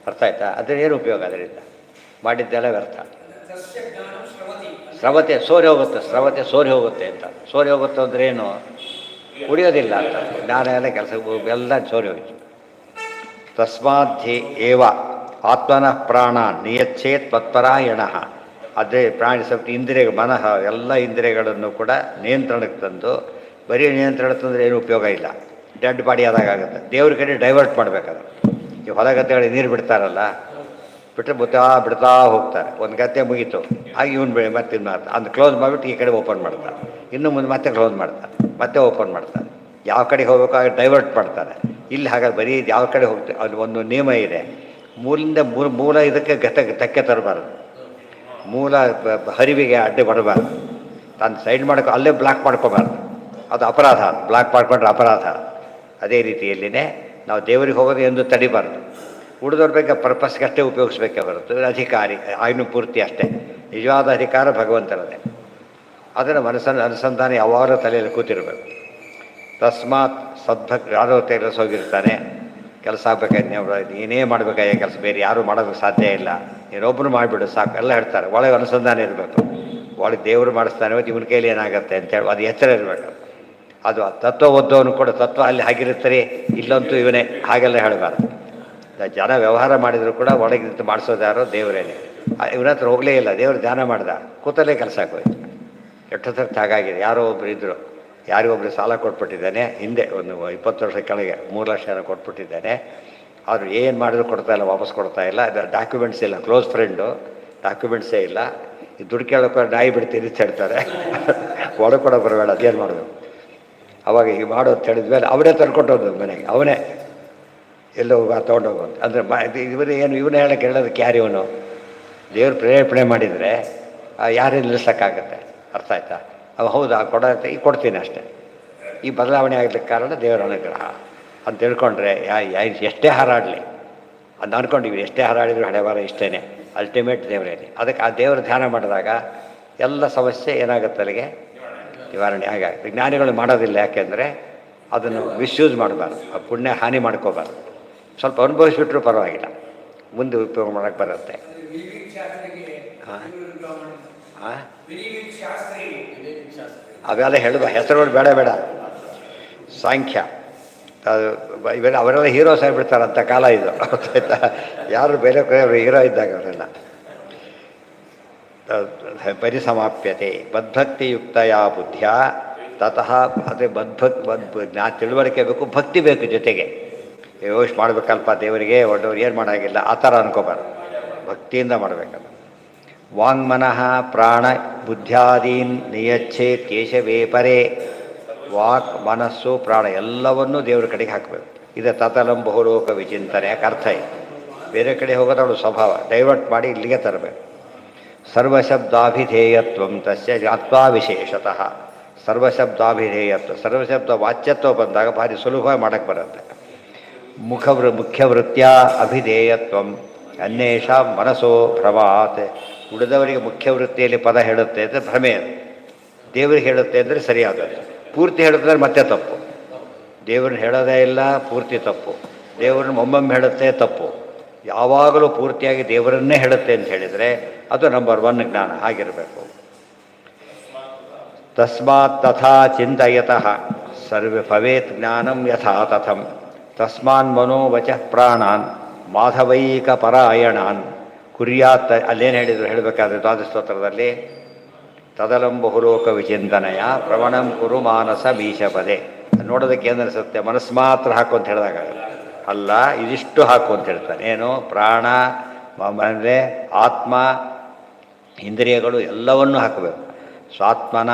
ಅರ್ಥ ಆಯ್ತಾ? ಅದೇನು ಉಪಯೋಗ? ಅದರಿಂದ ಮಾಡಿದ್ದೆಲ್ಲ ವ್ಯರ್ಥ. ಸ್ರವತೆ ಸೋರಿ ಹೋಗುತ್ತೆ, ಸ್ರವತೆ ಸೋರಿ ಹೋಗುತ್ತೆ ಅಂತ. ಸೋರಿ ಹೋಗುತ್ತೆ ಅಂದರೆ ಏನು? ಉಳಿಯೋದಿಲ್ಲ ಅಂತ. ಜ್ಞಾನ ಎಲ್ಲ ಕೆಲಸ ಎಲ್ಲ ಸೋರಿ ಹೋಯಿತು. ತಸ್ಮಾಧಿ ಏವ ಆತ್ಮನಃ ಪ್ರಾಣ ನಿಯಚ್ಛೇತ್ ತತ್ಪರಾಯಣ. ಅದೇ ಪ್ರಾಣಿ ಸ್ವಲ್ಪ ಇಂದ್ರಿಯ ಮನಃ ಎಲ್ಲ ಇಂದ್ರಿಯಗಳನ್ನು ಕೂಡ ನಿಯಂತ್ರಣಕ್ಕೆ ತಂದು, ಬರೀ ನಿಯಂತ್ರಣ ತಂದರೆ ಏನು ಉಪಯೋಗ ಇಲ್ಲ, ಡೆಡ್ ಬಾಡಿ ಆದಾಗುತ್ತೆ. ದೇವ್ರ ಕಡೆ ಡೈವರ್ಟ್ ಮಾಡಬೇಕಾದ್ರೆ, ಈ ಹೊಲ ಗದ್ದೆಗಳಿಗೆ ನೀರು ಬಿಡ್ತಾರಲ್ಲ, ಬಿಟ್ಟರೆ ಬಿಡ್ತಾ ಹೋಗ್ತಾರೆ. ಒಂದು ಗದ್ದೆ ಮುಗೀತು, ಹಾಗೆ ಇವನು ಮತ್ತೆ ಇದು ಮಾಡ್ತಾರೆ, ಅದು ಕ್ಲೋಸ್ ಮಾಡಿಬಿಟ್ಟು ಈ ಕಡೆ ಓಪನ್ ಮಾಡ್ತಾರೆ, ಇನ್ನು ಮುಂದೆ ಮತ್ತೆ ಕ್ಲೋಸ್ ಮಾಡ್ತಾರೆ, ಮತ್ತೆ ಓಪನ್ ಮಾಡ್ತಾರೆ. ಯಾವ ಕಡೆಗೆ ಹೋಗಬೇಕು ಆಗ ಡೈವರ್ಟ್ ಮಾಡ್ತಾರೆ. ಇಲ್ಲಿ ಹಾಗಾದ್ರೆ ಬರೀ ಯಾವ ಕಡೆ ಹೋಗ್ತಾರೆ, ಅಲ್ಲಿ ಒಂದು ನಿಯಮ ಇದೆ. ಮೂಲಿಂದ ಮೂಲ ಇದಕ್ಕೆ ಧಕ್ಕೆ ತರಬಾರ್ದು, ಮೂಲ ಹರಿವಿಗೆ ಅಡ್ಡಿ ಬರಬಾರ್ದು. ತಾನು ಸೈಡ್ ಮಾಡ್ಕೊ ಅಲ್ಲೇ ಬ್ಲಾಕ್ ಮಾಡ್ಕೋಬಾರ್ದು, ಅದು ಅಪರಾಧ. ಬ್ಲಾಕ್ ಮಾಡ್ಕೊಂಡ್ರೆ ಅಪರಾಧ. ಅದೇ ರೀತಿಯಲ್ಲಿನೇ ನಾವು ದೇವರಿಗೆ ಹೋಗೋದು ಎಂದು ತಡಿಬಾರ್ದು. ಉಳಿದವ್ರ ಬಗ್ಗೆ ಪರ್ಪಸ್ಗಷ್ಟೇ ಉಪಯೋಗಿಸ್ಬೇಕೇ ಹೊರತು ಅಧಿಕಾರಿ ಆಯ್ನು ಪೂರ್ತಿ ಅಷ್ಟೇ. ನಿಜವಾದ ಅಧಿಕಾರ ಭಗವಂತನದೇ. ಅದನ್ನು ಅನುಸಂಧಾನ ಯಾವಾಗಲೂ ತಲೆಯಲ್ಲಿ ಕೂತಿರಬೇಕು. ತಸ್ಮಾತ್ ಯಾರೋ ಕೆಲಸ ಹೋಗಿರ್ತಾನೆ, ಕೆಲಸ ಆಗ್ಬೇಕಾಯ್ತು, ಏನೇ ಮಾಡಬೇಕಾಯ ಕೆಲಸ, ಬೇರೆ ಯಾರೂ ಮಾಡೋದಕ್ಕೆ ಸಾಧ್ಯ ಇಲ್ಲ, ನೀನೊಬ್ಬರು ಮಾಡಿಬಿಡು ಸಾಕು ಎಲ್ಲ ಹೇಳ್ತಾರೆ. ಒಳಗೆ ಅನುಸಂಧಾನ ಇರಬೇಕು. ಒಳಗೆ ದೇವರು ಮಾಡಿಸ್ತಾನೆ, ಇವನ ಕೈಲಿ ಏನಾಗುತ್ತೆ ಅಂತೇಳಿ ಅದು ಎಚ್ಚರ ಇರಬೇಕು. ಅದು ತತ್ವ ಓದ್ದವನು ಕೂಡ ತತ್ವ ಅಲ್ಲಿ ಹಾಗಿರುತ್ತಾರೆ, ಇಲ್ಲಂತೂ ಇವನೇ, ಹಾಗೆಲ್ಲ ಹೇಳಬಾರ್ದು. ಜನ ವ್ಯವಹಾರ ಮಾಡಿದರೂ ಕೂಡ ಒಳಗೆ ನಿಂತು ಮಾಡಿಸೋದು ಯಾರೋ ದೇವರೇನೆ. ಇವನ ಹತ್ರ ಹೋಗಲೇ ಇಲ್ಲ, ದೇವರು ಧ್ಯಾನ ಮಾಡ್ದ, ಕೂತಲ್ಲೇ ಕೆಲಸ ಆಗೋಯ್ತು. ಎಷ್ಟೊತ್ತರ್ಥ ಹಾಗಾಗಿದೆ. ಯಾರೋ ಒಬ್ಬರು ಇದ್ದರು, ಯಾರಿಗೊಬ್ಬರು ಸಾಲ ಕೊಟ್ಬಿಟ್ಟಿದ್ದಾನೆ, ಹಿಂದೆ ಒಂದು 20 ವರ್ಷ ಕೆಳಗೆ 3 ಲಕ್ಷ ಕೊಟ್ಬಿಟ್ಟಿದ್ದಾನೆ. ಅವರು ಏನು ಮಾಡಿದ್ರು ಕೊಡ್ತಾ ಇಲ್ಲ, ವಾಪಸ್ ಕೊಡ್ತಾ ಇಲ್ಲ. ಅದು ಡಾಕ್ಯುಮೆಂಟ್ಸ್ ಇಲ್ಲ, ಕ್ಲೋಸ್ ಫ್ರೆಂಡು, ಡಾಕ್ಯುಮೆಂಟ್ಸೇ ಇಲ್ಲ. ಈ ದುಡ್ಡು ಕೇಳೋಕೆ ನಾಯಿ ಬಿಡ್ತೀನಿ ಅಂತ ಹೇಳ್ತಾರೆ. ಒಳಗೆ ಕೂಡ ಬರಬೇಡ, ಅದೇನು ಮಾಡಬೇಕು. ಅವಾಗ ಹೀಗೆ ಮಾಡು ಅಂತ ಹೇಳಿದ್ಮೇಲೆ ಅವನೇ ತಂದ್ಕೊಂಡು ಹೋದ ಮನೆಗೆ, ಅವನೇ ಎಲ್ಲೋ ತೊಗೊಂಡೋಗೋದು. ಅಂದರೆ ಇವರು ಏನು ಇವನೇ ಹೇಳೋಕ್ಕೆ ಹೇಳೋದಕ್ಕೆ ಯಾರು ಇವನು? ದೇವ್ರು ಪ್ರೇರೇಪಣೆ ಮಾಡಿದರೆ ಯಾರೇ ನಿಲ್ಲಿಸೋಕ್ಕಾಗತ್ತೆ. ಅರ್ಥ ಆಯ್ತಾ? ಅವ ಹೌದಾ ಕೊಡತ್ತೆ, ಈಗ ಕೊಡ್ತೀನಿ ಅಷ್ಟೇ. ಈ ಬದಲಾವಣೆ ಆಗಲಿಕ್ಕೆ ಕಾರಣ ದೇವರ ಅನುಗ್ರಹ ಅಂತ ತಿಳ್ಕೊಂಡ್ರೆ ಎಷ್ಟೇ ಹಾರಾಡಲಿ, ಅದು ಅಂದ್ಕೊಂಡಿವಿ, ಎಷ್ಟೇ ಹಾರಾಡಿದ್ರು ಹಣೆಬಾರ ಇಷ್ಟೇ, ಅಲ್ಟಿಮೇಟ್ ದೇವರೇನೆ. ಅದಕ್ಕೆ ಆ ದೇವರ ಧ್ಯಾನ ಮಾಡಿದಾಗ ಎಲ್ಲ ಸಮಸ್ಯೆ ಏನಾಗುತ್ತೆ, ಅಲ್ಲಿಗೆ ನಿವಾರಣೆ ಆಗುತ್ತೆ. ಜ್ಞಾನಿಗಳು ಮಾಡೋದಿಲ್ಲ, ಯಾಕೆಂದರೆ ಅದನ್ನು ಮಿಸ್ಯೂಸ್ ಮಾಡಬಾರ್ದು, ಆ ಪುಣ್ಯ ಹಾನಿ ಮಾಡ್ಕೋಬಾರ್ದು. ಸ್ವಲ್ಪ ಅನುಭವಿಸ್ಬಿಟ್ರೂ ಪರವಾಗಿಲ್ಲ, ಮುಂದೆ ಉಪಯೋಗ ಮಾಡೋಕ್ಕೆ ಬರುತ್ತೆ. ಅವೆಲ್ಲ ಹೇಳುವ ಹೆಸರುಗಳು ಬೇಡ. ಸಾಂಖ್ಯ ಇವೆಲ್ಲ ಅವರೆಲ್ಲ ಹೀರೋಸ್ ಆಗಿಬಿಡ್ತಾರಂಥ ಕಾಲ ಇದು. ಆಯ್ತಾ? ಯಾರು ಬೇರೆ ಅವರು ಹೀರೋ ಇದ್ದಾಗ ಅವರೆಲ್ಲ. ಪರಿಸಮಾಪ್ಯತೆ ಬದ್ಭಕ್ತಿಯುಕ್ತಯ ಬುದ್ಧಿಯ ತತಃ. ಅದೇ ತಿಳುವಳಿಕೆ ಬೇಕು, ಭಕ್ತಿ ಬೇಕು ಜೊತೆಗೆ. ಯೋಚನೆ ಮಾಡಬೇಕಲ್ಪ ದೇವರಿಗೆ, ಒಡ್ಡವ್ರು ಏನು ಮಾಡೋಂಗಿಲ್ಲ ಆ ಥರ ಅನ್ಕೋಬಾರ್ದು, ಭಕ್ತಿಯಿಂದ ಮಾಡಬೇಕಲ್ಲ. ವಾಂಗ್ಮನಃ ಪ್ರಾಣ ಬುದ್ಧ್ಯಾದೀನ್ ನಿಯಚ್ಛೇತ್ ಕೇಶವೇ ಪರೇ. ವಾಕ್ ಮನಸ್ಸು ಪ್ರಾಣ ಎಲ್ಲವನ್ನೂ ದೇವರ ಕಡೆಗೆ ಹಾಕಬೇಕು. ಇದು ತತಲಂ ಬಹುಲೋಕ ವಿಚಿಂತನೆ. ಯಾಕೆ ಅರ್ಥ ಇದೆ, ಬೇರೆ ಕಡೆ ಹೋಗೋದವಳು ಸ್ವಭಾವ ಡೈವರ್ಟ್ ಮಾಡಿ ಇಲ್ಲಿಗೆ ತರಬೇಕು. ಸರ್ವಶಬ್ದಾಭಿಧೇಯತ್ವ ತಸ್ಯ ಜ್ಞಾತ್ವಾ ವಿಶೇಷತಃ. ಸರ್ವಶಬ್ದಾಭಿಧೇಯತ್ವ, ಸರ್ವಶಬ್ದ ವಾಚ್ಯತ್ವ ಬಂದಾಗ ಭಾರಿ ಸುಲಭವಾಗಿ ಮಾಡೋಕ್ಕೆ ಬರುತ್ತೆ. ಮುಖ್ಯವೃತ್ತಿಯ ಅಭಿಧೇಯತ್ವಂ ಅನ್ಯೇಷಾಂ ಮನಸೋ ಭ್ರಮಾತ್. ಉಳಿದವರಿಗೆ ಮುಖ್ಯ ವೃತ್ತಿಯಲ್ಲಿ ಪದ ಹೇಳುತ್ತೆ ಅಂದರೆ ಭ್ರಮೆ ಅದು. ದೇವರಿಗೆ ಹೇಳುತ್ತೆ ಅಂದರೆ ಸರಿಯಾದದ್ದು. ಪೂರ್ತಿ ಹೇಳುತ್ತೆ ಮತ್ತೆ ತಪ್ಪು. ದೇವ್ರನ್ನ ಹೇಳೋದೇ ಇಲ್ಲ, ಪೂರ್ತಿ ತಪ್ಪು. ದೇವ್ರನ್ನ ಒಮ್ಮೊಮ್ಮೆ ಹೇಳುತ್ತೆ, ತಪ್ಪು. ಯಾವಾಗಲೂ ಪೂರ್ತಿಯಾಗಿ ದೇವರನ್ನೇ ಹೇಳುತ್ತೆ ಅಂತ ಹೇಳಿದರೆ ಅದು ನಂಬರ್ 1 ಜ್ಞಾನ. ಹಾಗಿರಬೇಕು. ತಸ್ಮಾತ್ ತಥಾ ಚಿಂತಯತಃ ಸರ್ವ ಭವೇತ್ ಜ್ಞಾನಂ ಯಥಾ ತಥಂ. ತಸ್ಮಾನ್ ಮನೋವಚಃ ಪ್ರಾಣಾನ್ ಮಾಧವೈಕ ಪರಾಯಣಾನ್ ಕುರ್ಯಾತ್. ಅಲ್ಲೇನು ಹೇಳಿದರು ಹೇಳಬೇಕಾದ್ರೆ ದ್ವಾದಸ್ತೋತ್ರದಲ್ಲಿ, ತದಲಂ ಬಹುಲೋಕ ವಿಚಿಂತನೆಯ ಪ್ರವಣಂ ಕುರು ಮಾನಸ ಮೀಶಪದೆ. ನೋಡೋದಕ್ಕೆ ಏನನ್ನಿಸುತ್ತೆ, ಮನಸ್ಸು ಮಾತ್ರ ಹಾಕು ಅಂತ ಹೇಳಿದಾಗ ಅಲ್ಲ, ಇದಿಷ್ಟು ಹಾಕು ಅಂತ ಹೇಳ್ತಾನೆ. ಏನು? ಪ್ರಾಣ, ಅಂದರೆ ಆತ್ಮ, ಇಂದ್ರಿಯಗಳು ಎಲ್ಲವನ್ನೂ ಹಾಕಬೇಕು. ಸ್ವಾತ್ಮನ,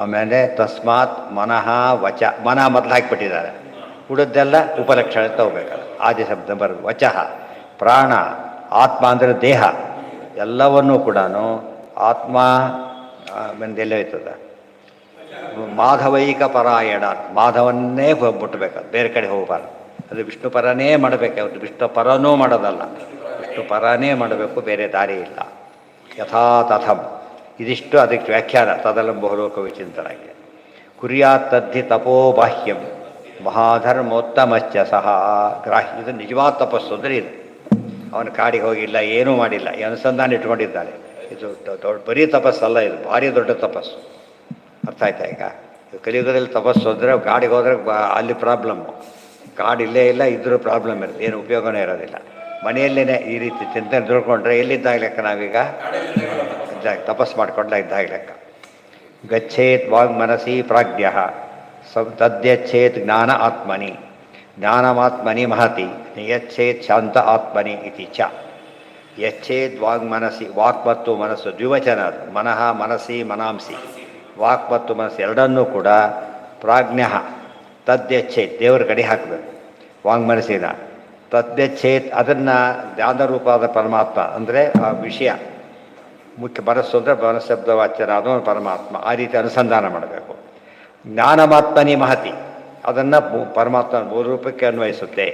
ಆಮೇಲೆ ತಸ್ಮಾತ್ ಮನಃ ವಚ. ಮನ ಮೊದಲು ಹಾಕಿಬಿಟ್ಟಿದ್ದಾರೆ, ಉಳಿದೆಲ್ಲ ಉಪಲಕ್ಷಣೆ ತಗೋಬೇಕಲ್ಲ. ಆದಿ ಶಬ್ದ ಬರೋದು ವಚಃ. ಪ್ರಾಣ, ಆತ್ಮ ಅಂದರೆ ದೇಹ, ಎಲ್ಲವನ್ನೂ ಕೂಡ ಆತ್ಮ ಬಂದೆಲ್ಲ ಇರ್ತದೆ. ಮಾಧವೈಕ ಪರಾಯಣ, ಮಾಧವನ್ನೇ ಮುಟ್ಟಬೇಕು, ಬೇರೆ ಕಡೆ ಹೋಗಬಾರ್ದು. ಅದು ವಿಷ್ಣು ಪರನೇ ಮಾಡಬೇಕು, ಅವತ್ತು ವಿಷ್ಣು ಪರನೂ ಮಾಡೋದಲ್ಲ, ವಿಷ್ಣು ಪರನೇ ಮಾಡಬೇಕು, ಬೇರೆ ದಾರಿ ಇಲ್ಲ. ಯಥಾ ತಥಂ. ಇದಿಷ್ಟು ಅದಕ್ಕೆ ವ್ಯಾಖ್ಯಾನ. ತದಲಂ ಬಹುಲೋಕ ವಿಚಿಂತನಕ್ಕೆ. ಕುರ್ಯಾತ್ ತದ್ಧಿ ತಪೋ ಬಾಹ್ಯಂ ಮಹಾಧರ್ಮೋತ್ತಮಶ್ಚ ಸಹ ಗ್ರಾಹ್ಯ. ಇದು ನಿಜವಾದ ತಪಸ್ಸು ಅಂದರೆ ಇದು. ಅವನು ಕಾಡಿಗೆ ಹೋಗಿಲ್ಲ, ಏನೂ ಮಾಡಿಲ್ಲ, ಈ ಅನುಸಂಧಾನ ಇಟ್ಕೊಂಡಿದ್ದಾನೆ. ಇದು ದೊಡ್ಡ ಬರೀ ತಪಸ್ಸಲ್ಲ, ಇದು ಭಾರಿ ದೊಡ್ಡ ತಪಸ್ಸು. ಅರ್ಥ ಆಯ್ತಾ? ಈಗ ಕಲಿಯುಗದಲ್ಲಿ ತಪಸ್ಸು ಅಂದರೆ ಗಾಡಿಗೆ ಹೋದರೆ ಅಲ್ಲಿ ಪ್ರಾಬ್ಲಮ್ಮು. ಕಾಡು ಇಲ್ಲೇ ಇಲ್ಲ, ಇದ್ರೂ ಪ್ರಾಬ್ಲಮ್ ಇರುತ್ತೆ, ಏನು ಉಪಯೋಗನೇ ಇರೋದಿಲ್ಲ. ಮನೆಯಲ್ಲೇ ಈ ರೀತಿ ಚಿಂತನೆ ತಿಳ್ಕೊಂಡ್ರೆ ಎಲ್ಲಿದ್ದಾಗ ಲೆಕ್ಕ ನಾವೀಗ ಇದ್ದಾಗ ತಪಸ್ಸು ಮಾಡ್ಕೊಂಡ್ಲ ಇದ್ದಾಗ ಲೆಕ್ಕ. ಗಚ್ಚೇತ್ ವಾಗ್ ಮನಸಿ ಪ್ರಾಜ್ಞ ತದ್ಯಚ್ಛೇತ್ ಜ್ಞಾನ ಆತ್ಮನಿ ಜ್ಞಾನಮಾತ್ಮನಿ ಮಹತಿ ಯಚ್ಛೇತ್ ಶಾಂತ ಆತ್ಮನಿ ಇತಿ ಚ. ಯಚ್ಛೇದ್ ವಾಗ್ ಮನಸಿ, ವಾಕ್ ಮತ್ತು ಮನಸ್ಸು ದ್ವಿವಚನ ಅದು. ಮನಃ ಮನಸಿ ಮನಾಂಸಿ, ವಾಕ್ ಮತ್ತು ಮನಸ್ಸು ಎರಡನ್ನೂ ಕೂಡ ಪ್ರಾಜ್ಞ ತದ್ಯಚ್ಛೇತ್, ದೇವರ ಕಡೆ ಹಾಕಬೇಕು. ವಾಂಗ್ಮನಸ್ಸಿನ ತದ್ಯಚ್ಛೇತ್, ಅದನ್ನು ಜ್ಞಾನರೂಪವಾದ ಪರಮಾತ್ಮ ಅಂದರೆ ಆ ವಿಷಯ ಮುಖ್ಯ. ಮನಸ್ಸು ಅಂದರೆ ಮನಸ್ಸಬ್ದ ವಾಚ್ಯನ ಅದನ್ನು ಪರಮಾತ್ಮ, ಆ ರೀತಿ ಅನುಸಂಧಾನ ಮಾಡಬೇಕು. ಜ್ಞಾನಮಾತ್ಮನಿ ಮಹತಿ, ಅದನ್ನು ಪರಮಾತ್ಮ ಮೂಲ ರೂಪಕ್ಕೆ ಅನ್ವಯಿಸುತ್ತೆ.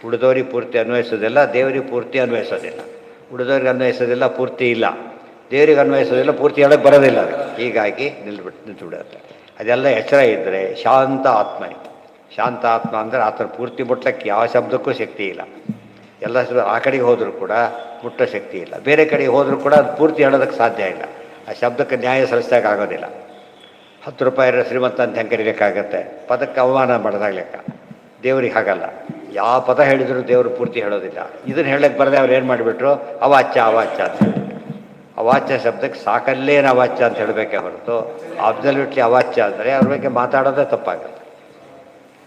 ಉಳಿದವರಿಗೆ ಪೂರ್ತಿ ಅನ್ವಯಿಸೋದಿಲ್ಲ, ದೇವರಿಗೆ ಪೂರ್ತಿ ಅನ್ವಯಿಸೋದಿಲ್ಲ. ಉಳಿದವ್ರಿಗೆ ಅನ್ವಯಿಸೋದಿಲ್ಲ, ಪೂರ್ತಿ ಇಲ್ಲ. ದೇವರಿಗೆ ಅನ್ವಯಿಸೋದಿಲ್ಲ, ಪೂರ್ತಿ ಹೇಳೋಕ್ಕೆ ಬರೋದಿಲ್ಲ ಅದು. ಹೀಗಾಗಿ ನಿಂತುಬಿಡುತ್ತೆ. ಅದೆಲ್ಲ ಎಚ್ಚರ ಇದ್ದರೆ ಶಾಂತ ಆತ್ಮನಿ. ಶಾಂತ ಆತ್ಮ ಅಂದರೆ ಆತನ ಪೂರ್ತಿ ಮುಟ್ಲಕ್ಕೆ ಯಾವ ಶಬ್ದಕ್ಕೂ ಶಕ್ತಿ ಇಲ್ಲ. ಎಲ್ಲ ಆ ಕಡೆಗೆ ಹೋದರೂ ಕೂಡ ಮುಟ್ಟೋ ಶಕ್ತಿ ಇಲ್ಲ. ಬೇರೆ ಕಡೆಗೆ ಹೋದರೂ ಕೂಡ ಅದು ಪೂರ್ತಿ ಹೇಳೋದಕ್ಕೆ ಸಾಧ್ಯ ಇಲ್ಲ. ಆ ಶಬ್ದಕ್ಕೆ ನ್ಯಾಯ ಸಲ್ಲಿಸೋಕೆ ಆಗೋದಿಲ್ಲ. 10 ರೂಪಾಯಿ ಶ್ರೀಮಂತ ಅಂತ ಹೆಂಗೆ ಕರಿಬೇಕಾಗತ್ತೆ? ಪದಕ್ಕೆ ಅವಮಾನ ಮಾಡಿದಾಗ ಲೆಕ್ಕ. ದೇವ್ರಿಗೆ ಹಾಗಲ್ಲ, ಯಾವ ಪದ ಹೇಳಿದರೂ ದೇವರು ಪೂರ್ತಿ ಹೇಳೋದಿಲ್ಲ. ಇದನ್ನು ಹೇಳಕ್ಕೆ ಬರದೆ ಅವ್ರು ಏನು ಮಾಡಿಬಿಟ್ರು? ಅವಾಚ್ಯ ಅವಾಚ್ಯ ಅಂತ ಹೇಳಿ. ಅವಾಚ್ಯ ಶಬ್ದಕ್ಕೆ ಸಾಕಲ್ಲೇನು ಅವಾಚ್ಯ ಅಂತ ಹೇಳಬೇಕೇ ಹೊರತು ಅಬ್ಸಲ್ಯೂಟ್ಲಿ ಅವಾಚ್ಯ ಅಂದರೆ ಅವ್ರ ಬಗ್ಗೆ ಮಾತಾಡೋದೇ ತಪ್ಪಾಗುತ್ತೆ.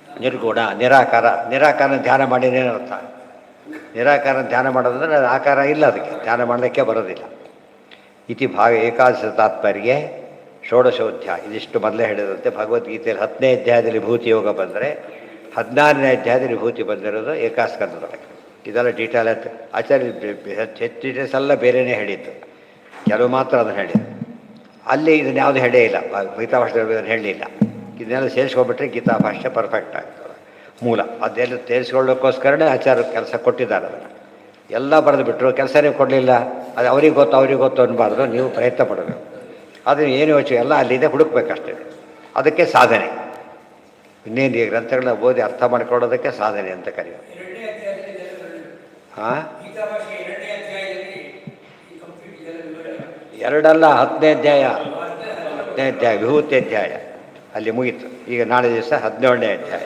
ನಿರ್ಗುಣ, ನಿರಾಕಾರ. ನಿರಾಕಾರ ಧ್ಯಾನ ಮಾಡಿನೇನು ಅರ್ಥ? ನಿರಾಕಾರ ಧ್ಯಾನ ಮಾಡೋದಂದ್ರೆ ಆಕಾರ ಇಲ್ಲ, ಅದಕ್ಕೆ ಧ್ಯಾನ ಮಾಡಲಿಕ್ಕೆ ಬರೋದಿಲ್ಲ. ಇತಿ ಭಾಗ ಏಕಾದಶ ತಾತ್ಪರ್ಯ ಷೋಡಶೋಧ್ಯಾಯ. ಇದಿಷ್ಟು ಮೊದಲೇ ಹೇಳಿದಂತೆ ಭಗವದ್ಗೀತೆಯಲ್ಲಿ 10ನೇ ಅಧ್ಯಾಯದಲ್ಲಿ ವಿಭೂತಿ ಯೋಗ ಬಂದರೆ 14ನೇ ಅಧ್ಯಾಯದಲ್ಲಿ ವಿಭೂತಿ ಬಂದಿರೋದು ಏಕಾಸ್ಕಂದದೊಳಗೆ. ಇದೆಲ್ಲ ಡೀಟೇಲ್ ಅಂತ ಆಚಾರ್ಯ ಹೆಚ್ಚು ಡೀಟೇಲ್ಸ್ ಎಲ್ಲ ಬೇರೆಯೇ ಹೇಳಿದ್ದು, ಕೆಲವು ಮಾತ್ರ ಅದನ್ನು ಹೇಳಿದ್ದು. ಅಲ್ಲಿ ಇದನ್ನು ಯಾವುದು ಹೇಳೇ ಇಲ್ಲ, ಗೀತಾ ಭಾಷೆದಲ್ಲಿ ಹೇಳಲಿಲ್ಲ. ಇದನ್ನೆಲ್ಲ ಸೇರಿಸ್ಕೊಂಡ್ಬಿಟ್ರೆ ಗೀತಾ ಭಾಷೆ ಪರ್ಫೆಕ್ಟ್ ಆಗ್ತದೆ. ಮೂಲ ಅದೆಲ್ಲ ಸೇರಿಸ್ಕೊಳ್ಳೋಕ್ಕೋಸ್ಕರನೇ ಆಚಾರ್ಯ ಕೆಲಸ ಕೊಟ್ಟಿದ್ದಾರೆ. ಅದನ್ನು ಎಲ್ಲ ಬರೆದು ಬಿಟ್ಟರು, ಕೆಲಸನೇ ಕೊಡಲಿಲ್ಲ. ಅದು ಅವ್ರಿಗೆ ಗೊತ್ತು ಅನ್ನಬಾರ್ದು, ನೀವು ಪ್ರಯತ್ನ ಪಡಬೇಕು. ಅದನ್ನು ಏನು ಯೋಚನೆ ಎಲ್ಲ ಅಲ್ಲಿದೆ, ಹುಡುಕ್ಬೇಕಷ್ಟೇ. ಅದಕ್ಕೆ ಸಾಧನೆ. ಇನ್ನೇನು ಈ ಗ್ರಂಥಗಳನ್ನ ಓದಿ ಅರ್ಥ ಮಾಡ್ಕೊಳ್ಳೋದಕ್ಕೆ ಸಾಧನೆ ಅಂತ ಕರೆಯೋದು. ಹಾಂ, 2 ಅಲ್ಲ, 10ನೇ ಅಧ್ಯಾಯ. 10ನೇ ಅಧ್ಯಾಯ ವಿಭೂತಿ ಅಧ್ಯಾಯ ಅಲ್ಲಿ ಮುಗೀತು. ಈಗ ನಾಳೆ ದಿವಸ 17ನೇ ಅಧ್ಯಾಯ.